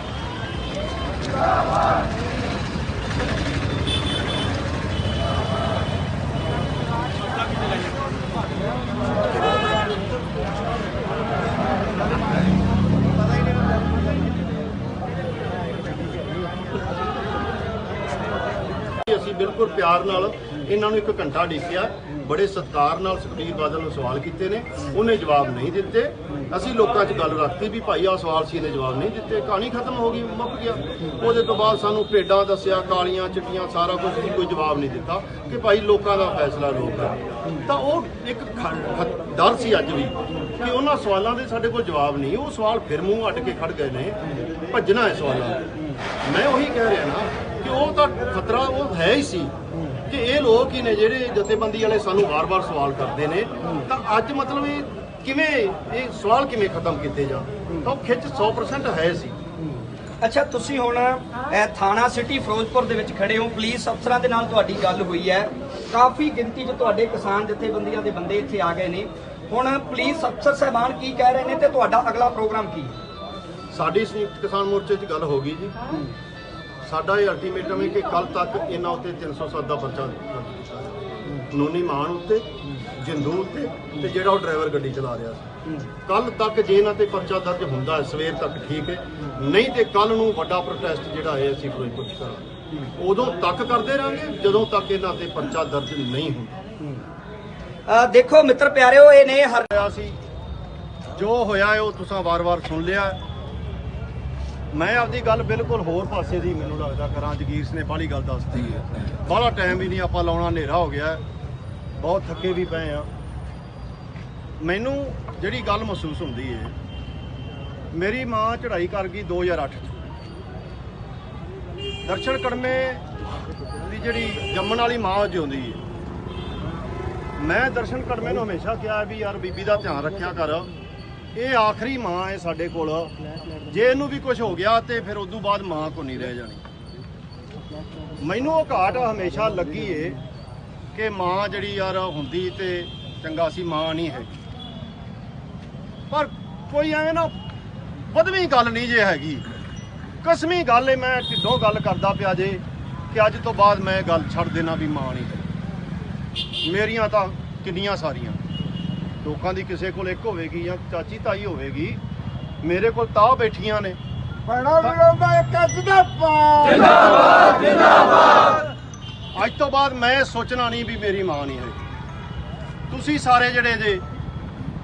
ਜਿੰਦਾਬਾਦ। ਅਸੀਂ ਅਸੀਂ ਬਿਲਕੁਲ ਪਿਆਰ ਨਾਲ ਇਹਨਾਂ ਨੂੰ 1 ਘੰਟਾ ਡਿੱਕਿਆ, ਬੜੇ ਸਤਿਕਾਰ ਨਾਲ ਸੁਖਬੀਰ ਬਾਦਲ ਨੂੰ ਸਵਾਲ ਕੀਤੇ ਨੇ, ਉਹਨੇ ਜਵਾਬ ਨਹੀਂ ਦਿੱਤੇ। ਅਸੀਂ ਲੋਕਾਂ 'ਚ ਗੱਲ ਰੱਖਤੀ ਵੀ ਭਾਈ ਆਹ ਸਵਾਲ ਸੀ, ਇਹਨੇ ਜਵਾਬ ਨਹੀਂ ਦਿੱਤੇ, ਕਹਾਣੀ ਖਤਮ ਹੋ ਗਈ, ਮੁੱਕ ਗਿਆ। ਉਹਦੇ ਤੋਂ ਬਾਅਦ ਸਾਨੂੰ ਭੇਡਾਂ ਦੱਸਿਆ, ਕਾਲੀਆਂ ਚਿੱਟੀਆਂ ਸਾਰਾ ਕੁਝ, ਕੋਈ ਜਵਾਬ ਨਹੀਂ ਦਿੱਤਾ ਕਿ ਭਾਈ ਲੋਕਾਂ ਦਾ ਫੈਸਲਾ ਲੋਕ ਹੈ। ਤਾਂ ਉਹ ਇੱਕ ਡਰ ਸੀ ਅੱਜ ਵੀ ਕਿ ਉਹਨਾਂ ਸਵਾਲਾਂ ਦੇ ਸਾਡੇ ਕੋਲ ਜਵਾਬ ਨਹੀਂ। ਉਹ ਸਵਾਲ ਫਿਰ ਮੂੰਹ ਅੱਡ ਕੇ ਖੜ ਗਏ ਨੇ, ਭੱਜਣਾ ਹੈ ਸਵਾਲਾਂ ਤੋਂ। ਮੈਂ ਉਹੀ ਕਹਿ ਰਿਹਾ ਨਾ ਕਿ ਉਹ ਤਾਂ ਖਤਰਾ ਉਹ ਹੈ ਹੀ ਸੀ ਕਿ ਇਹ ਲੋਕ ਹੀ ਨੇ ਜਿਹੜੇ ਜਥੇਬੰਦੀ ਵਾਲੇ ਸਾਨੂੰ ਵਾਰ-ਵਾਰ ਸਵਾਲ ਕਰਦੇ ਨੇ। ਤਾਂ ਅੱਜ ਮਤਲਬ ਇਹ ਕਿਵੇਂ, ਇਹ ਸਵਾਲ ਕਿਵੇਂ ਖਤਮ ਕੀਤੇ ਜਾਣ, ਤਾਂ ਉਹ ਖਿੱਚ 100% ਹੈ ਸੀ। ਅੱਛਾ, ਤੁਸੀਂ ਹੁਣ ਥਾਣਾ ਸਿਟੀ ਫਿਰੋਜ਼ਪੁਰ ਦੇ ਵਿੱਚ ਖੜੇ ਹੋ, ਪੁਲਿਸ ਅਫਸਰਾਂ ਦੇ ਨਾਲ ਤੁਹਾਡੀ ਗੱਲ ਹੋਈ ਹੈ, ਕਾਫੀ ਗਿਣਤੀ 'ਚ ਤੁਹਾਡੇ ਕਿਸਾਨ ਜਥੇਬੰਦੀਆਂ ਦੇ ਬੰਦੇ ਇੱਥੇ ਆ ਗਏ ਨੇ। ਹੁਣ ਪੁਲਿਸ ਅਫਸਰ ਸਾਹਿਬਾਨ ਕੀ ਕਹਿ ਰਹੇ ਨੇ ਤੇ ਤੁਹਾਡਾ ਅਗਲਾ ਪ੍ਰੋਗਰਾਮ ਕੀ ਹੈ? ਸਾਡੀ ਸੰਯੁਕਤ ਕਿਸਾਨ ਮੋਰਚੇ 'ਚ ਗੱਲ ਹੋ ਗਈ ਜੀ। ਸਾਡਾ ਇਹ ਅਲਟੀਮੇਟਮ ਹੈ ਕਿ ਕੱਲ ਤੱਕ ਇਹਨਾਂ ਉੱਤੇ 307 ਦਾ ਪਰਚਾ ਦਰਜ ਕੀਤਾ ਜਾਵੇ, ਨੋਨੀ ਮਾਨ ਉੱਤੇ, ਜਿੰਦੂ ਉੱਤੇ ਤੇ ਜਿਹੜਾ ਉਹ ਡਰਾਈਵਰ ਗੱਡੀ ਚਲਾ ਰਿਹਾ ਸੀ। ਕੱਲ ਤੱਕ ਜੇ ਇਹਨਾਂ ਤੇ ਪਰਚਾ ਦਰਜ ਹੁੰਦਾ ਹੈ ਸਵੇਰ ਤੱਕ ਠੀਕ ਹੈ, ਨਹੀਂ ਤੇ ਕੱਲ ਨੂੰ ਵੱਡਾ ਪ੍ਰੋਟੈਸਟ ਜਿਹੜਾ ਹੈ ਅਸੀਂ ਫਿਰੋਜ਼ਪੁਰ 'ਚ ਕਰਾਂਗੇ। ਉਦੋਂ ਤੱਕ ਕਰਦੇ ਰਹਾਂਗੇ ਜਦੋਂ ਤੱਕ ਇਹਨਾਂ ਤੇ ਪਰਚਾ ਦਰਜ ਨਹੀਂ ਹੁੰਦਾ। ਦੇਖੋ ਮਿੱਤਰ ਪਿਆਰਿਓ, ਇਹ ਨੇ ਹੋਇਆ ਸੀ, ਜੋ ਹੋਇਆ ਉਹ ਤੁਸੀਂ ਵਾਰ-ਵਾਰ ਸੁਣ ਲਿਆ। ਮੈਂ ਆਪਦੀ ਗੱਲ ਬਿਲਕੁਲ ਹੋਰ ਪਾਸੇ ਦੀ ਮੈਨੂੰ ਲੱਗਦਾ ਕਰਾਂ। ਜਗੀਰ ਸਿੰਘ ਨੇ ਬਾਹਲੀ ਗੱਲ ਦੱਸਦੀ ਹੈ, ਬਾਹਲਾ ਟਾਈਮ ਵੀ ਨਹੀਂ ਆਪਾਂ ਲਾਉਣਾ, ਹਨੇਰਾ ਹੋ ਗਿਆ, ਬਹੁਤ ਥੱਕੇ ਵੀ ਪਏ ਆ। ਮੈਨੂੰ ਜਿਹੜੀ ਗੱਲ ਮਹਿਸੂਸ ਹੁੰਦੀ ਹੈ, ਮੇਰੀ ਮਾਂ ਚੜ੍ਹਾਈ ਕਰ ਗਈ 2008 'ਚ। ਦਰਸ਼ਨ ਕੜਮੇ ਦੀ ਜਿਹੜੀ ਜੰਮਣ ਵਾਲੀ ਮਾਂ ਜਿਉਂਦੀ ਹੈ। ਮੈਂ ਦਰਸ਼ਨ ਕੜਮੇ ਨੂੰ ਹਮੇਸ਼ਾ ਕਿਹਾ ਵੀ ਯਾਰ ਬੀਬੀ ਦਾ ਧਿਆਨ ਰੱਖਿਆ ਕਰ, ਇਹ ਆਖਰੀ ਮਾਂ ਹੈ ਸਾਡੇ ਕੋਲ, ਜੇ ਇਹਨੂੰ ਵੀ ਕੁਝ ਹੋ ਗਿਆ ਤੇ ਫਿਰ ਉਦੋਂ ਬਾਅਦ ਮਾਂ ਕੋ ਨਹੀਂ ਰਹਿ ਜਾਣੀ। ਮੈਨੂੰ ਉਹ ਘਾਟ ਹਮੇਸ਼ਾ ਲੱਗੀ ਏ ਕਿ ਮਾਂ ਜਿਹੜੀ ਯਾਰ ਹੁੰਦੀ ਤੇ ਚੰਗਾ ਸੀ, ਮਾਂ ਨਹੀਂ ਹੈ। ਪਰ ਕੋਈ ਐਵੇਂ ਨਾ ਵਧਵੀਂ ਗੱਲ ਨਹੀਂ ਜੇ ਹੈਗੀ, ਕਸਮੀ ਗੱਲ ਏ, ਮੈਂ ਢਿੱਡੋਂ ਗੱਲ ਕਰਦਾ ਪਿਆ ਜੇ ਕਿ ਅੱਜ ਤੋਂ ਬਾਅਦ ਮੈਂ ਗੱਲ ਛੱਡ ਦੇਣਾ ਵੀ ਮਾਂ ਨਹੀਂ ਹੈ। ਮੇਰੀਆਂ ਤਾਂ ਕਿੰਨੀਆਂ ਸਾਰੀਆਂ, ਲੋਕਾਂ ਦੀ ਕਿਸੇ ਕੋਲ ਇੱਕ ਹੋਵੇਗੀ ਜਾਂ ਚਾਚੀ ਤਾਈ ਹੋਵੇਗੀ, ਮੇਰੇ ਕੋਲ ਤਾਂ ਬੈਠੀਆਂ ਨੇ। ਅੱਜ ਤੋਂ ਬਾਅਦ ਮੈਂ ਸੋਚਣਾ ਨਹੀਂ ਵੀ ਮੇਰੀ ਮਾਂ ਨਹੀਂ ਹੈ। ਤੁਸੀਂ ਸਾਰੇ ਜਿਹੜੇ ਜੇ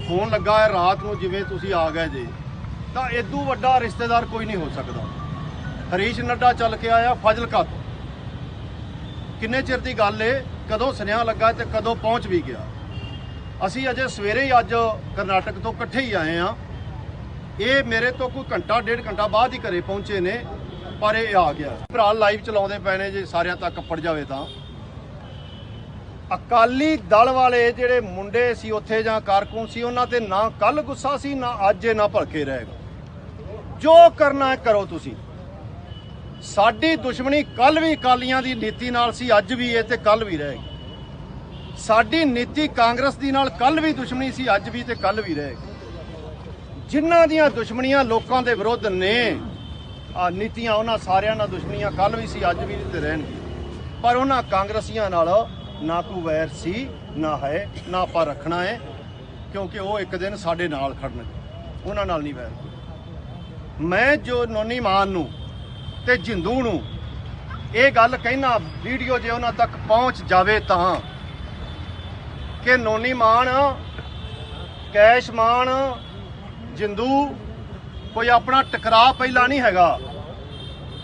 ਫੋਨ ਲੱਗਾ ਹੈ ਰਾਤ ਨੂੰ, ਜਿਵੇਂ ਤੁਸੀਂ ਆ ਗਏ ਜੇ, ਤਾਂ ਇਦੋਂ ਵੱਡਾ ਰਿਸ਼ਤੇਦਾਰ ਕੋਈ ਨਹੀਂ ਹੋ ਸਕਦਾ। ਹਰੀਸ਼ ਨੱਡਾ ਚੱਲ ਕੇ ਆਇਆ ਫਾਜ਼ਿਲਕਾ ਤੋਂ, ਕਿੰਨੇ ਚਿਰ ਦੀ ਗੱਲ ਏ, ਕਦੋਂ ਸੁਨੇਹਾ ਲੱਗਾ ਤੇ ਕਦੋਂ ਪਹੁੰਚ ਵੀ ਗਿਆ। ਅਸੀਂ ਅਜੇ ਸਵੇਰੇ ਹੀ ਅੱਜ ਕਰਨਾਟਕ ਤੋਂ ਇਕੱਠੇ ਹੀ ਆਏ ਆ। ਇਹ ਮੇਰੇ ਤੋਂ ਕੋਈ ਘੰਟਾ ਡੇਢ ਘੰਟਾ ਬਾਅਦ ਹੀ ਘਰੇ ਪਹੁੰਚੇ ਨੇ, ਪਰ ਇਹ ਆ ਗਿਆ। ਭਰਾ ਲਾਈਵ ਚਲਾਉਂਦੇ ਪਏ ਨੇ, ਜੇ ਸਾਰਿਆਂ ਤੱਕ ਕੱਪੜ ਜਾਵੇ ਤਾਂ। ਅਕਾਲੀ ਦਲ ਵਾਲੇ ਜਿਹੜੇ ਮੁੰਡੇ ਸੀ ਉੱਥੇ ਜਾਂ ਕਾਰਕੁਨ ਸੀ, ਉਹਨਾਂ ਤੇ ਨਾ ਕੱਲ ਗੁੱਸਾ ਸੀ, ਨਾ ਅੱਜ ਇਹ ਨਾ ਭਲਕੇ ਰਹੇਗਾ। ਜੋ ਕਰਨਾ ਹੈ ਕਰੋ ਤੁਸੀਂ। ਸਾਡੀ ਦੁਸ਼ਮਣੀ ਕੱਲ ਵੀ ਅਕਾਲੀਆਂ ਦੀ ਨੀਤੀ ਨਾਲ ਸੀ, ਅੱਜ ਵੀ ਇਹ ਤੇ ਕੱਲ ਵੀ ਰਹੇਗੀ। ਸਾਡੀ ਨੀਤੀ ਕਾਂਗਰਸ ਦੀ ਨਾਲ ਕੱਲ ਵੀ ਦੁਸ਼ਮਣੀ ਸੀ, ਅੱਜ ਵੀ ਤੇ ਕੱਲ ਵੀ ਰਹੇਗੀ। ਜਿਨ੍ਹਾਂ ਦੀਆਂ ਦੁਸ਼ਮਣੀਆਂ ਲੋਕਾਂ ਦੇ ਵਿਰੁੱਧ ਨੇ ਨੀਤੀਆਂ, ਉਹਨਾਂ ਸਾਰਿਆਂ ਨਾਲ ਦੁਸ਼ਮਣੀਆਂ ਕੱਲ ਵੀ ਸੀ, ਅੱਜ ਵੀ ਤੇ ਰਹਿਣਗੇ। ਪਰ ਉਹਨਾਂ ਕਾਂਗਰਸੀਆਂ ਨਾਲ ਨਾ ਕੋਈ ਵੈਰ ਸੀ, ਨਾ ਹੈ, ਨਾ ਆਪਾਂ ਰੱਖਣਾ ਹੈ, ਕਿਉਂਕਿ ਉਹ ਇੱਕ ਦਿਨ ਸਾਡੇ ਨਾਲ ਖੜਨਗੇ, ਉਹਨਾਂ ਨਾਲ ਨਹੀਂ ਵੈਰ। ਮੈਂ ਜੋ ਨੋਨੀ ਮਾਨ ਨੂੰ ਤੇ ਜਿੰਦੂ ਨੂੰ ਇਹ ਗੱਲ ਕਹਿਣਾ, ਵੀਡੀਓ ਜੇ ਉਹਨਾਂ ਤੱਕ ਪਹੁੰਚ ਜਾਵੇ ਤਾਂ, ਕਿ ਨੋਨੀ ਮਾਨ, ਕੈਸ਼ ਮਾਨ, ਜਿੰਦੂ ਕੋਈ ਆਪਣਾ ਟਕਰਾਅ ਪਹਿਲਾਂ ਨਹੀਂ ਹੈਗਾ,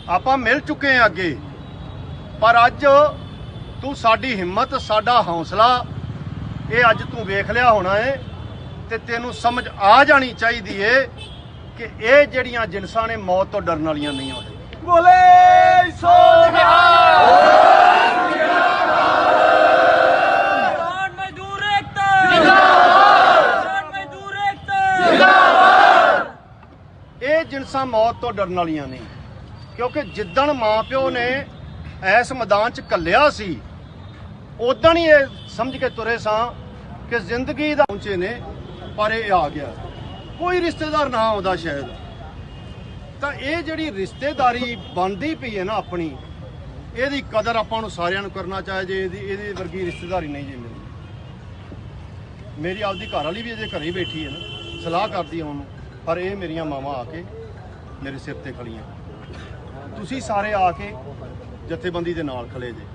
ਆਪਾਂ ਮਿਲ ਚੁੱਕੇ ਹਾਂ ਅੱਗੇ। ਪਰ ਅੱਜ ਤੂੰ ਸਾਡੀ ਹਿੰਮਤ, ਸਾਡਾ ਹੌਸਲਾ, ਇਹ ਅੱਜ ਤੂੰ ਵੇਖ ਲਿਆ ਹੋਣਾ ਏ ਤੇ ਤੈਨੂੰ ਸਮਝ ਆ ਜਾਣੀ ਚਾਹੀਦੀ ਏ ਕਿ ਇਹ ਜਿਹੜੀਆਂ ਜਿਨਸਾਂ ਨੇ ਮੌਤ ਤੋਂ ਡਰਨ ਵਾਲੀਆਂ ਨਹੀਂ ਹੁੰਦੀਆਂ। ਬੋਲੇ ਸੋ ਇਹ ਜਿਨਸਾਂ ਮੌਤ ਤੋਂ ਡਰਨ ਵਾਲੀਆਂ ਨਹੀਂ, ਕਿਉਂਕਿ ਜਿੱਦਣ ਮਾਂ ਪਿਓ ਨੇ ਇਸ ਮੈਦਾਨ 'ਚ ਘੱਲਿਆ ਸੀ, ਉਦਣ ਹੀ ਇਹ ਸਮਝ ਕੇ ਤੁਰੇ ਸਾਂ ਕਿ ਜ਼ਿੰਦਗੀ ਦਾ ਪਹੁੰਚੇ ਨੇ, ਪਰ ਇਹ ਆ ਗਿਆ। ਕੋਈ ਰਿਸ਼ਤੇਦਾਰ ਨਾ ਆਉਂਦਾ ਸ਼ਾਇਦ, ਤਾਂ ਇਹ ਜਿਹੜੀ ਰਿਸ਼ਤੇਦਾਰੀ ਬਣਦੀ ਪਈ ਹੈ ਨਾ ਆਪਣੀ, ਇਹਦੀ ਕਦਰ ਆਪਾਂ ਨੂੰ ਸਾਰਿਆਂ ਨੂੰ ਕਰਨਾ ਚਾਹੀਏ। ਇਹਦੀ ਵਰਗੀ ਰਿਸ਼ਤੇਦਾਰੀ ਨਹੀਂ ਜੀ ਮਿਲਦੀ। ਮੇਰੀ ਆਪਦੀ ਘਰ ਵਾਲੀ ਵੀ ਅਜੇ ਘਰੇ ਹੀ ਬੈਠੀ ਹੈ ਨਾ, ਸਲਾਹ ਕਰਦੀ ਆ ਉਹਨੂੰ, ਪਰ ਇਹ ਮੇਰੀਆਂ ਮਾਵਾਂ ਆ ਕੇ ਮੇਰੇ ਸਿਰ ਤੇ ਖੜੀਆਂ। ਤੁਸੀਂ ਸਾਰੇ ਆ ਕੇ ਜਥੇਬੰਦੀ ਦੇ ਨਾਲ ਖਲੇ ਜੇ,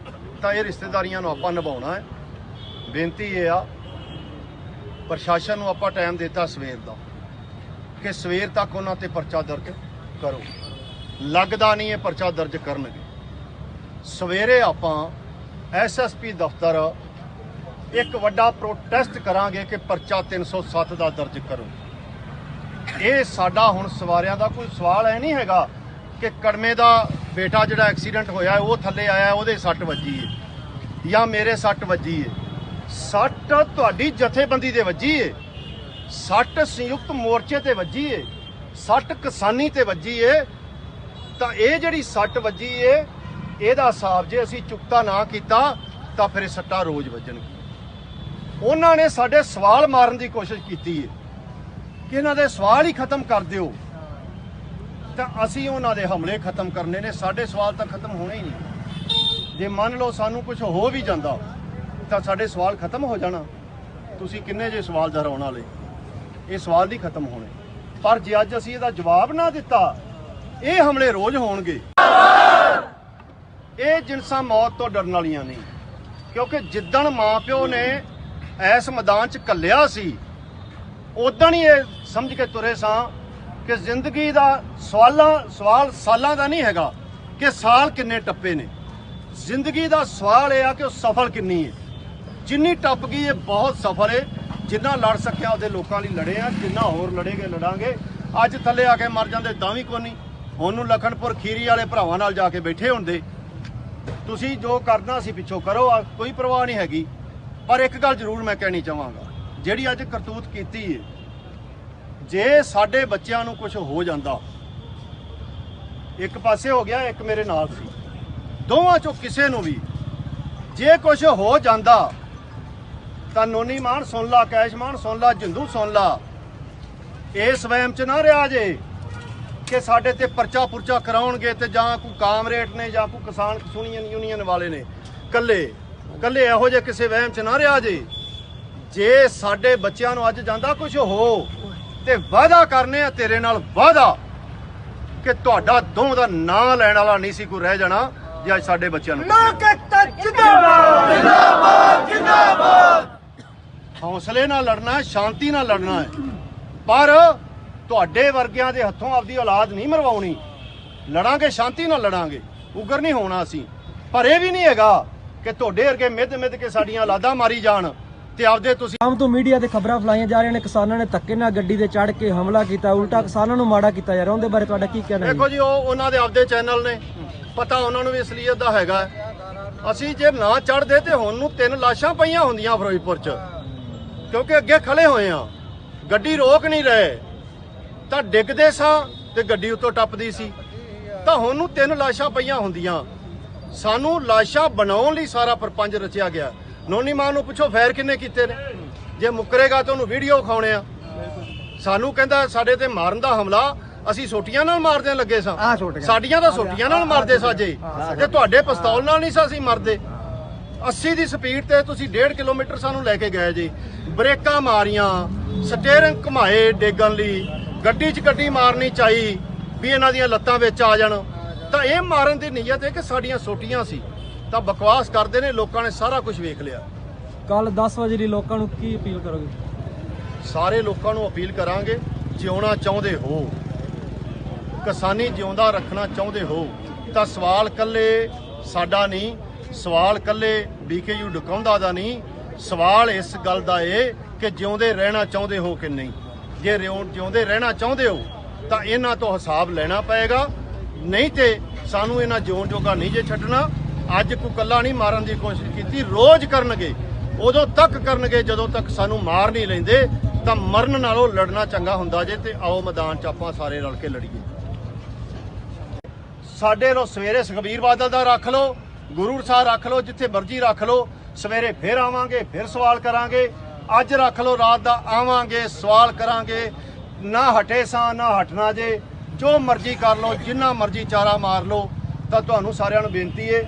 ਤਾਂ ਇਹ ਰਿਸ਼ਤੇਦਾਰੀਆਂ ਨੂੰ ਆਪਾਂ ਨਿਭਾਉਣਾ ਹੈ। ਬੇਨਤੀ ਇਹ ਆ, ਪ੍ਰਸ਼ਾਸਨ ਨੂੰ ਆਪਾਂ ਟਾਈਮ ਦਿੱਤਾ ਸਵੇਰ ਦਾ ਕਿ ਸਵੇਰ ਤੱਕ ਉਹਨਾਂ ਤੇ ਪਰਚਾ ਦਰਜ ਕਰੋ। ਲੱਗਦਾ ਨਹੀਂ ਇਹ ਪਰਚਾ ਦਰਜ ਕਰਨਗੇ। ਸਵੇਰੇ ਆਪਾਂ ਐਸਐਸਪੀ ਦਫ਼ਤਰ ਇੱਕ ਵੱਡਾ ਪ੍ਰੋਟੈਸਟ ਕਰਾਂਗੇ ਕਿ ਪਰਚਾ 307 ਦਾ ਦਰਜ ਕਰੋ। ਇਹ ਸਾਡਾ ਹੁਣ ਸਵਾਰਿਆਂ ਦਾ ਕੋਈ ਸਵਾਲ ਹੈ ਨਹੀਂ ਹੈਗਾ ਕਿ ਕੜਮੇ ਦਾ ਬੇਟਾ ਜਿਹੜਾ ਐਕਸੀਡੈਂਟ ਹੋਇਆ ਉਹ ਥੱਲੇ ਆਇਆ, ਉਹਦੇ ਸੱਟ ਵੱਜੀ ਹੈ ਜਾਂ ਮੇਰੇ ਸੱਟ ਵੱਜੀ ਹੈ। ਸੱਟ ਤੁਹਾਡੀ ਜਥੇਬੰਦੀ ਦੇ ਵੱਜੀ ਏ, ਸੱਟ ਸੰਯੁਕਤ ਮੋਰਚੇ ਤੇ ਵੱਜੀ ਏ, ਸੱਟ ਕਿਸਾਨੀ ਤੇ ਵੱਜੀ ਏ। ਤਾਂ ਇਹ ਜਿਹੜੀ ਸੱਟ ਵੱਜੀ ਏ ਇਹਦਾ ਹਿਸਾਬ ਜੇ ਅਸੀਂ ਚੁਕਤਾ ਨਾ ਕੀਤਾ ਤਾਂ ਫਿਰ ਇਹ ਸੱਟਾਂ ਰੋਜ਼ ਵੱਜਣਗੀਆਂ। ਉਹਨਾਂ ਨੇ ਸਾਡੇ ਸਵਾਲ ਮਾਰਨ ਦੀ ਕੋਸ਼ਿਸ਼ ਕੀਤੀ ਏ ਕਿ ਇਹਨਾਂ ਦੇ ਸਵਾਲ ਹੀ ਖਤਮ ਕਰ ਦਿਓ, ਤਾਂ ਅਸੀਂ ਉਹਨਾਂ ਦੇ ਹਮਲੇ ਖਤਮ ਕਰਨੇ ਨੇ। ਸਾਡੇ ਸਵਾਲ ਤਾਂ ਖਤਮ ਹੋਣੇ ਹੀ ਨਹੀਂ। ਜੇ ਮੰਨ ਲਓ ਸਾਨੂੰ ਕੁਝ ਹੋ ਵੀ ਜਾਂਦਾ ਤਾਂ ਸਾਡੇ ਸਵਾਲ ਖਤਮ ਹੋ ਜਾਣਾ। ਤੁਸੀਂ ਕਿੰਨੇ ਜੇ ਸਵਾਲ ਦੁਹਰਾਉਣ ਵਾਲੇ, ਇਹ ਸਵਾਲ ਨਹੀਂ ਖਤਮ ਹੋਣੇ। ਪਰ ਜੇ ਅੱਜ ਅਸੀਂ ਇਹਦਾ ਜਵਾਬ ਨਾ ਦਿੱਤਾ, ਇਹ ਹਮਲੇ ਰੋਜ਼ ਹੋਣਗੇ। ਇਹ ਜਿਨਸਾਂ ਮੌਤ ਤੋਂ ਡਰਨ ਵਾਲੀਆਂ ਨਹੀਂ, ਕਿਉਂਕਿ ਜਿੱਦਣ ਮਾਂ-ਪਿਓ ਨੇ ਇਸ ਮੈਦਾਨ 'ਚ ਘੱਲਿਆ ਸੀ ਉਦਣ ਹੀ ਇਹ ਸਮਝ ਕੇ ਤੁਰੇ ਸਾਂ ਕਿ ਜ਼ਿੰਦਗੀ ਦਾ ਸਵਾਲ ਸਾਲਾਂ ਦਾ ਨਹੀਂ ਹੈਗਾ ਕਿ ਸਾਲ ਕਿੰਨੇ ਟੱਪੇ ਨੇ। ਜ਼ਿੰਦਗੀ ਦਾ ਸਵਾਲ ਇਹ ਆ ਕਿ ਉਹ ਸਫਲ ਕਿੰਨੀ ਹੈ। ਜਿੰਨੀ ਟੱਪ ਗਈ ਇਹ ਬਹੁਤ ਸਫਲ ਹੈ। ਜਿੰਨਾ ਲੜ ਸਕਿਆ ਉਹਦੇ ਲੋਕਾਂ ਲਈ ਲੜੇ ਆ, ਜਿੰਨਾ ਹੋਰ ਲੜੇਗੇ ਲੜਾਂਗੇ। ਅੱਜ ਥੱਲੇ ਆ ਕੇ ਮਰ ਜਾਂਦੇ ਤਾਂ ਵੀ ਕੋਈ ਨਹੀਂ। ਉਹਨੂੰ ਲਖਨਪੁਰ ਖੀਰੀ ਵਾਲੇ ਭਰਾਵਾਂ ਨਾਲ ਜਾ ਕੇ ਬੈਠੇ ਹੁੰਦੇ। ਤੁਸੀਂ ਜੋ ਕਰਨਾ ਸੀ ਪਿੱਛੋਂ ਕਰੋ, ਕੋਈ ਪਰਵਾਹ ਨਹੀਂ ਹੈਗੀ। ਪਰ ਇੱਕ ਗੱਲ ਜ਼ਰੂਰ ਮੈਂ ਕਹਿਣੀ ਚਾਹਾਂਗਾ, ਜਿਹੜੀ ਅੱਜ ਕਰਤੂਤ ਕੀਤੀ ਹੈ, ਜੇ ਸਾਡੇ ਬੱਚਿਆਂ ਨੂੰ ਕੁਝ ਹੋ ਜਾਂਦਾ, ਇੱਕ ਪਾਸੇ ਹੋ ਗਿਆ, ਇੱਕ ਮੇਰੇ ਨਾਲ ਸੀ, ਦੋਵਾਂ ਚੋਂ ਕਿਸੇ ਨੂੰ ਵੀ ਜੇ ਕੁਝ ਹੋ ਜਾਂਦਾ ਤਾਂ ਨੋਨੀ ਮਾਨ ਸੁਣ ਲਾ, ਕੈਸ਼ ਮਾਨ ਸੁਣ ਲਾ, ਜਿੰਦੂ ਸੁਣ ਲਾ, ਇਸ ਵਹਿਮ 'ਚ ਨਾ ਰਿਹਾ ਜੇ ਕਿ ਸਾਡੇ ਤੇ ਪਰਚਾ ਪੁਰਚਾ ਕਰਾਉਣਗੇ ਤੇ ਜਾਂ ਕੋਈ ਕਾਮਰੇਡ ਨੇ ਜਾਂ ਕੋਈ ਕਿਸਾਨ ਯੂਨੀਅਨ ਵਾਲੇ ਨੇ। ਕੱਲੇ ਇਹੋ ਜਿਹੇ ਕਿਸੇ ਵਹਿਮ 'ਚ ਨਾ ਰਿਹਾ ਜੇ। ਜੇ ਸਾਡੇ ਬੱਚਿਆਂ ਨੂੰ ਅੱਜ ਜਾਂਦਾ ਕੁਝ ਹੋ ਤੇ ਵਾਅਦਾ ਕਰਨੇ ਆ ਤੇਰੇ ਨਾਲ, ਵਾਅਦਾ ਕਿ ਤੁਹਾਡਾ ਦੋਹਾਂ ਦਾ ਨਾਂ ਲੈਣ ਵਾਲਾ ਨਹੀਂ ਸੀ ਕੋਈ ਰਹਿ ਜਾਣਾ ਜੇ ਅੱਜ ਸਾਡੇ ਬੱਚਿਆਂ ਨੂੰ। ਜਿੰਦਾਬਾਦ ਜਿੰਦਾਬਾਦ ਜਿੰਦਾਬਾਦ। ਹੌਸਲੇ ਨਾਲ ਲੜਨਾ ਹੈ, ਸ਼ਾਂਤੀ ਨਾਲ ਲੜਨਾ ਹੈ। ਪਰ ਤੁਹਾਡੇ ਵਰਗਿਆਂ ਦੇ ਹੱਥੋਂ ਆਪਦੀ ਔਲਾਦ ਨਹੀਂ ਮਰਵਾਉਣੀ। ਲੜਾਂਗੇ, ਸ਼ਾਂਤੀ ਨਾਲ ਲੜਾਂਗੇ, ਉਗਰ ਨਹੀਂ ਹੋਣਾ ਅਸੀਂ। ਪਰ ਇਹ ਵੀ ਨਹੀਂ ਹੈਗਾ ਕਿ ਤੁਹਾਡੇ ਵਰਗੇ ਮਿੱਧ ਕੇ ਸਾਡੀਆਂ ਔਲਾਦਾਂ ਮਾਰੀ ਜਾਣ ਤੇ ਆਪਦੇ ਤੁਸੀਂ। ਆਮ ਤੋਂ ਮੀਡੀਆ ਤੇ ਖਬਰਾਂ ਫਲਾਈਆਂ ਜਾ ਰਹੀਆਂ ਨੇ ਕਿਸਾਨਾਂ ਨੇ ਧੱਕੇ ਨਾਲ ਗੱਡੀ ਤੇ ਚੜ੍ਹ ਕੇ ਹਮਲਾ ਕੀਤਾ, ਉਲਟਾ ਕਿਸਾਨਾਂ ਨੂੰ ਮਾੜਾ ਕੀਤਾ ਜਾ ਰਿਹਾ। ਉਹਦੇ ਬਾਰੇ ਤੁਹਾਡਾ ਕੀ ਕਹਿਣਾ ਹੈ? ਦੇਖੋ ਜੀ, ਉਹ ਉਹਨਾਂ ਦੇ ਆਪਦੇ ਚੈਨਲ ਨੇ, ਪਤਾ ਉਹਨਾਂ ਨੂੰ ਵੀ ਅਸਲੀਅਤ ਦਾ ਹੈਗਾ। ਅਸੀਂ ਜੇ ਨਾ ਚੜ੍ਹਦੇ ਤੇ ਹੁਣ ਨੂੰ 3 ਲਾਸ਼ਾਂ ਪਈਆਂ ਹੁੰਦੀਆਂ ਫਿਰੋਜ਼ਪੁਰ 'ਚ, ਕਿਉਂਕਿ ਅੱਗੇ ਖੜੇ ਹੋਏ ਆ, ਗੱਡੀ ਰੋਕ ਨਹੀਂ ਰਹੇ। ਤਾਂ ਡਿੱਗਦੇ ਸਾਂ ਤੇ ਗੱਡੀ ਉੱਤੋਂ ਟੱਪਦੀ ਸੀ, ਤਾਂ ਹੁਣ ਨੂੰ 3 ਲਾਸ਼ਾਂ ਪਈਆਂ ਹੁੰਦੀਆਂ। ਸਾਨੂੰ ਲਾਸ਼ਾਂ ਬਣਾਉਣ ਲਈ ਸਾਰਾ ਪ੍ਰਪੰਚ ਰਚਿਆ ਗਿਆ। ਨੋਨੀ ਮਾਂ ਨੂੰ ਪੁੱਛੋ ਫਾਇਰ ਕਿੰਨੇ ਕੀਤੇ ਨੇ, ਜੇ ਮੁੱਕਰੇਗਾ ਤਾਂ ਉਹਨੂੰ ਵੀਡੀਓ ਖਾਉਣੇ ਆ। ਸਾਨੂੰ ਕਹਿੰਦਾ ਸਾਡੇ ਤੇ ਮਾਰਨ ਦਾ ਹਮਲਾ ਅਸੀਂ ਸੋਟੀਆਂ ਨਾਲ ਮਾਰਦੇ ਲੱਗੇ ਸਾਂ, ਸਾਡੀਆਂ ਤਾਂ ਸੋਟੀਆਂ ਨਾਲ ਮਾਰਦੇ ਸਾਜੇ, ਤੇ ਤੁਹਾਡੇ ਪਿਸਤੌਲ ਨਾਲ ਨਹੀਂ ਸਾਂ ਅਸੀਂ ਮਰਦੇ। 80 ਦੀ ਸਪੀਡ ਤੇ ਤੁਸੀਂ 1.5 ਕਿਲੋਮੀਟਰ ਸਾਨੂੰ ਲੈ ਕੇ ਗਏ ਜੀ। ਬ੍ਰੇਕਾਂ ਮਾਰੀਆਂ, ਸਟੀਅਰਿੰਗ ਘੁਮਾਏ ਡੇਗਣ ਲਈ, ਗੱਡੀ 'ਚ ਗੱਡੀ ਮਾਰਨੀ ਚਾਹੀ ਵੀ ਇਹਨਾਂ ਦੀਆਂ ਲੱਤਾਂ ਵਿੱਚ ਆ ਜਾਣ। ਤਾਂ ਇਹ ਮਾਰਨ ਦੀ ਨੀਅਤ ਹੈ ਕਿ ਸਾਡੀਆਂ ਸੋਟੀਆਂ ਸੀ। ਤਾਂ ਬਕਵਾਸ ਕਰਦੇ ਨੇ, ਲੋਕਾਂ ਨੇ ਸਾਰਾ ਕੁਝ ਵੇਖ ਲਿਆ। ਕੱਲ 10 ਵਜੇ ਲਈ ਲੋਕਾਂ ਨੂੰ ਕੀ ਅਪੀਲ ਕਰੋਗੇ? ਸਾਰੇ ਲੋਕਾਂ ਨੂੰ ਅਪੀਲ ਕਰਾਂਗੇ, ਜਿਉਣਾ ਚਾਹੁੰਦੇ ਹੋ, ਕਿਸਾਨੀ ਜਿਉਂਦਾ ਰੱਖਣਾ ਚਾਹੁੰਦੇ ਹੋ, ਤਾਂ ਸਵਾਲ ਕੱਲੇ ਸਾਡਾ ਨਹੀਂ, ਸਵਾਲ ਕੱਲੇ BKU ਡਕਾਉਂਦਾ ਦਾ ਨਹੀਂ। ਸਵਾਲ ਇਸ ਗੱਲ ਦਾ ਏ ਕਿ ਜਿਉਂਦੇ ਰਹਿਣਾ ਚਾਹੁੰਦੇ ਹੋ ਕਿ ਨਹੀਂ। ਜੇ ਜਿਉਂਦੇ ਰਹਿਣਾ ਚਾਹੁੰਦੇ ਹੋ ਤਾਂ ਇਹਨਾਂ ਤੋਂ ਹਿਸਾਬ ਲੈਣਾ ਪਏਗਾ, ਨਹੀਂ ਤੇ ਸਾਨੂੰ ਇਹਨਾਂ ਜਿਉਣ ਜੋਗਾ ਨਹੀਂ ਜੇ ਛੱਡਣਾ। ਅੱਜ ਕੋਈ ਕੱਲਾ ਨਹੀਂ ਮਾਰਨ ਦੀ ਕੋਸ਼ਿਸ਼ ਕੀਤੀ, ਰੋਜ਼ ਕਰਨਗੇ। ਉਦੋਂ ਤੱਕ ਕਰਨਗੇ ਜਦੋਂ ਤੱਕ ਸਾਨੂੰ ਮਾਰ ਨਹੀਂ ਲੈਂਦੇ। ਤਾਂ ਮਰਨ ਨਾਲੋਂ ਲੜਨਾ ਚੰਗਾ ਹੁੰਦਾ ਜੇ। ਤੇ ਆਓ ਮੈਦਾਨ 'ਚ ਆਪਾਂ ਸਾਰੇ ਰਲ ਕੇ ਲੜੀਏ। ਸਾਡੇ ਨੂੰ ਸਵੇਰੇ ਸੁਖਬੀਰ ਬਾਦਲ ਦਾ ਰੱਖ ਲਓ, ਗੁਰੂ ਸਾਹਿਬ ਰੱਖ ਲਓ, ਜਿੱਥੇ ਮਰਜ਼ੀ ਰੱਖ ਲਓ। ਸਵੇਰੇ ਫਿਰ ਆਵਾਂਗੇ, ਫਿਰ ਸਵਾਲ ਕਰਾਂਗੇ। ਅੱਜ ਰੱਖ ਲਓ, ਰਾਤ ਦਾ ਆਵਾਂਗੇ, ਸਵਾਲ ਕਰਾਂਗੇ। ਨਾ ਹਟੇ ਸਾਂ, ਨਾ ਹਟਣਾ ਜੇ। ਜੋ ਮਰਜ਼ੀ ਕਰ ਲਓ, ਜਿੰਨਾ ਮਰਜ਼ੀ ਚਾਰਾ ਮਾਰ ਲਓ। ਤਾਂ ਤੁਹਾਨੂੰ ਸਾਰਿਆਂ ਨੂੰ ਬੇਨਤੀ ਹੈ,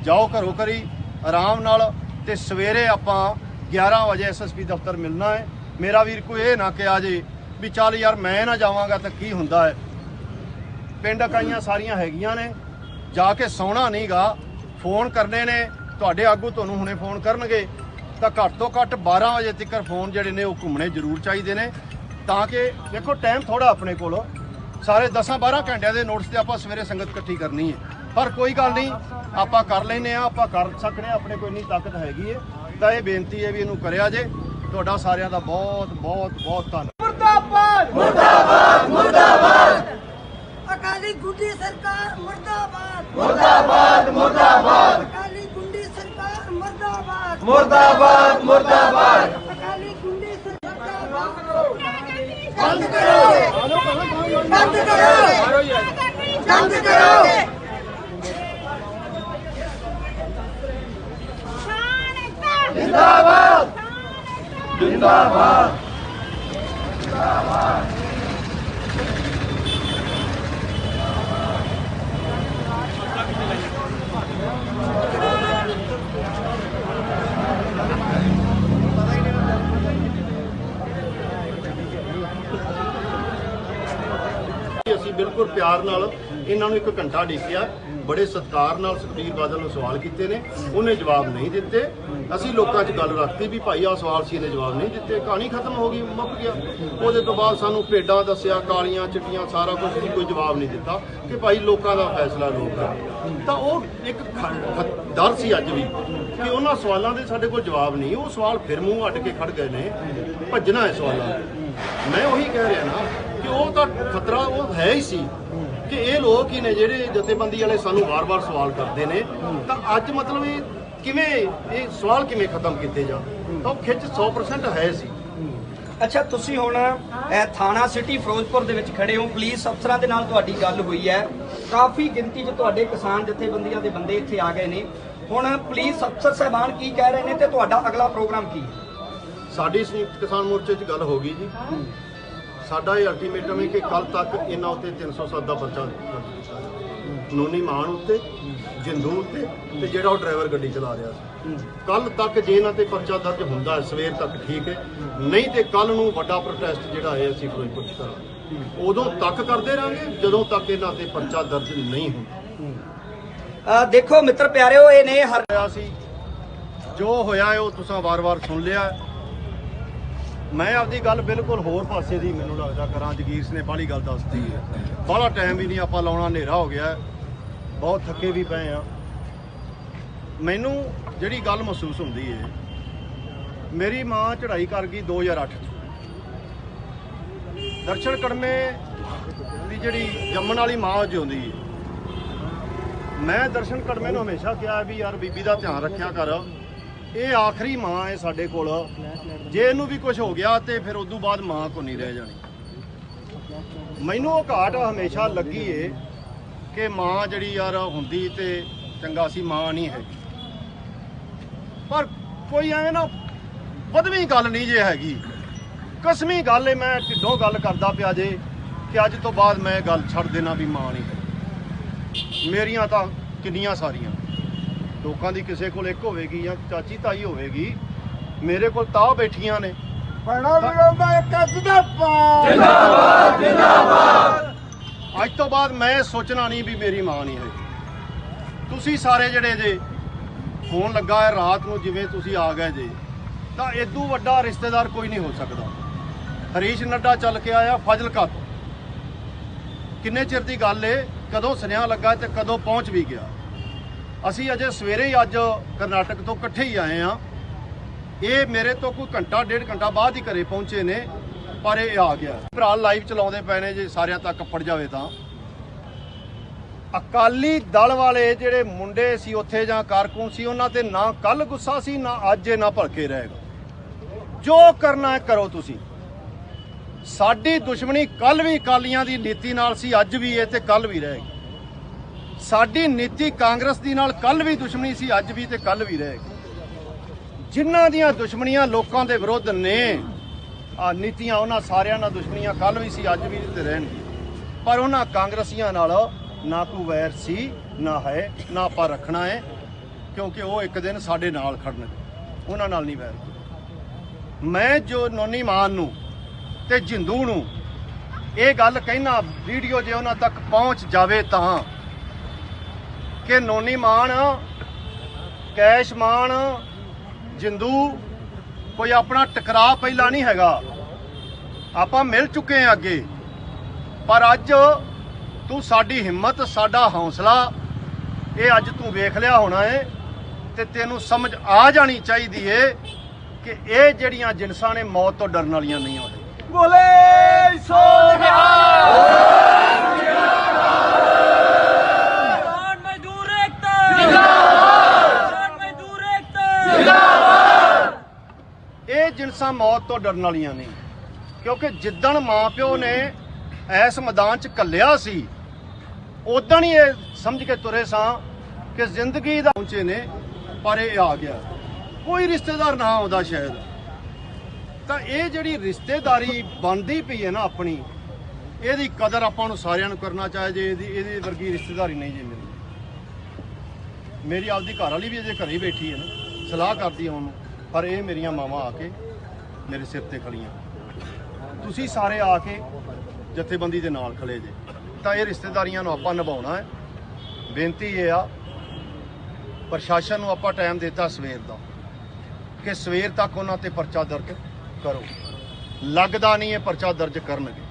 ਜਾਓ ਘਰੋਂ ਘਰੀ ਆਰਾਮ ਨਾਲ, ਤੇ ਸਵੇਰੇ ਆਪਾਂ 11 ਵਜੇ SSP ਦਫ਼ਤਰ ਮਿਲਣਾ ਹੈ। ਮੇਰਾ ਵੀਰ ਕੋਈ ਇਹ ਨਾ ਕਿਹਾ ਜੇ ਵੀ ਚੱਲ ਯਾਰ ਮੈਂ ਨਾ ਜਾਵਾਂਗਾ ਤਾਂ ਕੀ ਹੁੰਦਾ ਹੈ। ਪਿੰਡ ਇਕਾਈਆਂ ਸਾਰੀਆਂ ਹੈਗੀਆਂ ਨੇ, ਜਾ ਕੇ ਸੌਣਾ ਨਹੀਂਗਾ। ਫੋਨ ਕਰਨੇ ਨੇ ਤੁਹਾਡੇ ਆਗੂ ਤੁਹਾਨੂੰ ਹੁਣੇ ਫੋਨ ਕਰਨਗੇ ਤਾਂ ਘੱਟ ਤੋਂ ਘੱਟ 12 ਵਜੇ ਤੱਕ ਫੋਨ ਜਿਹੜੇ ਨੇ ਉਹ ਘੁੰਮਣੇ ਜ਼ਰੂਰ ਚਾਹੀਦੇ ਨੇ, ਤਾਂ ਕਿ ਦੇਖੋ ਟਾਈਮ ਥੋੜਾ ਆਪਣੇ ਕੋਲ, ਸਾਰੇ 10-12 ਘੰਟਿਆਂ ਦੇ ਨੋਟਿਸ ਤੇ ਆਪਾਂ ਸਵੇਰੇ ਸੰਗਤ ਇਕੱਠੀ ਕਰਨੀ ਹੈ, ਪਰ ਕੋਈ ਗੱਲ ਨਹੀਂ ਆਪਾਂ ਕਰ ਲੈਨੇ ਆ, ਆਪਾਂ ਕਰ ਸਕਨੇ ਆ, ਆਪਣੇ ਕੋਈ ਨਹੀਂ ਤਾਕਤ ਹੈਗੀ ਹੈ। ਤਾਂ ਇਹ ਬੇਨਤੀ ਹੈ ਵੀ ਇਹਨੂੰ ਕਰਿਆ ਜੇ। ਤੁਹਾਡਾ ਸਾਰਿਆਂ ਦਾ ਬਹੁਤ ਬਹੁਤ ਬਹੁਤ ਧੰਨਵਾਦ। मुर्दाबाद मुर्दाबाद मुर्दाबाद अकाली गुंडी सरकार मुर्दाबाद मुर्दाबाद मुर्दाबाद अकाली गुंडी सरकार मुर्दाबाद मुर्दाबाद मुर्दाबाद अकाली गुंडी सरकार बंद करो बंद करो बंद करो। जिंदाबाद जिंदाबाद ਅਸੀਂ ਬਿਲਕੁਲ ਪਿਆਰ ਨਾਲ ਇਹਨਾਂ ਨੂੰ 1 ਘੰਟਾ ਡਿੱਕਿਆ, ਬੜੇ ਸਤਿਕਾਰ ਨਾਲ ਸੁਖਬੀਰ ਬਾਦਲ ਨੂੰ ਸਵਾਲ ਕੀਤੇ ਨੇ, ਉਹਨੇ ਜਵਾਬ ਨਹੀਂ ਦਿੱਤੇ। ਅਸੀਂ ਲੋਕਾਂ 'ਚ ਗੱਲ ਰੱਖਤੀ ਵੀ ਭਾਈ ਆਹ ਸਵਾਲ ਸੀ, ਇਹਨੇ ਜਵਾਬ ਨਹੀਂ ਦਿੱਤੇ, ਕਹਾਣੀ ਖਤਮ ਹੋ ਗਈ, ਮੁੱਕ ਗਿਆ। ਉਹਦੇ ਤੋਂ ਬਾਅਦ ਸਾਨੂੰ ਭੇਡਾਂ ਦੱਸਿਆ, ਕਾਲੀਆਂ ਚਿੱਟੀਆਂ ਸਾਰਾ ਕੁਝ, ਕੋਈ ਜਵਾਬ ਨਹੀਂ ਦਿੱਤਾ ਕਿ ਭਾਈ ਲੋਕਾਂ ਦਾ ਫੈਸਲਾ ਲੋਕ ਕਰਨ। ਤਾਂ ਉਹ ਇੱਕ ਡਰ ਸੀ ਅੱਜ ਵੀ ਕਿ ਉਹਨਾਂ ਸਵਾਲਾਂ ਦੇ ਸਾਡੇ ਕੋਲ ਜਵਾਬ ਨਹੀਂ। ਉਹ ਸਵਾਲ ਫਿਰ ਮੂੰਹ ਅੱਡ ਕੇ ਖੜ ਗਏ ਨੇ, ਭੱਜਣਾ ਹੈ ਸਵਾਲਾਂ। ਮੈਂ ਉਹੀ ਕਹਿ ਰਿਹਾ ਨਾ ਕਿ ਉਹ ਤਾਂ ਖਤਰਾ ਉਹ ਹੈ ਹੀ ਸੀ ਕਿ ਇਹ ਲੋਕ ਹੀ ਨੇ ਜਿਹੜੇ ਜਥੇਬੰਦੀ ਵਾਲੇ ਸਾਨੂੰ ਵਾਰ-ਵਾਰ ਸਵਾਲ ਕਰਦੇ ਨੇ। ਤਾਂ ਅੱਜ ਮਤਲਬ ਇਹ ਕਿਵੇਂ, ਇਹ ਸਵਾਲ ਕਿਵੇਂ ਖਤਮ ਕੀਤੇ ਜਾਣ, ਤਾਂ ਉਹ ਖਿੱਚ 100% ਹੈ ਸੀ। ਅੱਛਾ, ਤੁਸੀਂ ਹੁਣ ਥਾਣਾ ਸਿਟੀ ਫਿਰੋਜ਼ਪੁਰ ਦੇ ਵਿੱਚ ਖੜੇ ਹੋ, ਪੁਲਿਸ ਅਫਸਰਾਂ ਦੇ ਨਾਲ ਤੁਹਾਡੀ ਗੱਲ ਹੋਈ ਹੈ, ਕਾਫੀ ਗਿਣਤੀ 'ਚ ਤੁਹਾਡੇ ਕਿਸਾਨ ਜਥੇਬੰਦੀਆਂ ਦੇ ਬੰਦੇ ਇੱਥੇ ਆ ਗਏ ਨੇ। ਹੁਣ ਪੁਲਿਸ ਅਫਸਰ ਸਾਹਿਬਾਨ ਕੀ ਕਹਿ ਰਹੇ ਨੇ ਤੇ ਤੁਹਾਡਾ ਅਗਲਾ ਪ੍ਰੋਗਰਾਮ ਕੀ ਹੈ? ਸਾਡੀ ਸੰਯੁਕਤ ਕਿਸਾਨ ਮੋਰਚੇ 'ਚ ਗੱਲ ਹੋ ਗਈ ਜੀ। ਸਾਡਾ ਇਹ ਅਲਟੀਮੇਟਮ ਹੈ ਕਿ ਕੱਲ ਤੱਕ ਇਹਨਾਂ ਉੱਤੇ 307 ਦਾ ਪਰਚਾ ਦਿੱਤਾ ਜਾਵੇ, ਨੋਨੀ ਮਾਨ ਉੱਤੇ, ਜਿੰਦੂ ਉੱਤੇ ਤੇ ਜਿਹੜਾ ਉਹ ਡਰਾਈਵਰ ਗੱਡੀ ਚਲਾ ਰਿਹਾ ਸੀ। ਕੱਲ ਤੱਕ ਜੇ ਇਹਨਾਂ ਤੇ ਪਰਚਾ ਦਰਜ ਹੁੰਦਾ ਸਵੇਰ ਤੱਕ ਠੀਕ ਹੈ, ਨਹੀਂ ਤੇ ਕੱਲ ਨੂੰ ਵੱਡਾ ਪ੍ਰੋਟੈਸਟ ਜਿਹੜਾ ਹੈ ਅਸੀਂ ਫਿਰੋਜ਼ਪੁਰ 'ਚ ਕਰਾਂਗੇ। ਉਦੋਂ ਤੱਕ ਕਰਦੇ ਰਹਾਂਗੇ ਜਦੋਂ ਤੱਕ ਇਹਨਾਂ ਤੇ ਪਰਚਾ ਦਰਜ ਨਹੀਂ ਹੁੰਦਾ। ਦੇਖੋ ਮਿੱਤਰ ਪਿਆਰਿਓ, ਇਹ ਨੇ ਹੋਇਆ ਸੀ, ਜੋ ਹੋਇਆ ਹੈ ਉਹ ਤੁਸੀਂ ਵਾਰ-ਵਾਰ ਸੁਣ ਲਿਆ। ਮੈਂ ਆਪਦੀ ਗੱਲ ਬਿਲਕੁਲ ਹੋਰ ਪਾਸੇ ਦੀ ਮੈਨੂੰ ਲੱਗਦਾ ਕਰਾਂ। ਜਗੀਰ ਸਿੰਘ ਨੇ ਬਾਹਲੀ ਗੱਲ ਦੱਸਦੀ ਹੈ, ਬਾਹਲਾ ਟਾਈਮ ਵੀ ਨਹੀਂ ਆਪਾਂ ਲਾਉਣਾ, ਹਨੇਰਾ ਹੋ ਗਿਆ, ਬਹੁਤ ਥੱਕੇ ਵੀ ਪਏ ਆ। ਮੈਨੂੰ ਜਿਹੜੀ ਗੱਲ ਮਹਿਸੂਸ ਹੁੰਦੀ ਹੈ, ਮੇਰੀ ਮਾਂ ਚੜ੍ਹਾਈ ਕਰ ਗਈ 2008 'ਚ। ਦਰਸ਼ਨ ਕੜਮੇ ਦੀ ਜਿਹੜੀ ਜੰਮਣ ਵਾਲੀ ਮਾਂ ਜਿਉਂਦੀ ਹੈ। ਮੈਂ ਦਰਸ਼ਨ ਕੜਮੇ ਨੂੰ ਹਮੇਸ਼ਾ ਕਿਹਾ ਵੀ ਯਾਰ ਬੀਬੀ ਦਾ ਧਿਆਨ ਰੱਖਿਆ ਕਰ, ਇਹ ਆਖਰੀ ਮਾਂ ਹੈ ਸਾਡੇ ਕੋਲ, ਜੇ ਇਹਨੂੰ ਵੀ ਕੁਝ ਹੋ ਗਿਆ ਤੇ ਫਿਰ ਉਦੋਂ ਬਾਅਦ ਮਾਂ ਕੋ ਨਹੀਂ ਰਹਿ ਜਾਣੀ। ਮੈਨੂੰ ਉਹ ਘਾਟ ਹਮੇਸ਼ਾ ਲੱਗੀ ਏ ਕਿ ਮਾਂ ਜਿਹੜੀ ਯਾਰ ਹੁੰਦੀ ਤੇ ਚੰਗਾ ਸੀ, ਮਾਂ ਨਹੀਂ ਹੈਗੀ। ਪਰ ਕੋਈ ਐਵੇਂ ਨਾ ਵਧਵੀਂ ਗੱਲ ਨਹੀਂ ਜੇ ਹੈਗੀ, ਕਸਮੀ ਗੱਲ ਏ, ਮੈਂ ਢਿੱਡੋਂ ਗੱਲ ਕਰਦਾ ਪਿਆ ਜੇ ਕਿ ਅੱਜ ਤੋਂ ਬਾਅਦ ਮੈਂ ਗੱਲ ਛੱਡ ਦੇਣਾ ਵੀ ਮਾਂ ਨਹੀਂ ਹੈ। ਮੇਰੀਆਂ ਤਾਂ ਕਿੰਨੀਆਂ ਸਾਰੀਆਂ, ਲੋਕਾਂ ਦੀ ਕਿਸੇ ਕੋਲ ਇੱਕ ਹੋਵੇਗੀ ਜਾਂ ਚਾਚੀ ਤਾਈ ਹੋਵੇਗੀ, ਮੇਰੇ ਕੋਲ ਤਾਂ ਬੈਠੀਆਂ ਨੇ। ਜਿੰਦਾਬਾਦ ਜਿੰਦਾਬਾਦ। ਅੱਜ ਤੋਂ ਬਾਅਦ ਮੈਂ ਸੋਚਣਾ ਨਹੀਂ ਵੀ ਮੇਰੀ ਮਾਂ ਨਹੀਂ ਹੈ। ਤੁਸੀਂ ਸਾਰੇ ਜਿਹੜੇ ਜੇ ਫੋਨ ਲੱਗਾ ਹੈ ਰਾਤ ਨੂੰ, ਜਿਵੇਂ ਤੁਸੀਂ ਆ ਗਏ ਜੇ, ਤਾਂ ਇਦੋਂ ਵੱਡਾ ਰਿਸ਼ਤੇਦਾਰ ਕੋਈ ਨਹੀਂ ਹੋ ਸਕਦਾ। ਹਰੀਸ਼ ਨੱਡਾ ਚੱਲ ਕੇ ਆਇਆ ਫਾਜ਼ਿਲਕਾ ਤੋਂ, ਕਿੰਨੇ ਚਿਰ ਦੀ ਗੱਲ ਏ, ਕਦੋਂ ਸੁਨੇਹਾ ਲੱਗਾ ਤੇ ਕਦੋਂ ਪਹੁੰਚ ਵੀ ਗਿਆ। ਅਸੀਂ ਅਜੇ ਸਵੇਰੇ ਹੀ ਅੱਜ ਕਰਨਾਟਕ ਤੋਂ ਇਕੱਠੇ ਹੀ ਆਏ ਆ। ਇਹ ਮੇਰੇ ਤੋਂ ਕੋਈ ਘੰਟਾ ਡੇਢ ਘੰਟਾ ਬਾਅਦ ਹੀ ਘਰੇ ਪਹੁੰਚੇ ਨੇ, ਪਰ ਇਹ ਆ ਗਿਆ। ਭਰਾ ਲਾਈਵ ਚਲਾਉਂਦੇ ਪਏ ਨੇ, ਜੇ ਸਾਰਿਆਂ ਤੱਕ ਪੜ ਜਾਵੇ ਤਾਂ। ਅਕਾਲੀ ਦਲ ਵਾਲੇ ਜਿਹੜੇ ਮੁੰਡੇ ਸੀ ਉੱਥੇ ਜਾਂ ਕਾਰਕੁਨ ਸੀ, ਉਹਨਾਂ ਤੇ ਨਾ ਕੱਲ ਗੁੱਸਾ ਸੀ, ਨਾ ਅੱਜ ਇਹ ਨਾ ਭਲਕੇ ਰਹੇਗਾ। ਜੋ ਕਰਨਾ ਹੈ ਕਰੋ ਤੁਸੀਂ। ਸਾਡੀ ਦੁਸ਼ਮਣੀ ਕੱਲ ਵੀ ਅਕਾਲੀਆਂ ਦੀ ਨੀਤੀ ਨਾਲ ਸੀ, ਅੱਜ ਵੀ ਇਹ ਤੇ ਕੱਲ ਵੀ ਰਹੇਗੀ। ਸਾਡੀ ਨੀਤੀ ਕਾਂਗਰਸ ਦੀ ਨਾਲ ਕੱਲ ਵੀ ਦੁਸ਼ਮਣੀ ਸੀ, ਅੱਜ ਵੀ ਤੇ ਕੱਲ ਵੀ ਰਹੇਗੀ। ਜਿਨ੍ਹਾਂ ਦੀਆਂ ਦੁਸ਼ਮਣੀਆਂ ਲੋਕਾਂ ਦੇ ਵਿਰੁੱਧ ਨੇ ਆ ਨੀਤੀਆਂ, ਉਹਨਾਂ ਸਾਰਿਆਂ ਨਾਲ ਦੁਸ਼ਮਣੀਆਂ ਕੱਲ ਵੀ ਸੀ, ਅੱਜ ਵੀ ਤੇ ਰਹਿਣਗੇ। ਪਰ ਉਹਨਾਂ ਕਾਂਗਰਸੀਆਂ ਨਾਲ ਨਾ ਕੋਈ ਵੈਰ ਸੀ, ਨਾ ਹੈ, ਨਾ ਆਪਾਂ ਰੱਖਣਾ ਹੈ, ਕਿਉਂਕਿ ਉਹ ਇੱਕ ਦਿਨ ਸਾਡੇ ਨਾਲ ਖੜਨਗੇ, ਉਹਨਾਂ ਨਾਲ ਨਹੀਂ ਵੈਰ। ਮੈਂ ਜੋ ਨੋਨੀ ਮਾਨ ਨੂੰ ਤੇ ਜਿੰਦੂ ਨੂੰ ਇਹ ਗੱਲ ਕਹਿਣਾ, ਵੀਡੀਓ ਜੇ ਉਹਨਾਂ ਤੱਕ ਪਹੁੰਚ ਜਾਵੇ ਤਾਂ, ਕਿ ਨੋਨੀ ਮਾਨ ਕੈਸ਼ਮਾਨ ਜਿੰਦੂ ਕੋਈ ਆਪਣਾ ਟਕਰਾਅ ਪਹਿਲਾਂ ਨਹੀਂ ਹੈਗਾ। ਆਪਾਂ ਮਿਲ ਚੁੱਕੇ ਹਾਂ ਅੱਗੇ, ਪਰ ਅੱਜ ਤੂੰ ਸਾਡੀ ਹਿੰਮਤ, ਸਾਡਾ ਹੌਸਲਾ ਇਹ ਅੱਜ ਤੂੰ ਵੇਖ ਲਿਆ ਹੋਣਾ ਏ ਤੇ ਤੈਨੂੰ ਸਮਝ ਆ ਜਾਣੀ ਚਾਹੀਦੀ ਏ ਕਿ ਇਹ ਜਿਹੜੀਆਂ ਜਿਨਸਾਂ ਨੇ ਮੌਤ ਤੋਂ ਡਰਨ ਵਾਲੀਆਂ ਨਹੀਂ ਹੁੰਦੀਆਂ। ਬੋਲੇ ਸੋ ਕਿਸਾਨ ਮਜ਼ਦੂਰ ਏਕਤਾ ਕਿਸਾਨ ਮਜ਼ਦੂਰ ਏਕਤਾ। ਇਹ ਜਿਨਸਾਂ ਮੌਤ ਤੋਂ ਡਰਨ ਵਾਲੀਆਂ ਨਹੀਂ, ਕਿਉਂਕਿ ਜਿੱਦਣ ਮਾਂ ਪਿਓ ਨੇ ਇਸ ਮੈਦਾਨ 'ਚ ਘੱਲਿਆ ਸੀ ਉਦੋਂ ਹੀ ਇਹ ਸਮਝ ਕੇ ਤੁਰੇ ਸਾਂ ਕਿ ਜ਼ਿੰਦਗੀ ਦਾ ਪਹੁੰਚੇ ਨੇ, ਪਰ ਇਹ ਆ ਗਿਆ। ਕੋਈ ਰਿਸ਼ਤੇਦਾਰ ਨਾ ਆਉਂਦਾ ਸ਼ਾਇਦ, ਤਾਂ ਇਹ ਜਿਹੜੀ ਰਿਸ਼ਤੇਦਾਰੀ ਬਣਦੀ ਪਈ ਹੈ ਨਾ ਆਪਣੀ, ਇਹਦੀ ਕਦਰ ਆਪਾਂ ਨੂੰ ਸਾਰਿਆਂ ਨੂੰ ਕਰਨਾ ਚਾਹੀਏ। ਇਹਦੀ ਵਰਗੀ ਰਿਸ਼ਤੇਦਾਰੀ ਨਹੀਂ ਜੇ ਮਿਲਦੀ। ਮੇਰੀ ਆਪਦੀ ਘਰ ਵਾਲੀ ਵੀ ਅਜੇ ਘਰੇ ਹੀ ਬੈਠੀ ਹੈ ਨਾ, ਸਲਾਹ ਕਰਦੀ ਆਉਣ ਨੂੰ, ਪਰ ਇਹ ਮੇਰੀਆਂ ਮਾਵਾਂ ਆ ਕੇ ਮੇਰੇ ਸਿਰ ਤੇ ਖੜੀਆਂ। ਤੁਸੀਂ ਸਾਰੇ ਆ ਕੇ ਜਥੇਬੰਦੀ ਦੇ ਨਾਲ ਖੜੇ ਜੇ, ਤਾਂ ਇਹ ਰਿਸ਼ਤੇਦਾਰੀਆਂ ਨੂੰ ਆਪਾਂ ਨਿਭਾਉਣਾ ਹੈ। ਬੇਨਤੀ ਇਹ ਆ, ਪ੍ਰਸ਼ਾਸਨ ਨੂੰ ਆਪਾਂ ਟਾਈਮ ਦਿੱਤਾ ਸਵੇਰ ਦਾ ਕਿ ਸਵੇਰ ਤੱਕ ਉਹਨਾਂ ਤੇ ਪਰਚਾ ਦਰਜ ਕਰੋ। ਲੱਗਦਾ ਨਹੀਂ ਇਹ ਪਰਚਾ ਦਰਜ ਕਰਨਗੇ।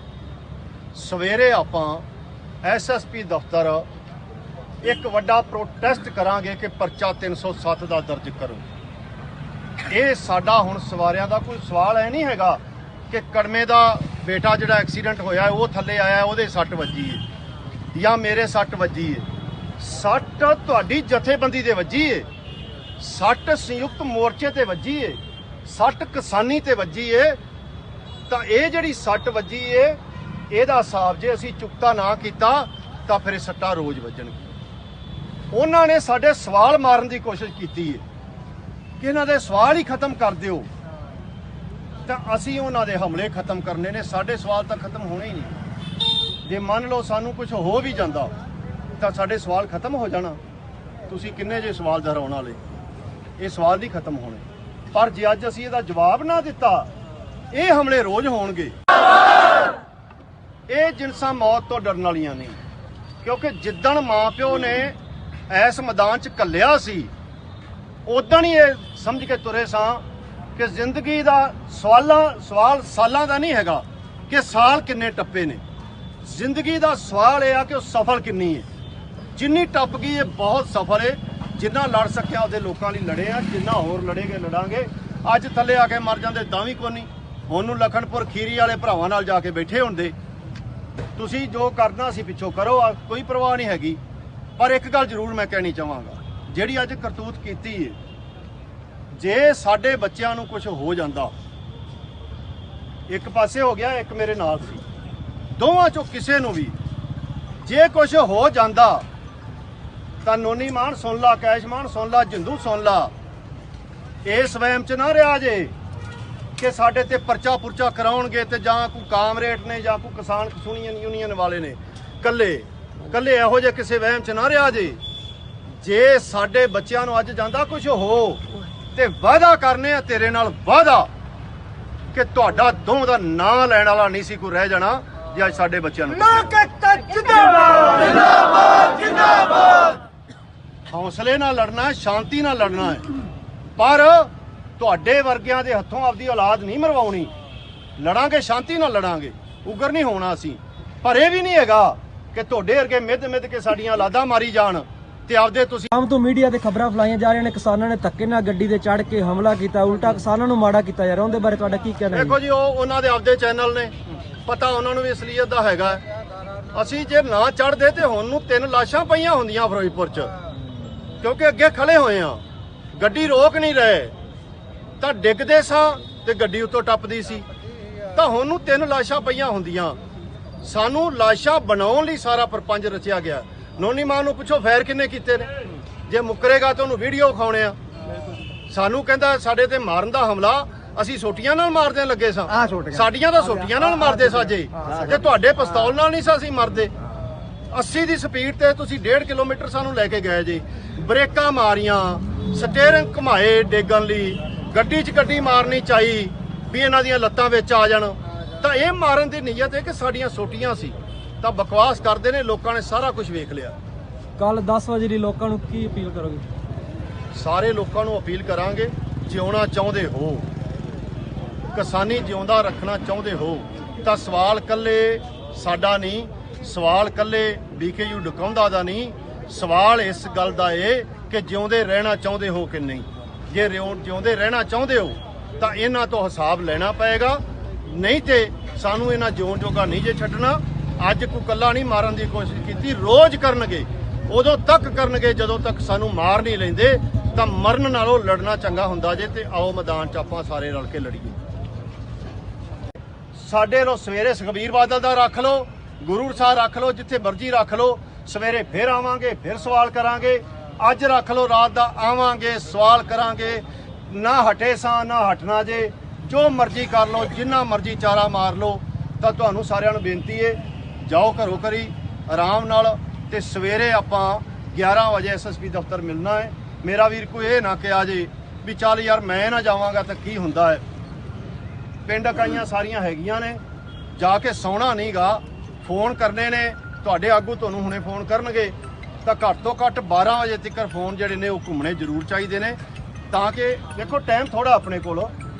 ਸਵੇਰੇ ਆਪਾਂ ਐਸਐਸਪੀ ਦਫ਼ਤਰ ਇੱਕ ਵੱਡਾ ਪ੍ਰੋਟੈਸਟ ਕਰਾਂਗੇ ਕਿ ਪਰਚਾ 307 ਦਾ ਦਰਜ ਕਰੋ। ਇਹ ਸਾਡਾ ਹੁਣ ਸਵਾਰਿਆਂ ਦਾ ਕੋਈ ਸਵਾਲ ਹੈ ਨਹੀਂ ਹੈਗਾ ਕਿ ਕੜਮੇ ਦਾ ਬੇਟਾ ਜਿਹੜਾ ਐਕਸੀਡੈਂਟ ਹੋਇਆ ਉਹ ਥੱਲੇ ਆਇਆ, ਉਹਦੇ ਸੱਟ ਵੱਜੀ ਹੈ ਜਾਂ ਮੇਰੇ ਸੱਟ ਵੱਜੀ ਹੈ। ਸੱਟ ਤੁਹਾਡੀ ਜਥੇਬੰਦੀ ਦੇ ਵੱਜੀ ਹੈ, ਸੱਟ ਸੰਯੁਕਤ ਮੋਰਚੇ ਤੇ ਵੱਜੀ ਏ, ਸੱਟ ਕਿਸਾਨੀ ਤੇ ਵੱਜੀ ਏ। ਤਾਂ ਇਹ ਜਿਹੜੀ ਸੱਟ ਵੱਜੀ ਏ ਇਹਦਾ ਹਿਸਾਬ ਜੇ ਅਸੀਂ ਚੁਕਤਾ ਨਾ ਕੀਤਾ ਤਾਂ ਫਿਰ ਇਹ ਸੱਟਾਂ ਰੋਜ਼ ਵੱਜਣਗੀਆਂ। ਉਹਨਾਂ ਨੇ ਸਾਡੇ ਸਵਾਲ ਮਾਰਨ ਦੀ ਕੋਸ਼ਿਸ਼ ਕੀਤੀ ਏ ਕਿ ਇਹਨਾਂ ਦੇ ਸਵਾਲ ਹੀ ਖਤਮ ਕਰ ਦਿਓ, ਤਾਂ ਅਸੀਂ ਉਹਨਾਂ ਦੇ ਹਮਲੇ ਖਤਮ ਕਰਨੇ ਨੇ। ਸਾਡੇ ਸਵਾਲ ਤਾਂ ਖਤਮ ਹੋਣੇ ਹੀ ਨਹੀਂ। ਜੇ ਮੰਨ ਲਓ ਸਾਨੂੰ ਕੁਝ ਹੋ ਵੀ ਜਾਂਦਾ ਤਾਂ ਸਾਡੇ ਸਵਾਲ ਖਤਮ ਹੋ ਜਾਣਾ। ਤੁਸੀਂ ਕਿੰਨੇ ਜੇ ਸਵਾਲ ਦੁਹਰਾਉਣ ਵਾਲੇ, ਇਹ ਸਵਾਲ ਨਹੀਂ ਖਤਮ ਹੋਣੇ। ਪਰ ਜੇ ਅੱਜ ਅਸੀਂ ਇਹਦਾ ਜਵਾਬ ਨਾ ਦਿੱਤਾ, ਇਹ ਹਮਲੇ ਰੋਜ਼ ਹੋਣਗੇ। ਇਹ ਜਿਨਸਾਂ ਮੌਤ ਤੋਂ ਡਰਨ ਵਾਲੀਆਂ ਨਹੀਂ, ਕਿਉਂਕਿ ਜਿੱਦਣ ਮਾਂ ਪਿਓ ਨੇ ਇਸ ਮੈਦਾਨ 'ਚ ਘੱਲਿਆ ਸੀ ਉਦੋਂ ਹੀ ਇਹ ਸਮਝ ਕੇ ਤੁਰੇ ਸਾਂ ਕਿ ਜ਼ਿੰਦਗੀ ਦਾ ਸਵਾਲ ਸਾਲਾਂ ਦਾ ਨਹੀਂ ਹੈਗਾ ਕਿ ਸਾਲ ਕਿੰਨੇ ਟੱਪੇ ਨੇ। ਜ਼ਿੰਦਗੀ ਦਾ ਸਵਾਲ ਇਹ ਆ ਕਿ ਉਹ ਸਫਲ ਕਿੰਨੀ ਹੈ। ਜਿੰਨੀ ਟੱਪ ਗਈ ਇਹ ਬਹੁਤ ਸਫਲ ਹੈ। ਜਿੰਨਾ ਲੜ ਸਕਿਆ ਉਹਦੇ ਲੋਕਾਂ ਲਈ ਲੜੇ ਆ, ਜਿੰਨਾ ਹੋਰ ਲੜੇਗੇ ਲੜਾਂਗੇ। ਅੱਜ ਥੱਲੇ ਆ ਕੇ ਮਰ ਜਾਂਦੇ ਤਾਂ ਵੀ ਕੋਈ ਨਹੀਂ। ਹੁਣ ਨੂੰ ਲਖਨਪੁਰ ਖੀਰੀ ਵਾਲੇ ਭਰਾਵਾਂ ਨਾਲ ਜਾ ਕੇ ਬੈਠੇ ਹੁੰਦੇ। ਤੁਸੀਂ ਜੋ ਕਰਨਾ ਸੀ ਪਿੱਛੋਂ ਕਰੋ, ਕੋਈ ਪਰਵਾਹ ਨਹੀਂ ਹੈਗੀ। ਪਰ ਇੱਕ ਗੱਲ ਜ਼ਰੂਰ ਮੈਂ ਕਹਿਣੀ ਚਾਹਾਂਗਾ, ਜਿਹੜੀ ਅੱਜ ਕਰਤੂਤ ਕੀਤੀ ਹੈ, ਜੇ ਸਾਡੇ ਬੱਚਿਆਂ ਨੂੰ ਕੁਝ ਹੋ ਜਾਂਦਾ, ਇੱਕ ਪਾਸੇ ਹੋ ਗਿਆ, ਇੱਕ ਮੇਰੇ ਨਾਲ ਸੀ, ਦੋਵਾਂ ਚੋਂ ਕਿਸੇ ਨੂੰ ਵੀ ਜੇ ਕੁਝ ਹੋ ਜਾਂਦਾ ਤਾਂ ਨੋਨੀ ਮਾਨ ਸੁਣ ਲਾ, ਕੈਸ਼ਮਾਨ ਸੁਣ ਲਾ, ਜਿੰਦੂ ਸੁਣ ਲਾ। ਇਸ ਵਹਿਮ 'ਚ ਨਾ ਰਿਹਾ ਜੇ ਕਿ ਸਾਡੇ ਤੇ ਪਰਚਾ ਪੁਰਚਾ ਕਰਾਉਣਗੇ ਤੇ ਜਾਂ ਕੋਈ ਕਾਮਰੇਡ ਨੇ ਜਾਂ ਕੋਈ ਕਿਸਾਨ ਯੂਨੀਅਨ ਵਾਲੇ ਨੇ। ਕੱਲੇ ਇਹੋ ਜਿਹੇ ਕਿਸੇ ਵਹਿਮ 'ਚ ਨਾ ਰਿਹਾ ਜੇ ਸਾਡੇ ਬੱਚਿਆਂ ਨੂੰ ਅੱਜ ਜਾਂਦਾ ਕੁਝ ਹੋ ਤੇ ਵਾਅਦਾ ਕਰਨੇ ਆ ਤੇਰੇ ਨਾਲ, ਵਾਅਦਾ ਕਿ ਤੁਹਾਡਾ ਦੋਵਾਂ ਦਾ ਨਾਂ ਲੈਣ ਵਾਲਾ ਨਹੀਂ ਸੀ ਕੋਈ ਰਹਿ ਜਾਣਾ ਜੇ ਅੱਜ ਸਾਡੇ ਬੱਚਿਆਂ ਨੂੰ। ਜਿੰਦਾਬਾਦ ਜਿੰਦਾਬਾਦ ਜਿੰਦਾਬਾਦ। ਹੌਸਲੇ ਨਾਲ ਲੜਨਾ ਹੈ, ਸ਼ਾਂਤੀ ਨਾਲ ਲੜਨਾ ਹੈ, ਪਰ ਤੁਹਾਡੇ ਵਰਗਿਆਂ ਦੇ ਹੱਥੋਂ ਆਪਦੀ ਔਲਾਦ ਨਹੀਂ ਮਰਵਾਉਣੀ। ਲੜਾਂਗੇ, ਸ਼ਾਂਤੀ ਨਾਲ ਲੜਾਂਗੇ, ਉਗਰ ਨਹੀਂ ਹੋਣਾ ਅਸੀਂ। ਪਰ ਇਹ ਵੀ ਨਹੀਂ ਹੈਗਾ ਕਿ ਤੁਹਾਡੇ ਵਰਗੇ ਮਿੱਧ ਕੇ ਸਾਡੀਆਂ ਔਲਾਦਾਂ ਮਾਰੀ ਜਾਣ ਤੇ ਆਪਦੇ ਤੁਸੀਂ। ਆਮ ਤੋਂ ਮੀਡੀਆ ਤੇ ਖਬਰਾਂ ਫਲਾਈਆਂ ਜਾ ਰਹੀਆਂ ਨੇ ਕਿਸਾਨਾਂ ਨੇ ਧੱਕੇ ਨਾਲ ਗੱਡੀ ਤੇ ਚੜ੍ਹ ਕੇ ਹਮਲਾ ਕੀਤਾ, ਉਲਟਾ ਕਿਸਾਨਾਂ ਨੂੰ ਮਾੜਾ ਕੀਤਾ ਜਾ ਰਿਹਾ। ਉਹਦੇ ਬਾਰੇ ਤੁਹਾਡਾ ਕੀ ਕਹਿਣਾ ਹੈ? ਦੇਖੋ ਜੀ, ਉਹਨਾਂ ਦੇ ਆਪਦੇ ਚੈਨਲ ਨੇ, ਪਤਾ ਉਹਨਾਂ ਨੂੰ ਵੀ ਅਸਲੀਅਤ ਦਾ ਹੈਗਾ। ਅਸੀਂ ਜੇ ਨਾ ਚੜ੍ਹਦੇ ਤੇ ਹੁਣ ਨੂੰ 3 ਲਾਸ਼ਾਂ ਪਈਆਂ ਹੁੰਦੀਆਂ ਫਿਰੋਜ਼ਪੁਰ 'ਚ, ਕਿਉਂਕਿ ਅੱਗੇ ਖੜੇ ਹੋਏ ਆ, ਗੱਡੀ ਰੋਕ ਨਹੀਂ ਰਹੇ। ਤਾਂ ਡਿੱਗਦੇ ਸਾਂ ਤੇ ਗੱਡੀ ਉੱਤੋਂ ਟੱਪਦੀ ਸੀ, ਤਾਂ ਹੁਣ ਨੂੰ 3 ਲਾਸ਼ਾਂ ਪਈਆਂ ਹੁੰਦੀਆਂ। ਸਾਨੂੰ ਲਾਸ਼ਾਂ ਬਣਾਉਣ ਲਈ ਸਾਰਾ ਪ੍ਰਪੰਚ ਰਚਿਆ ਗਿਆ। ਨੋਨੀ ਮਾਨ ਨੂੰ ਪੁੱਛੋ ਫੈਰ ਕਿੰਨੇ ਕੀਤੇ ਨੇ, ਜੇ ਮੁੱਕਰੇਗਾ ਤਾਂ ਉਹਨੂੰ ਵੀਡੀਓ ਖਾਉਣੇ ਆ। ਸਾਨੂੰ ਕਹਿੰਦਾ ਸਾਡੇ ਤੇ ਮਾਰਨ ਦਾ ਹਮਲਾ ਅਸੀਂ ਸੋਟੀਆਂ ਨਾਲ ਮਾਰਦੇ ਲੱਗੇ ਸਾਂ, ਸਾਡੀਆਂ ਤਾਂ ਸੋਟੀਆਂ ਨਾਲ ਮਾਰਦੇ ਸਾਜੇ, ਤੇ ਤੁਹਾਡੇ ਪਿਸਤੌਲ ਨਾਲ ਨਹੀਂ ਸਾਂ ਅਸੀਂ ਮਰਦੇ। 80 ਦੀ ਸਪੀਡ ਤੇ ਤੁਸੀਂ 1.5 ਕਿਲੋਮੀਟਰ ਸਾਨੂੰ ਲੈ ਕੇ ਗਏ ਜੀ, ਬ੍ਰੇਕਾਂ ਮਾਰੀਆਂ, ਸਟੀਅਰਿੰਗ ਘੁਮਾਏ ਡੇਗਣ ਲਈ, ਗੱਡੀ 'ਚ ਗੱਡੀ ਮਾਰਨੀ ਚਾਹੀ ਵੀ ਇਹਨਾਂ ਦੀਆਂ ਲੱਤਾਂ ਵਿੱਚ ਆ ਜਾਣ। ਤਾਂ ਇਹ ਮਾਰਨ ਦੀ ਨੀਅਤ ਹੈ ਕਿ ਸਾਡੀਆਂ ਸੋਟੀਆਂ ਸੀ। ਤਾਂ ਬਕਵਾਸ ਕਰਦੇ ਨੇ, ਲੋਕਾਂ ਨੇ ਸਾਰਾ ਕੁਝ ਵੇਖ ਲਿਆ। ਕੱਲ 10 ਵਜੇ ਲਈ ਲੋਕਾਂ ਨੂੰ ਕੀ ਅਪੀਲ ਕਰੋਗੇ? ਸਾਰੇ ਲੋਕਾਂ ਨੂੰ ਅਪੀਲ ਕਰਾਂਗੇ, ਜਿਉਣਾ ਚਾਹੁੰਦੇ ਹੋ, ਕਿਸਾਨੀ ਜਿਉਂਦਾ ਰੱਖਣਾ ਚਾਹੁੰਦੇ ਹੋ ਤਾਂ ਸਵਾਲ ਕੱਲੇ ਸਾਡਾ ਨਹੀਂ, ਸਵਾਲ ਕੱਲੇ BKU ਡਕਾਉਂਦਾ ਦਾ ਨਹੀਂ, ਸਵਾਲ ਇਸ ਗੱਲ ਦਾ ਏ ਕਿ ਜਿਉਂਦੇ ਰਹਿਣਾ ਚਾਹੁੰਦੇ ਹੋ ਕਿ ਨਹੀਂ। ਜੇ ਜਿਉਂਦੇ ਰਹਿਣਾ ਚਾਹੁੰਦੇ ਹੋ ਤਾਂ ਇਹਨਾਂ ਤੋਂ ਹਿਸਾਬ ਲੈਣਾ ਪਏਗਾ, ਨਹੀਂ ਤੇ ਸਾਨੂੰ ਇਹਨਾਂ ਜਿਉਣ ਜੋਗਾ ਨਹੀਂ ਜੇ ਛੱਡਣਾ। ਅੱਜ ਕੋਈ ਕੱਲਾ ਨਹੀਂ ਮਾਰਨ ਦੀ ਕੋਸ਼ਿਸ਼ ਕੀਤੀ, ਰੋਜ਼ ਕਰਨਗੇ, ਉਦੋਂ ਤੱਕ ਕਰਨਗੇ ਜਦੋਂ ਤੱਕ ਸਾਨੂੰ ਮਾਰ ਨਹੀਂ ਲੈਂਦੇ। ਤਾਂ ਮਰਨ ਨਾਲੋਂ ਲੜਨਾ ਚੰਗਾ ਹੁੰਦਾ ਜੇ। ਤੇ ਆਓ ਮੈਦਾਨ 'ਚ ਆਪਾਂ ਸਾਰੇ ਰਲ ਕੇ ਲੜੀਏ। ਸਾਡੇ ਲੋ ਸਵੇਰੇ ਸੁਖਬੀਰ ਬਾਦਲ ਦਾ ਰੱਖ ਲਓ, ਗੁਰੂ ਸਾਹਿਬ ਰੱਖ ਲਓ, ਜਿੱਥੇ ਮਰਜ਼ੀ ਰੱਖ ਲਓ, ਸਵੇਰੇ ਫਿਰ ਆਵਾਂਗੇ, ਫਿਰ ਸਵਾਲ ਕਰਾਂਗੇ। ਅੱਜ ਰੱਖ ਲਓ, ਰਾਤ ਦਾ ਆਵਾਂਗੇ, ਸਵਾਲ ਕਰਾਂਗੇ। ਨਾ ਹਟੇ ਸਾਂ, ਨਾ ਹਟਣਾ ਜੇ, ਜੋ ਮਰਜ਼ੀ ਕਰ ਲਓ, ਜਿੰਨਾ ਮਰਜ਼ੀ ਚਾਰਾ ਮਾਰ ਲਓ। ਤਾਂ ਤੁਹਾਨੂੰ ਸਾਰਿਆਂ ਨੂੰ ਬੇਨਤੀ ਏ, ਜਾਓ ਘਰੋਂ ਘਰੀ ਆਰਾਮ ਨਾਲ, ਤੇ ਸਵੇਰੇ ਆਪਾਂ 11 ਵਜੇ SSP ਦਫ਼ਤਰ ਮਿਲਣਾ ਹੈ। ਮੇਰਾ ਵੀਰ ਕੋਈ ਇਹ ਨਾ ਕਿਹਾ ਜੇ ਵੀ ਚੱਲ ਯਾਰ ਮੈਂ ਨਾ ਜਾਵਾਂਗਾ ਤਾਂ ਕੀ ਹੁੰਦਾ ਹੈ। ਪਿੰਡ ਇਕਾਈਆਂ ਸਾਰੀਆਂ ਹੈਗੀਆਂ ਨੇ, ਜਾ ਕੇ ਸੌਣਾ ਨਹੀਂਗਾ, ਫੋਨ ਕਰਨੇ ਨੇ, ਤੁਹਾਡੇ ਆਗੂ ਤੁਹਾਨੂੰ ਹੁਣੇ ਫੋਨ ਕਰਨਗੇ। ਤਾਂ ਘੱਟ ਤੋਂ ਘੱਟ 12 ਵਜੇ ਤੱਕ ਫੋਨ ਜਿਹੜੇ ਨੇ ਉਹ ਘੁੰਮਣੇ ਜ਼ਰੂਰ ਚਾਹੀਦੇ ਨੇ, ਤਾਂ ਕਿ ਦੇਖੋ ਟਾਈਮ ਥੋੜਾ ਆਪਣੇ ਕੋਲ,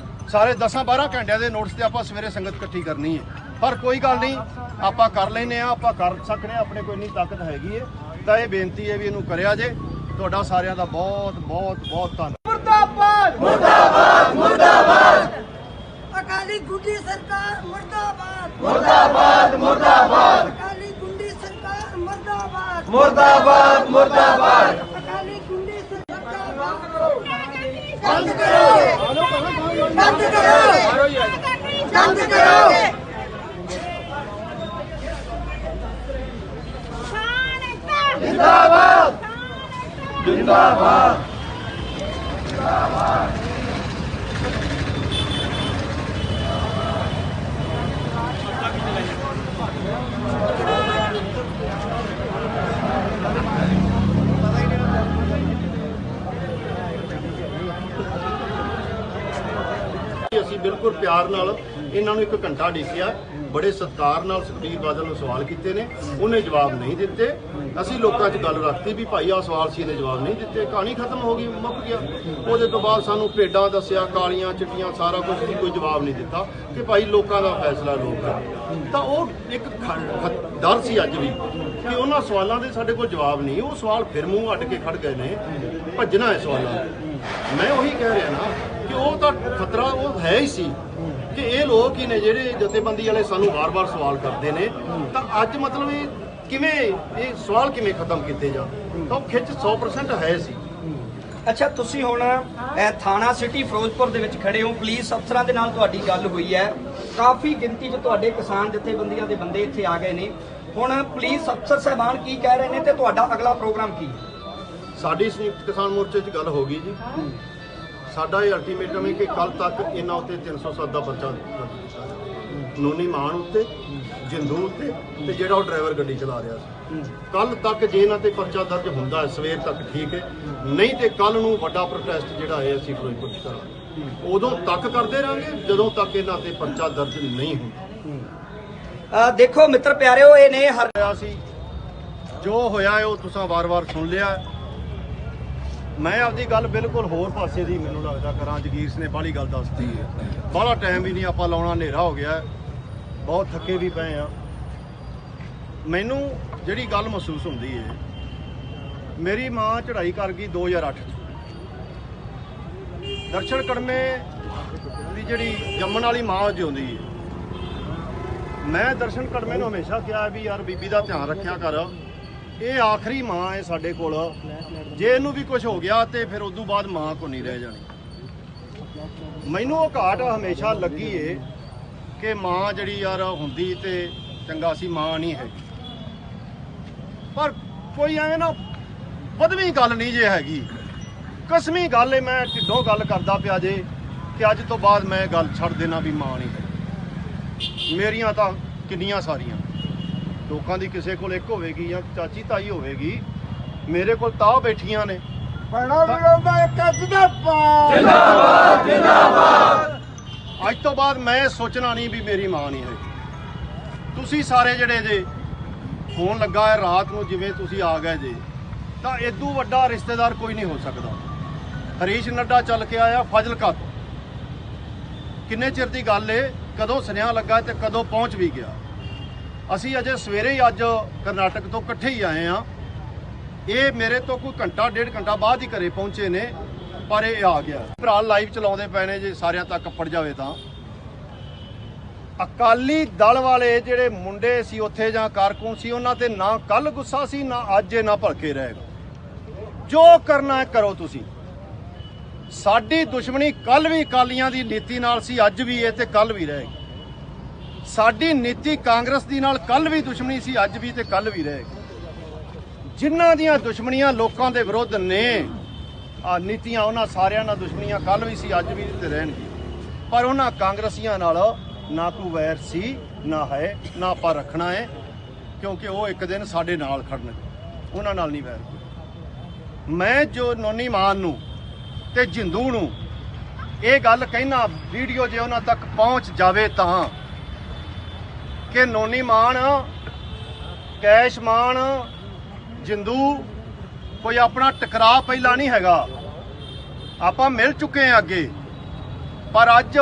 ਸਾਰੇ 10-12 ਘੰਟਿਆਂ ਦੇ ਨੋਟਿਸ ਤੇ ਆਪਾਂ ਸਵੇਰੇ ਸੰਗਤ ਇਕੱਠੀ ਕਰਨੀ ਹੈ। ਪਰ ਕੋਈ ਗੱਲ ਨਹੀਂ, ਆਪਾਂ ਕਰ ਲੈਨੇ ਆ, ਆਪਾਂ ਕਰ ਸਕਦੇ, ਆਪਣੇ ਕੋਈ ਇੰਨੀ ਤਾਕਤ ਹੈਗੀ ਹੈ। ਤਾਂ ਇਹ ਬੇਨਤੀ ਹੈ ਵੀ ਇਹਨੂੰ ਕਰਿਆ ਜੇ। ਤੁਹਾਡਾ ਸਾਰਿਆਂ ਦਾ ਬਹੁਤ ਬਹੁਤ ਬਹੁਤ ਧੰਨਵਾਦ। ਮੁਰਦਾਬਾਦ ਮੁਰਦਾਬਾਦ ਮੁਰਦਾਬਾਦ। ਅਕਾਲੀ ਗੁੰਡੀ ਸਰਕਾਰ ਮੁਰਦਾਬਾਦ ਮੁਰਦਾਬਾਦ ਮੁਰਦਾਬਾਦ। ਅਕਾਲੀ ਗੁੰਡੀ ਸਰਕਾਰ ਮੁਰਦਾਬਾਦ ਮੁਰਦਾਬਾਦ ਮੁਰਦਾਬਾਦ। ਅਕਾਲੀ ਗੁੰਡੀ ਸਰਕਾਰ ਬੰਦ ਕਰੋ, ਬੰਦ ਕਰੋ, ਬੰਦ ਕਰੋ। ਜਿੰਦਾਬਾਦ ਜਿੰਦਾਬਾਦ ਜਿੰਦਾਬਾਦ। ਅਸੀਂ ਬਿਲਕੁਲ ਪਿਆਰ ਨਾਲ ਇਹਨਾਂ ਨੂੰ 1 ਘੰਟਾ ਡਿੱਕਿਆ, ਬੜੇ ਸਤਿਕਾਰ ਨਾਲ ਸੁਖਬੀਰ ਬਾਦਲ ਨੂੰ ਸਵਾਲ ਕੀਤੇ ਨੇ, ਉਹਨੇ ਜਵਾਬ ਨਹੀਂ ਦਿੱਤੇ। ਅਸੀਂ ਲੋਕਾਂ 'ਚ ਗੱਲ ਰੱਖਤੀ ਵੀ ਭਾਈ ਆਹ ਸਵਾਲ ਸੀ, ਇਹਨੇ ਜਵਾਬ ਨਹੀਂ ਦਿੱਤੇ, ਕਹਾਣੀ ਖਤਮ ਹੋ ਗਈ, ਮੁੱਕ ਗਿਆ। ਉਹਦੇ ਤੋਂ ਬਾਅਦ ਸਾਨੂੰ ਭੇਡਾਂ ਦੱਸਿਆ, ਕਾਲੀਆਂ ਚਿੱਟੀਆਂ ਸਾਰਾ ਕੁਝ ਸੀ, ਕੋਈ ਜਵਾਬ ਨਹੀਂ ਦਿੱਤਾ ਕਿ ਭਾਈ ਲੋਕਾਂ ਦਾ ਫੈਸਲਾ ਲੋਕ ਕਰਨ। ਤਾਂ ਉਹ ਇੱਕ ਡਰ ਸੀ ਅੱਜ ਵੀ ਕਿ ਉਹਨਾਂ ਸਵਾਲਾਂ ਦੇ ਸਾਡੇ ਕੋਲ ਜਵਾਬ ਨਹੀਂ। ਉਹ ਸਵਾਲ ਫਿਰ ਮੂੰਹ ਅੱਡ ਕੇ ਖੜ ਗਏ ਨੇ, ਭੱਜਣਾ ਹੈ ਸਵਾਲਾਂ। ਮੈਂ ਉਹੀ ਕਹਿ ਰਿਹਾ ਨਾ ਕਿ ਉਹ ਤਾਂ ਖਤਰਾ ਉਹ ਹੈ ਹੀ ਸੀ ਕਿ ਇਹ ਲੋਕ ਹੀ ਨੇ ਜਿਹੜੇ ਜਥੇਬੰਦੀ ਵਾਲੇ ਸਾਨੂੰ ਵਾਰ-ਵਾਰ ਸਵਾਲ ਕਰਦੇ ਨੇ। ਤਾਂ ਅੱਜ ਮਤਲਬ ਇਹ ਕਿਵੇਂ, ਇਹ ਸਵਾਲ ਕਿਵੇਂ ਖਤਮ ਕੀਤੇ ਜਾਣ, ਤਾਂ ਉਹ ਖਿੱਚ 100% ਹੈ ਸੀ। ਅੱਛਾ, ਤੁਸੀਂ ਹੁਣ ਥਾਣਾ ਸਿਟੀ ਫਿਰੋਜ਼ਪੁਰ ਦੇ ਵਿੱਚ ਖੜੇ ਹੋ, ਪੁਲਿਸ ਅਫਸਰਾਂ ਦੇ ਨਾਲ ਤੁਹਾਡੀ ਗੱਲ ਹੋਈ ਹੈ, ਕਾਫੀ ਗਿਣਤੀ 'ਚ ਤੁਹਾਡੇ ਕਿਸਾਨ ਜਥੇਬੰਦੀਆਂ ਦੇ ਬੰਦੇ ਇੱਥੇ ਆ ਗਏ ਨੇ। ਹੁਣ ਪੁਲਿਸ ਅਫਸਰ ਸਾਹਿਬਾਨ ਕੀ ਕਹਿ ਰਹੇ ਨੇ ਤੇ ਤੁਹਾਡਾ ਅਗਲਾ ਪ੍ਰੋਗਰਾਮ ਕੀ ਹੈ? ਸਾਡੀ ਸੰਯੁਕਤ ਕਿਸਾਨ ਮੋਰਚੇ 'ਚ ਗੱਲ ਹੋ ਗਈ ਜੀ। ਸਾਡਾ ਇਹ ਅਲਟੀਮੇਟਮ ਹੈ ਕਿ ਕੱਲ ਤੱਕ ਇਹਨਾਂ ਉੱਤੇ 307 ਦਾ ਪਰਚਾ ਦਿੱਤਾ ਜਾਵੇ, ਨੋਨੀ ਮਾਨ ਉੱਤੇ, ਜਿੰਦੂ ਉੱਤੇ, ਤੇ ਜਿਹੜਾ ਉਹ ਡਰਾਈਵਰ ਗੱਡੀ ਚਲਾ ਰਿਹਾ ਸੀ। ਕੱਲ ਤੱਕ ਜੇ ਇਹਨਾਂ ਤੇ ਪਰਚਾ ਦਰਜ ਹੁੰਦਾ ਹੈ ਸਵੇਰ ਤੱਕ ਠੀਕ ਹੈ, ਨਹੀਂ ਤੇ ਕੱਲ ਨੂੰ ਵੱਡਾ ਪ੍ਰੋਟੈਸਟ ਜਿਹੜਾ ਹੈ ਅਸੀਂ ਫਿਰੋਜ਼ਪੁਰ 'ਚ ਕਰਾਂਗੇ। ਉਦੋਂ ਤੱਕ ਕਰਦੇ ਰਹਾਂਗੇ ਜਦੋਂ ਤੱਕ ਇਹਨਾਂ ਤੇ ਪਰਚਾ ਦਰਜ ਨਹੀਂ ਹੁੰਦਾ। ਦੇਖੋ ਮਿੱਤਰ ਪਿਆਰਿਓ, ਇਹ ਨੇ ਹੋਇਆ ਸੀ, ਜੋ ਹੋਇਆ ਹੈ ਉਹ ਤੁਸੀਂ ਵਾਰ-ਵਾਰ ਸੁਣ ਲਿਆ। ਮੈਂ ਆਪਦੀ ਗੱਲ ਬਿਲਕੁਲ ਹੋਰ ਪਾਸੇ ਦੀ ਮੈਨੂੰ ਲੱਗਦਾ ਕਰਾਂ। ਜਗੀਰ ਸਿੰਘ ਨੇ ਬਾਹਲੀ ਗੱਲ ਦੱਸਦੀ ਹੈ, ਬਾਹਲਾ ਟਾਈਮ ਵੀ ਨਹੀਂ ਆਪਾਂ ਲਾਉਣਾ, ਹਨੇਰਾ ਹੋ ਗਿਆ, ਬਹੁਤ ਥੱਕੇ ਵੀ ਪਏ ਆ। ਮੈਨੂੰ ਜਿਹੜੀ ਗੱਲ ਮਹਿਸੂਸ ਹੁੰਦੀ ਹੈ, ਮੇਰੀ ਮਾਂ ਚੜ੍ਹਾਈ ਕਰ ਗਈ 2008 'ਚ। ਦਰਸ਼ਨ ਕੜਮੇ ਦੀ ਜਿਹੜੀ ਜੰਮਣ ਵਾਲੀ ਮਾਂ ਜਿਉਂਦੀ ਹੈ। ਮੈਂ ਦਰਸ਼ਨ ਕੜਮੇ ਨੂੰ ਹਮੇਸ਼ਾ ਕਿਹਾ ਵੀ ਯਾਰ ਬੀਬੀ ਦਾ ਧਿਆਨ ਰੱਖਿਆ ਕਰ, ਇਹ ਆਖਰੀ ਮਾਂ ਹੈ ਸਾਡੇ ਕੋਲ, ਜੇ ਇਹਨੂੰ ਵੀ ਕੁਝ ਹੋ ਗਿਆ ਤੇ ਫਿਰ ਉਦੋਂ ਬਾਅਦ ਮਾਂ ਕੋ ਨਹੀਂ ਰਹਿ ਜਾਣੀ। ਮੈਨੂੰ ਉਹ ਘਾਟ ਹਮੇਸ਼ਾ ਲੱਗੀ ਏ ਕਿ ਮਾਂ ਜਿਹੜੀ ਯਾਰ ਹੁੰਦੀ ਤੇ ਚੰਗਾ ਸੀ, ਮਾਂ ਨਹੀਂ ਹੈ। ਪਰ ਕੋਈ ਐਵੇਂ ਨਾ ਵਧਵੀਂ ਗੱਲ ਨਹੀਂ ਜੇ ਹੈਗੀ, ਕਸਮੀ ਗੱਲ ਏ, ਮੈਂ ਢਿੱਡੋਂ ਗੱਲ ਕਰਦਾ ਪਿਆ ਜੇ ਕਿ ਅੱਜ ਤੋਂ ਬਾਅਦ ਮੈਂ ਗੱਲ ਛੱਡ ਦੇਣਾ ਵੀ ਮਾਂ ਨਹੀਂ ਹੈ। ਮੇਰੀਆਂ ਤਾਂ ਕਿੰਨੀਆਂ ਸਾਰੀਆਂ, ਲੋਕਾਂ ਦੀ ਕਿਸੇ ਕੋਲ ਇੱਕ ਹੋਵੇਗੀ ਜਾਂ ਚਾਚੀ ਤਾਈ ਹੋਵੇਗੀ, ਮੇਰੇ ਕੋਲ ਤਾਂ ਬੈਠੀਆਂ ਨੇ। ਜਿੰਦਾਬਾਦ ਜਿੰਦਾਬਾਦ। ਅੱਜ ਤੋਂ ਬਾਅਦ ਮੈਂ ਸੋਚਣਾ ਨਹੀਂ ਵੀ ਮੇਰੀ ਮਾਂ ਨਹੀਂ ਹੈ। ਤੁਸੀਂ ਸਾਰੇ ਜਿਹੜੇ ਜੇ ਫੋਨ ਲੱਗਾ ਹੈ ਰਾਤ ਨੂੰ, ਜਿਵੇਂ ਤੁਸੀਂ ਆ ਗਏ ਜੇ, ਤਾਂ ਇਦੋਂ ਵੱਡਾ ਰਿਸ਼ਤੇਦਾਰ ਕੋਈ ਨਹੀਂ ਹੋ ਸਕਦਾ। ਹਰੀਸ਼ ਨੱਡਾ ਚੱਲ ਕੇ ਆਇਆ ਫਾਜ਼ਿਲਕਾ ਤੋਂ। ਕਿੰਨੇ ਚਿਰ ਦੀ ਗੱਲ ਏ, ਕਦੋਂ ਸੁਨੇਹਾ ਲੱਗਾ ਤੇ ਕਦੋਂ ਪਹੁੰਚ ਵੀ ਗਿਆ। ਅਸੀਂ ਅਜੇ ਸਵੇਰੇ ਹੀ ਅੱਜ ਕਰਨਾਟਕ ਤੋਂ ਇਕੱਠੇ ਹੀ ਆਏ ਆ। ਇਹ ਮੇਰੇ ਤੋਂ ਕੋਈ ਘੰਟਾ ਡੇਢ ਘੰਟਾ ਬਾਅਦ ਹੀ ਘਰੇ ਪਹੁੰਚੇ ਨੇ, ਪਰ ਇਹ ਆ ਗਿਆ। ਭਰਾ ਲਾਈਵ ਚਲਾਉਂਦੇ ਪਏ ਨੇ, ਜੇ ਸਾਰਿਆਂ ਤੱਕ ਪੜ ਜਾਵੇ ਤਾਂ ਅਕਾਲੀ ਦਲ ਵਾਲੇ ਜਿਹੜੇ ਮੁੰਡੇ ਸੀ ਉੱਥੇ ਜਾਂ ਕਾਰਕੁਨ ਸੀ, ਉਹਨਾਂ ਤੇ ਨਾ ਕੱਲ ਗੁੱਸਾ ਸੀ, ਨਾ ਅੱਜ ਨਾ ਭਲਕੇ ਰਹੇਗਾ। ਜੋ ਕਰਨਾ ਹੈ ਕਰੋ ਤੁਸੀਂ। ਸਾਡੀ ਦੁਸ਼ਮਣੀ ਕੱਲ ਵੀ ਅਕਾਲੀਆਂ ਦੀ ਨੀਤੀ ਨਾਲ ਸੀ, ਅੱਜ ਵੀ ਇਹ ਤੇ ਕੱਲ ਵੀ ਰਹੇਗੀ। ਸਾਡੀ ਨੀਤੀ ਕਾਂਗਰਸ ਦੀ ਨਾਲ ਕੱਲ ਵੀ ਦੁਸ਼ਮਣੀ ਸੀ, ਅੱਜ ਵੀ ਤੇ ਕੱਲ ਵੀ ਰਹੇਗੀ। ਜਿਨ੍ਹਾਂ ਦੀਆਂ ਦੁਸ਼ਮਣੀਆਂ ਲੋਕਾਂ ਦੇ ਵਿਰੁੱਧ ਨੇ ਆ ਨੀਤੀਆਂ, ਉਹਨਾਂ ਸਾਰਿਆਂ ਨਾਲ ਦੁਸ਼ਮਣੀਆਂ ਕੱਲ ਵੀ ਸੀ, ਅੱਜ ਵੀ ਤੇ ਰਹਿਣਗੀ। ਪਰ ਉਹਨਾਂ ਕਾਂਗਰਸੀਆਂ ਨਾਲ ਨਾ ਕੋਈ ਵੈਰ ਸੀ, ਨਾ ਹੈ, ਨਾ ਆਪਾਂ ਰੱਖਣਾ ਹੈ, ਕਿਉਂਕਿ ਉਹ ਇੱਕ ਦਿਨ ਸਾਡੇ ਨਾਲ ਖੜਨਗੇ। ਉਹਨਾਂ ਨਾਲ ਨਹੀਂ ਵੈਰ। ਮੈਂ ਜੋ ਨੋਨੀ ਮਾਨ ਨੂੰ ਤੇ ਜਿੰਦੂ ਨੂੰ ਇਹ ਗੱਲ ਕਹਿਣਾ, ਵੀਡੀਓ ਜੇ ਉਹਨਾਂ ਤੱਕ ਪਹੁੰਚ ਜਾਵੇ ਤਾਂ, ਕਿ ਨੋਨੀ ਮਾਨ, ਕੈਸ਼ ਮਾਨ, ਜਿੰਦੂ ਕੋਈ ਆਪਣਾ ਟਕਰਾਅ ਪਹਿਲਾਂ ਨਹੀਂ ਹੈਗਾ। ਆਪਾਂ ਮਿਲ ਚੁੱਕੇ ਹਾਂ ਅੱਗੇ, ਪਰ ਅੱਜ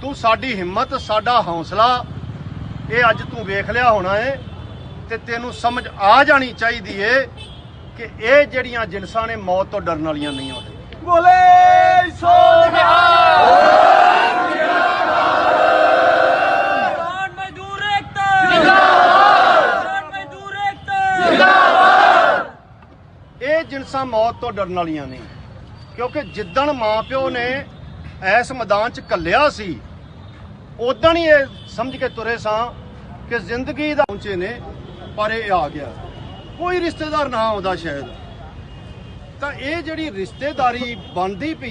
ਤੂੰ ਸਾਡੀ ਹਿੰਮਤ, ਸਾਡਾ ਹੌਸਲਾ ਇਹ ਅੱਜ ਤੂੰ ਵੇਖ ਲਿਆ ਹੋਣਾ ਏ, ਤੇ ਤੈਨੂੰ ਸਮਝ ਆ ਜਾਣੀ ਚਾਹੀਦੀ ਏ ਕਿ ਇਹ ਜਿਹੜੀਆਂ ਜਿਨਸਾਂ ਨੇ ਮੌਤ ਤੋਂ ਡਰਨ ਵਾਲੀਆਂ ਨਹੀਂ ਹੁੰਦੀਆਂ। ਬੋਲੇ ਸੋ ਨਿਹਾਲ। ਕਿਸਾਨ ਮਜ਼ਦੂਰ ਏਕਤਾ ਜਿੰਦਾਬਾਦ। ਕਿਸਾਨ ਮਜ਼ਦੂਰ ਏਕਤਾ ਜਿੰਦਾਬਾਦ। ਇਹ ਜਿਨਸਾਂ ਮੌਤ ਤੋਂ ਡਰਨ ਵਾਲੀਆਂ ਨਹੀਂ, ਕਿਉਂਕਿ ਜਿੱਦਣ ਮਾਂ ਪਿਓ ਨੇ ਇਸ ਮੈਦਾਨ 'ਚ ਘੱਲਿਆ ਸੀ, ਉਦਣ ਹੀ ਇਹ ਸਮਝ ਕੇ ਤੁਰੇ ਸਾਂ ਕਿ ਜ਼ਿੰਦਗੀ ਦਾ ਪਹੁੰਚੇ ਨੇ, ਪਰ ਇਹ ਆ ਗਿਆ। ਕੋਈ ਰਿਸ਼ਤੇਦਾਰ ਨਾ ਆਉਂਦਾ ਸ਼ਾਇਦ, ਤਾਂ ਇਹ ਜਿਹੜੀ ਰਿਸ਼ਤੇਦਾਰੀ ਬਣਦੀ ਪਈ